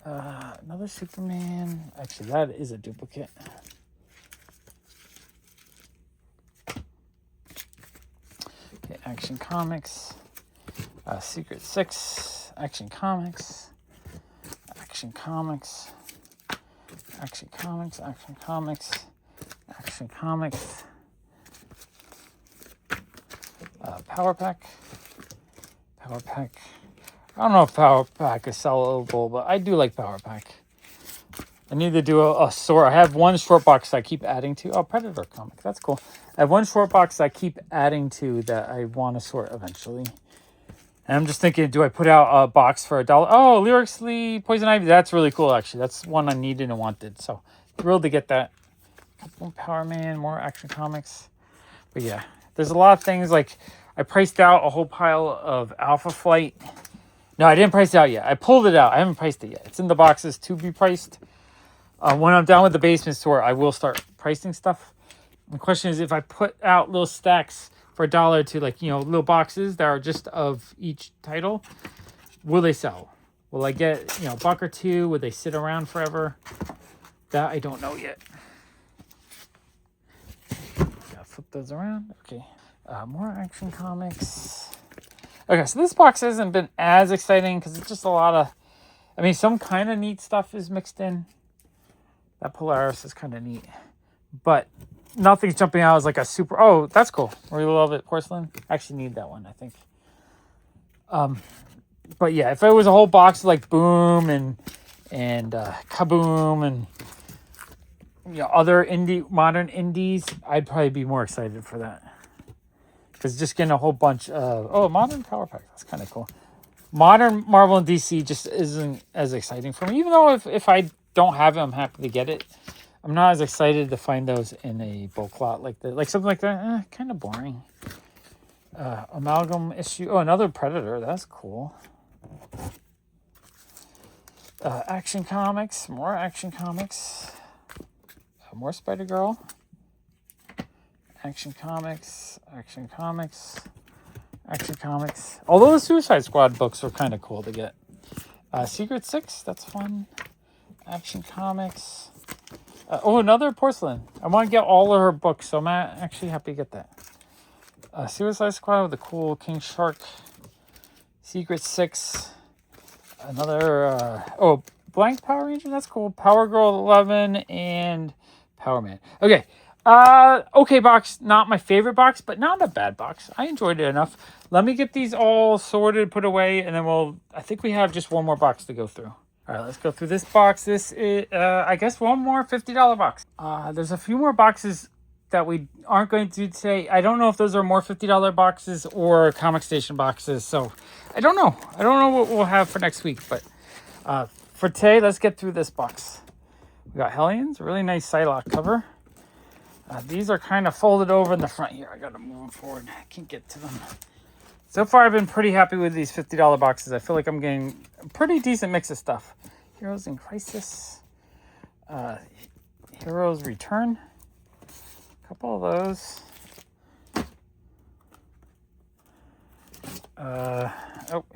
Another Superman. Actually, that is a duplicate. Action Comics, Secret 6, Action Comics, Action Comics, Action Comics, Action Comics, Action Comics, Power Pack. Power Pack. I don't know if Power Pack is sellable, but I do like Power Pack. I need to do a sort. I have one short box I keep adding to. Oh, Predator comic. That's cool. I have one short box I keep adding to that I want to sort eventually. And I'm just thinking, do I put out a box for $1? Oh, Lyrically Poison Ivy. That's really cool, actually. That's one I needed and wanted. So thrilled to get that. Power Man, more Action Comics. But yeah, there's a lot of things. Like, I priced out a whole pile of Alpha Flight. No, I didn't price it out yet. I pulled it out. I haven't priced it yet. It's in the boxes to be priced. When I'm done with the basement store, I will start pricing stuff. The question is, if I put out little stacks for $1 to, like, you know, little boxes that are just of each title, will they sell? Will I get, you know, $1 or $2? Would they sit around forever? That I don't know yet. Gotta flip those around. Okay. More Action Comics. Okay, so this box hasn't been as exciting because it's just a lot of, I mean, some kind of neat stuff is mixed in. That Polaris is kind of neat. But nothing's jumping out as like a super, oh, that's cool. Really love it, Porcelain. I actually need that one, I think. But yeah, if it was a whole box of like Boom and Kaboom and, you know, other modern indies, I'd probably be more excited for that. Because just getting a whole bunch of, oh, Modern Power Pack, that's kind of cool. Modern Marvel and DC just isn't as exciting for me. Even though if I don't have it, I'm happy to get it. I'm not as excited to find those in a bulk lot like that. Like something like that, kind of boring. Amalgam issue. Oh, another Predator. That's cool. Action Comics. More Action Comics. More Spider-Girl. Action Comics. Action Comics. Action Comics. Although the Suicide Squad books are kind of cool to get. Secret Six. That's fun. Action Comics. Oh, another Porcelain. I want to get all of her books, so I'm actually happy to get that. Suicide Squad with the cool King Shark. Secret Six. Another, Blank Power Ranger. That's cool. Power Girl 11 and Power Man. Okay. Okay box. Not my favorite box, but not a bad box. I enjoyed it enough. Let me get these all sorted, put away, and then I think we have just one more box to go through. All right, let's go through this box. This is, I guess, one more $50 box. There's a few more boxes that we aren't going to do today. I don't know if those are more $50 boxes or Comic Station boxes. So I don't know. I don't know what we'll have for next week. But for today, let's get through this box. We got Hellions, a really nice Psylocke cover. These are kind of folded over in the front here. I got to move them forward. I can't get to them. So far, I've been pretty happy with these $50 boxes. I feel like I'm getting a pretty decent mix of stuff. Heroes in Crisis. Heroes Return. A couple of those.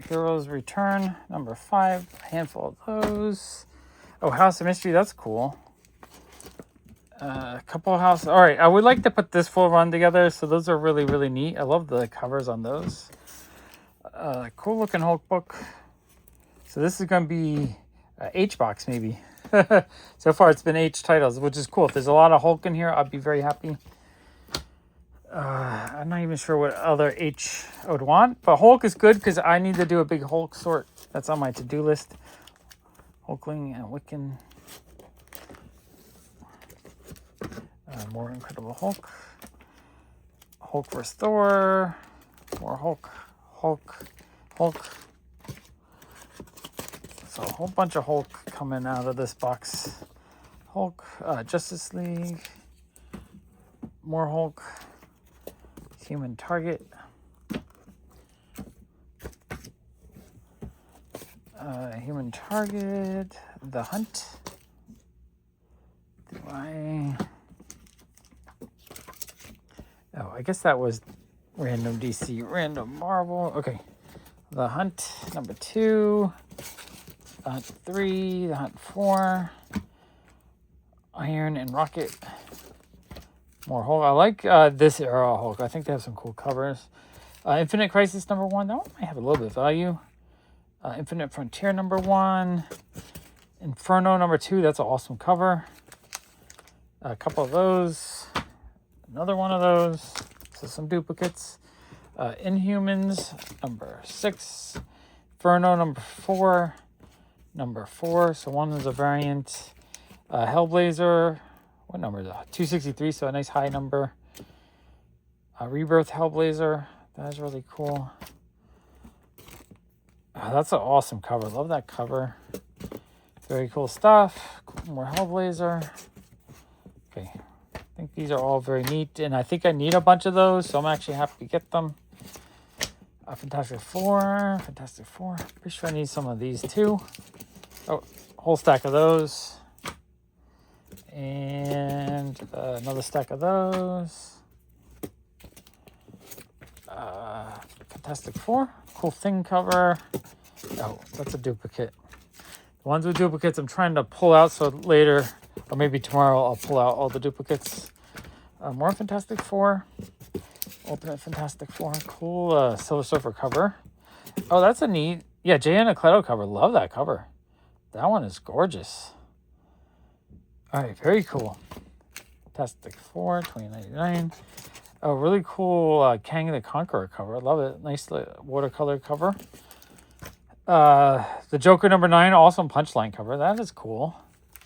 Heroes Return. Number 5. A handful of those. Oh, House of Mystery. That's cool. A couple of House. All right, I would like to put this full run together. So those are really, really neat. I love the covers on those. Cool looking Hulk book. So this is going to be H box maybe. So far it's been H titles, which is cool. If there's a lot of Hulk in here, I'd be very happy. I'm not even sure what other H I would want, but Hulk is good because I need to do a big Hulk sort. That's on my to-do list. Hulkling and Wiccan. More Incredible Hulk. Hulk vs. Thor. More Hulk. So a whole bunch of Hulk coming out of this box. Hulk, Justice League. More Hulk. Human Target. Human Target. The Hunt. I guess that was random DC, random Marvel. Okay. The Hunt, number 2. The Hunt 3. The Hunt 4. Iron and Rocket. More Hulk. I like this era Hulk. I think they have some cool covers. Infinite Crisis number 1. That one might have a little bit of value. Infinite Frontier number 1. Inferno number 2. That's an awesome cover. A couple of those. Another one of those. So some duplicates. Inhumans, number 6. Inferno, number 4. Number 4, so one is a variant. Hellblazer, what number is that? 263, so a nice high number. Rebirth Hellblazer, that is really cool. That's an awesome cover. Love that cover. Very cool stuff. More Hellblazer. Okay, I think these are all very neat, and I think I need a bunch of those, so I'm actually happy to get them. Fantastic Four. Pretty sure I need some of these too. Oh, whole stack of those. And another stack of those. Fantastic Four. Cool Thing cover. Oh, that's a duplicate. The ones with duplicates I'm trying to pull out so later, or maybe tomorrow, I'll pull out all the duplicates. More Fantastic Four. Ultimate Fantastic Four. Cool Silver Surfer cover. Oh, that's a neat... Yeah, Jay Anacleto cover. Love that cover. That one is gorgeous. All right, very cool. Fantastic Four, $20.99. Oh, really cool Kang the Conqueror cover. I love it. Nice watercolor cover. The Joker number 9, awesome punchline cover. That is cool.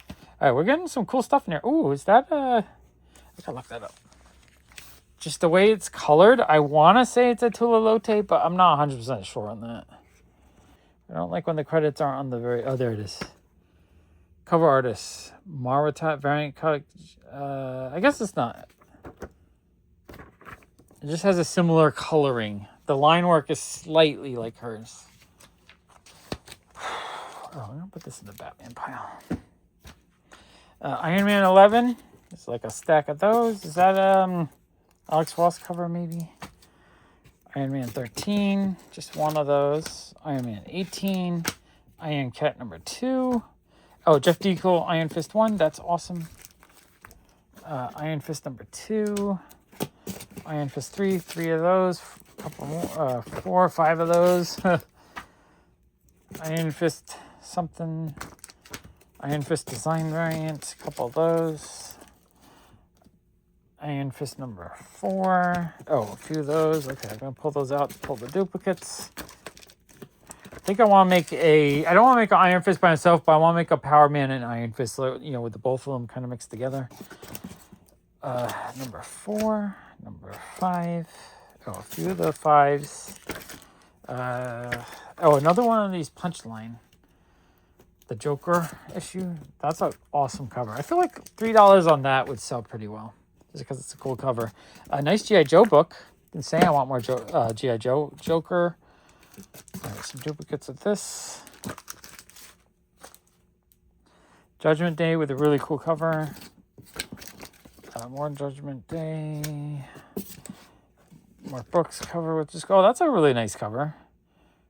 All right, we're getting some cool stuff in here. Ooh, is that... I gotta look that up. Just the way it's colored, I want to say it's a Tula Lotte, but I'm not 100% sure on that. I don't like when the credits aren't on the very... Oh, there it is. Cover artist. Maratat variant cut. I guess it's not. It just has a similar coloring. The line work is slightly like hers. Oh, I'm going to put this in the Batman pile. Iron Man 11. It's like a stack of those. Is that... Alex Ross cover, maybe. Iron Man 13, just one of those. Iron Man 18, Iron Cat number 2. Oh, Jeff Deacle, Iron Fist 1, that's awesome. Iron Fist number 2. Iron Fist 3, 3 of those. A couple more, 4 or 5 of those. Iron Fist something. Iron Fist design variant, a couple of those. Iron Fist number 4. Oh, a few of those. Okay, I'm going to pull those out, pull the duplicates. I think I want to make a... I don't want to make an Iron Fist by myself, but I want to make a Power Man and Iron Fist, you know, with the both of them kind of mixed together. Number 4. Number 5. Oh, a few of the 5s. Oh, another one of these Punchline. The Joker issue. That's an awesome cover. I feel like $3 on that would sell pretty well. Just because it's a cool cover. A nice G.I. Joe book. Been saying I want more G.I. Joe Joker. All right, some duplicates of this. Judgment Day with a really cool cover. More Judgment Day. Mark Brooks cover with just... Oh, that's a really nice cover.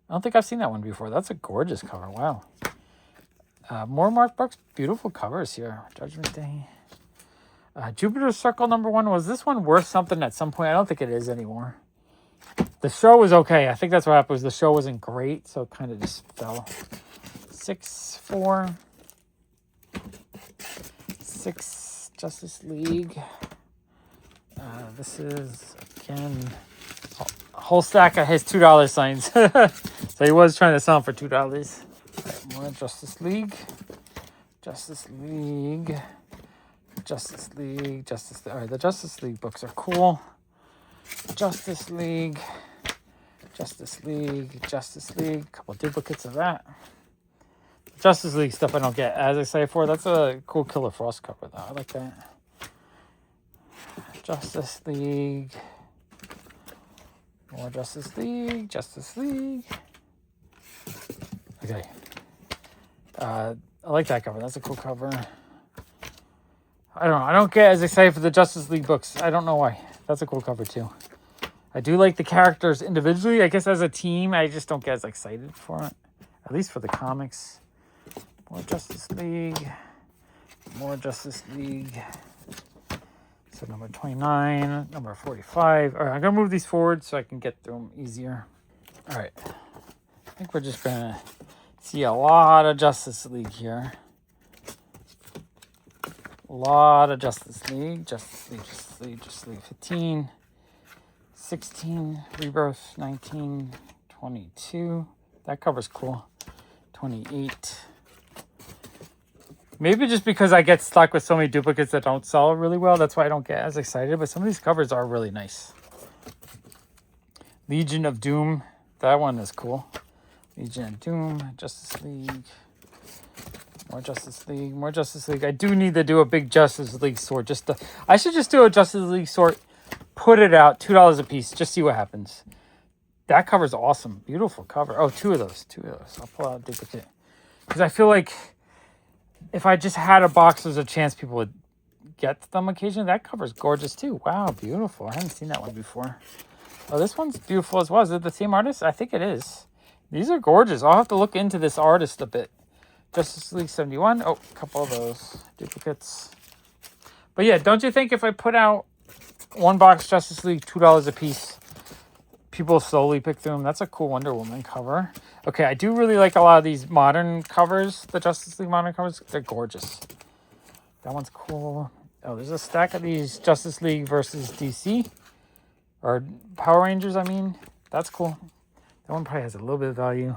I don't think I've seen that one before. That's a gorgeous cover. Wow. More Mark Brooks. Beautiful covers here. Judgment Day. Jupiter's Circle number 1. Was this one worth something at some point? I don't think it is anymore. The show was okay. I think that's what happened. Was the show wasn't great, so it kind of just fell. 6, 4. 6, Justice League. This is, again, a whole stack of his $2 signs. So he was trying to sell them for $2. Right, more Justice League. Justice League. All right, the Justice League books are cool. Justice League. Couple duplicates of that. Justice League stuff I don't get as excited for. That's a cool Killer Frost cover, though. I like that. Justice League. More Justice League. Okay. I like that cover. That's a cool cover. I don't know. I don't get as excited for the Justice League books. I don't know why. That's a cool cover, too. I do like the characters individually. I guess as a team, I just don't get as excited for it. At least for the comics. More Justice League. So number 29, number 45. All right, I'm going to move these forward so I can get through them easier. All right. I think we're just going to see a lot of Justice League here. A lot of Justice League. Justice League 15. 16, Rebirth 19, 22. That cover's cool. 28. Maybe just because I get stuck with so many duplicates that don't sell really well, that's why I don't get as excited. But some of these covers are really nice. Legion of Doom. That one is cool. Legion of Doom. Justice League. More Justice League. More Justice League. I do need to do a big Justice League sort. I should just do a Justice League sort. Put it out. $2 a piece. Just see what happens. That cover's awesome. Beautiful cover. Oh, two of those. I'll pull out a duplicate. Because I feel like if I just had a box, there's a chance people would get them occasionally. That cover's gorgeous too. Wow, beautiful. I haven't seen that one before. Oh, this one's beautiful as well. Is it the same artist? I think it is. These are gorgeous. I'll have to look into this artist a bit. Justice League 71. Oh, a couple of those duplicates. But yeah, don't you think if I put out one box Justice League, $2 a piece, people slowly pick through them? That's a cool Wonder Woman cover. Okay, I do really like a lot of these modern covers, the Justice League modern covers. They're gorgeous. That one's cool. Oh, there's a stack of these Justice League versus DC. Or Power Rangers, I mean. That's cool. That one probably has a little bit of value.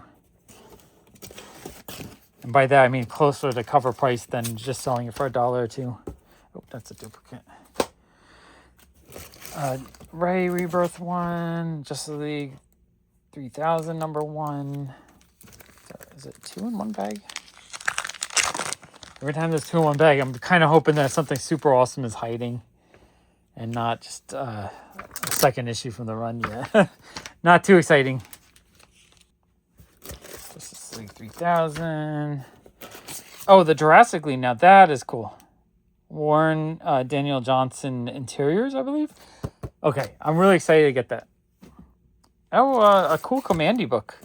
And by that, I mean closer to cover price than just selling it for $1 or $2. Oh, that's a duplicate. Ray Rebirth 1. Justice League 3000 number 1. Is it 2 in one bag? Every time there's 2 in one bag, I'm kind of hoping that something super awesome is hiding. And not just a second issue from the run yet. Not too exciting. Justice League 3000. Oh, the Jurassic League. Now that is cool. Warren Daniel Johnson Interiors, I believe. Okay, I'm really excited to get that. Oh, a cool Commandy book.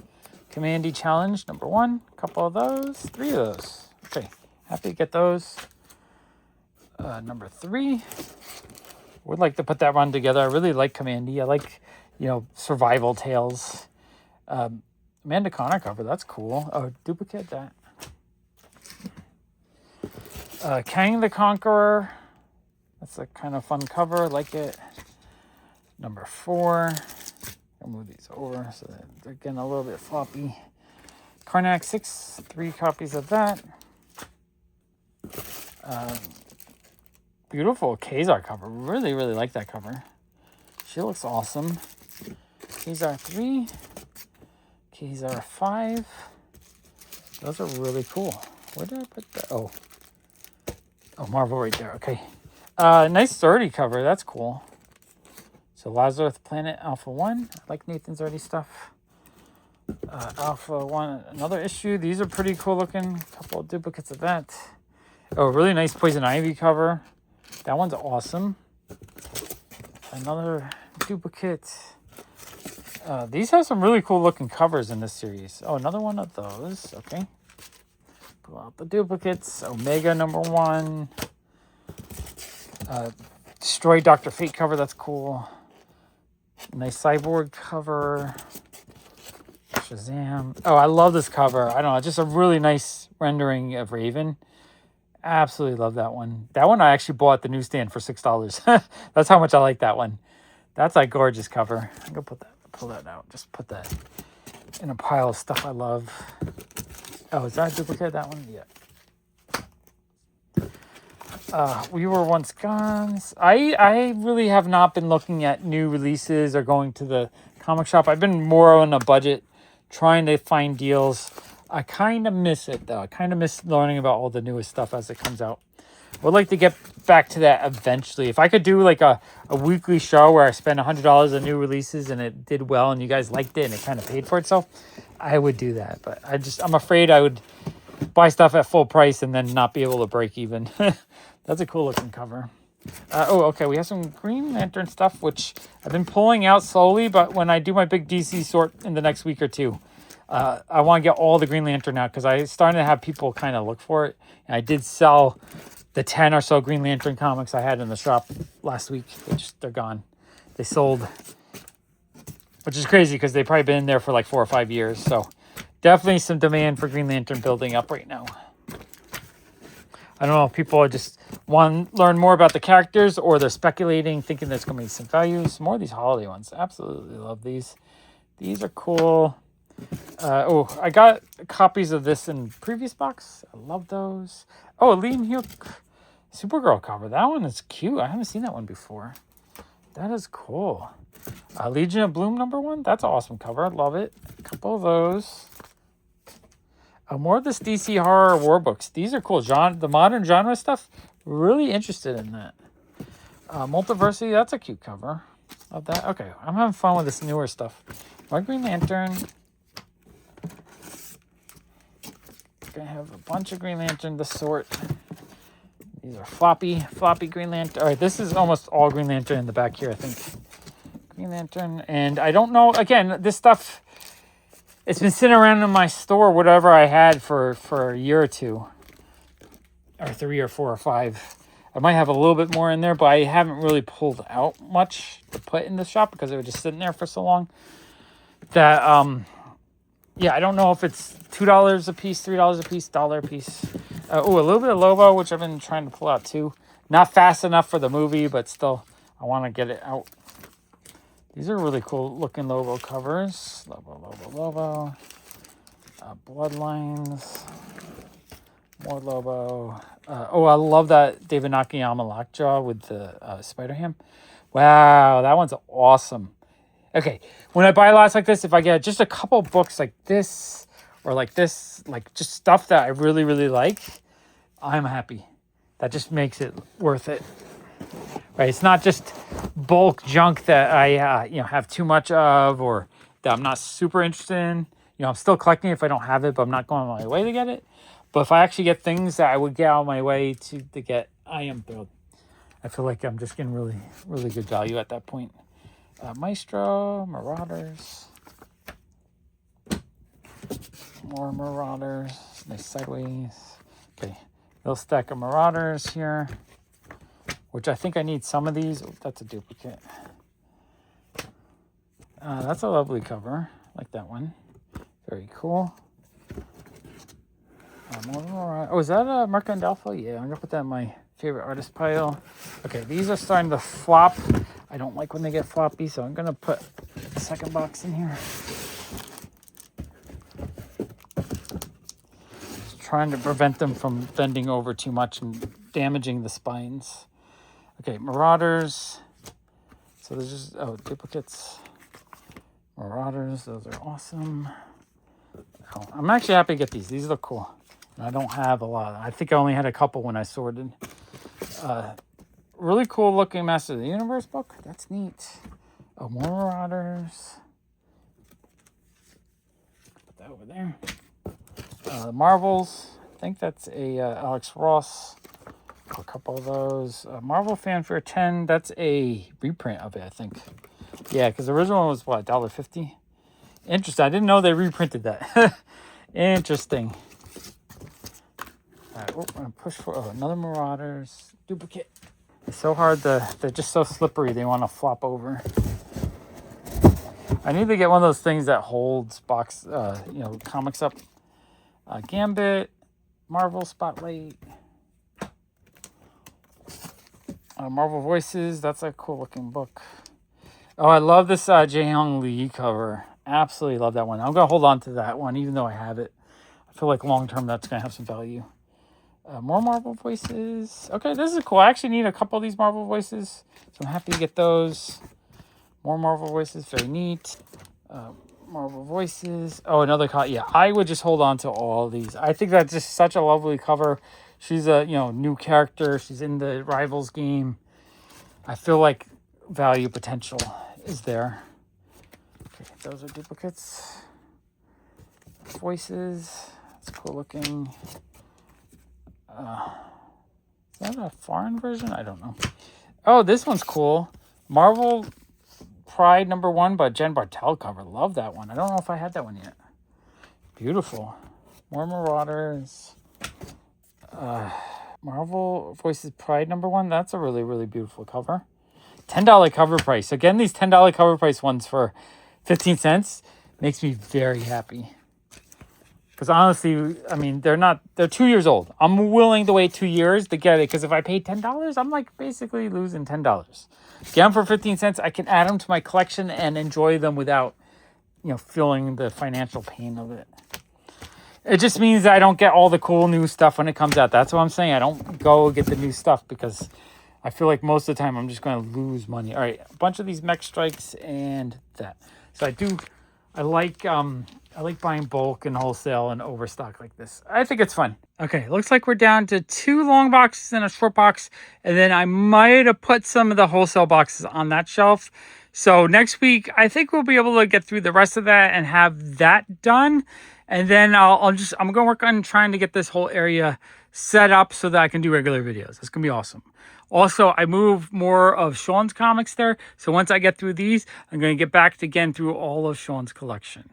Commandy Challenge number 1. A couple of those. 3 of those. Okay, happy to get those. Number 3. Would like to put that run together. I really like Commandy. I like, survival tales. Amanda Connor cover. That's cool. Oh, duplicate that. Kang the Conqueror. That's a kind of fun cover. I like it. Number 4. I'll move these over so that they're getting a little bit floppy. Karnak 6. 3 copies of that. Beautiful Kazar cover. Really, really like that cover. She looks awesome. Kazar 3. Kazar 5. Those are really cool. Where did I put that? Oh, Marvel right there. Okay. Nice 30 cover. That's cool. So Lazarus Planet Alpha 1. I like Nathan's already stuff. Alpha 1. Another issue. These are pretty cool looking. A couple of duplicates of that. Oh, really nice Poison Ivy cover. That one's awesome. Another duplicate. These have some really cool looking covers in this series. Oh, another one of those. Okay. Pull out the duplicates. Omega number 1. Destroy Dr. Fate cover. That's cool. Nice Cyborg cover. Shazam. Oh, I love this cover. I don't know. Just a really nice rendering of Raven. Absolutely love that one. That one I actually bought at the newsstand for $6. That's how much I like that one. That's a gorgeous cover. I'm going to pull that out. Just put that in a pile of stuff I love. Oh, is that a duplicate of that one? Yeah. We Were Once Gones. I really have not been looking at new releases or going to the comic shop. I've been more on a budget, trying to find deals. I kind of miss it, though. I kind of miss learning about all the newest stuff as it comes out. Would like to get back to that eventually. If I could do like a weekly show where I spend $100 on new releases and it did well and you guys liked it and it kind of paid for itself, I would do that. But I'm afraid I would buy stuff at full price and then not be able to break even. That's a cool looking cover. Okay. We have some Green Lantern stuff, which I've been pulling out slowly, but when I do my big DC sort in the next week or two, I want to get all the Green Lantern out because I started to have people kind of look for it. And I did sell the 10 or so Green Lantern comics I had in the shop last week. They're gone. They sold, which is crazy because they've probably been in there for like 4 or 5 years. So definitely some demand for Green Lantern building up right now. I don't know if people just want to learn more about the characters or they're speculating, thinking there's going to be some value. Some more of these holiday ones. Absolutely love these. These are cool. I got copies of this in previous box. I love those. Oh, a Lean Heel Supergirl cover. That one is cute. I haven't seen that one before. That is cool. Legion of Bloom #1. That's an awesome cover. I love it. A couple of those. More of this DC horror war books. These are cool. The modern genre stuff. Really interested in that. Multiversity. That's a cute cover. Love that. Okay, I'm having fun with this newer stuff. My Green Lantern. Gonna have a bunch of Green Lantern to sort. These are floppy Green Lantern. All right, this is almost all Green Lantern in the back here, I think. Green Lantern, and I don't know. Again, this stuff, it's been sitting around in my store, whatever I had for a year or two, or 3 or 4 or 5. I might have a little bit more in there, but I haven't really pulled out much to put in the shop because it was just sitting there for so long. That yeah, I don't know if it's $2 a piece, $3 a piece, $1 a piece. A little bit of Lobo, which I've been trying to pull out too. Not fast enough for the movie, but still, I want to get it out. These are really cool looking Lobo covers. Lobo. Bloodlines. More Lobo. I love that David Nakayama Lockjaw with the Spider-Ham. Wow, that one's awesome. Okay, when I buy lots like this, if I get just a couple books like this or like this, like just stuff that I really, really like, I'm happy. That just makes it worth it. Right? It's not just bulk junk that I have too much of or that I'm not super interested in. I'm still collecting if I don't have it, but I'm not going my way to get it. But if I actually get things that I would get out of my way to get, I am thrilled. I feel like I'm just getting really, really good value at that point. Maestro, Marauders. More Marauders. Nice sideways. Okay, little stack of Marauders here, which I think I need some of these. Oh, that's a duplicate. That's a lovely cover. I like that one. Very cool. Is that a Marco Andolfo? Yeah, I'm going to put that in my favorite artist pile. Okay, these are starting to flop. I don't like when they get floppy, so I'm going to put the second box in here. Just trying to prevent them from bending over too much and damaging the spines. Okay, Marauders. So there's just, duplicates. Marauders, those are awesome. Oh, I'm actually happy to get these. These look cool. And I don't have a lot. I think I only had a couple when I sorted. Really cool looking Master of the Universe book. That's neat. Oh, more Marauders. Put that over there. Marvels. I think that's a Alex Ross. A couple of those. Marvel Fanfare 10. That's a reprint of it, I think. Yeah, because the original one was, what, $1.50? Interesting. I didn't know they reprinted that. Interesting. All right, I'm going to push for another Marauders duplicate. It's so hard they're just so slippery. They want to flop over. I need to get one of those things that holds comics up. Gambit, Marvel Spotlight, Marvel Voices. That's a cool looking book. Oh, I love this Jae-Hyung Lee cover. Absolutely love that one. I'm going to hold on to that one, even though I have it. I feel like long term that's going to have some value. More Marvel Voices. Okay, this is cool. I actually need a couple of these Marvel Voices, so I'm happy to get those. More Marvel Voices. Very neat. Marvel Voices. Oh, another yeah, I would just hold on to all these. I think that's just such a lovely cover. She's a new character. She's in the Rivals game. I feel like value potential is there. Okay, those are duplicates. Voices. It's cool looking. Is that a foreign version? I don't know. Oh, this one's cool. Marvel Pride #1 by Jen Bartel cover. Love that one. I don't know if I had that one yet. Beautiful. More Marauders. Marvel Voices Pride #1. That's a really, really beautiful cover. $10 cover price. Again, these $10 cover price ones for 15 cents makes me very happy. Because honestly, I mean, they're 2 years old. I'm willing to wait 2 years to get it. Because if I pay $10, I'm like basically losing $10. Get them for 15 cents. I can add them to my collection and enjoy them without, feeling the financial pain of it. It just means I don't get all the cool new stuff when it comes out. That's what I'm saying. I don't go get the new stuff because I feel like most of the time I'm just going to lose money. All right, a bunch of these mech strikes and that. So I like buying bulk and wholesale and overstock like this. I think it's fun. Okay, looks like we're down to 2 long boxes and a short box. And then I might have put some of the wholesale boxes on that shelf. So next week, I think we'll be able to get through the rest of that and have that done. And then I'm going to work on trying to get this whole area set up so that I can do regular videos. It's going to be awesome. Also, I moved more of Sean's comics there. So once I get through these, I'm going to get back to again through all of Sean's collection.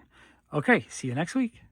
Okay, see you next week.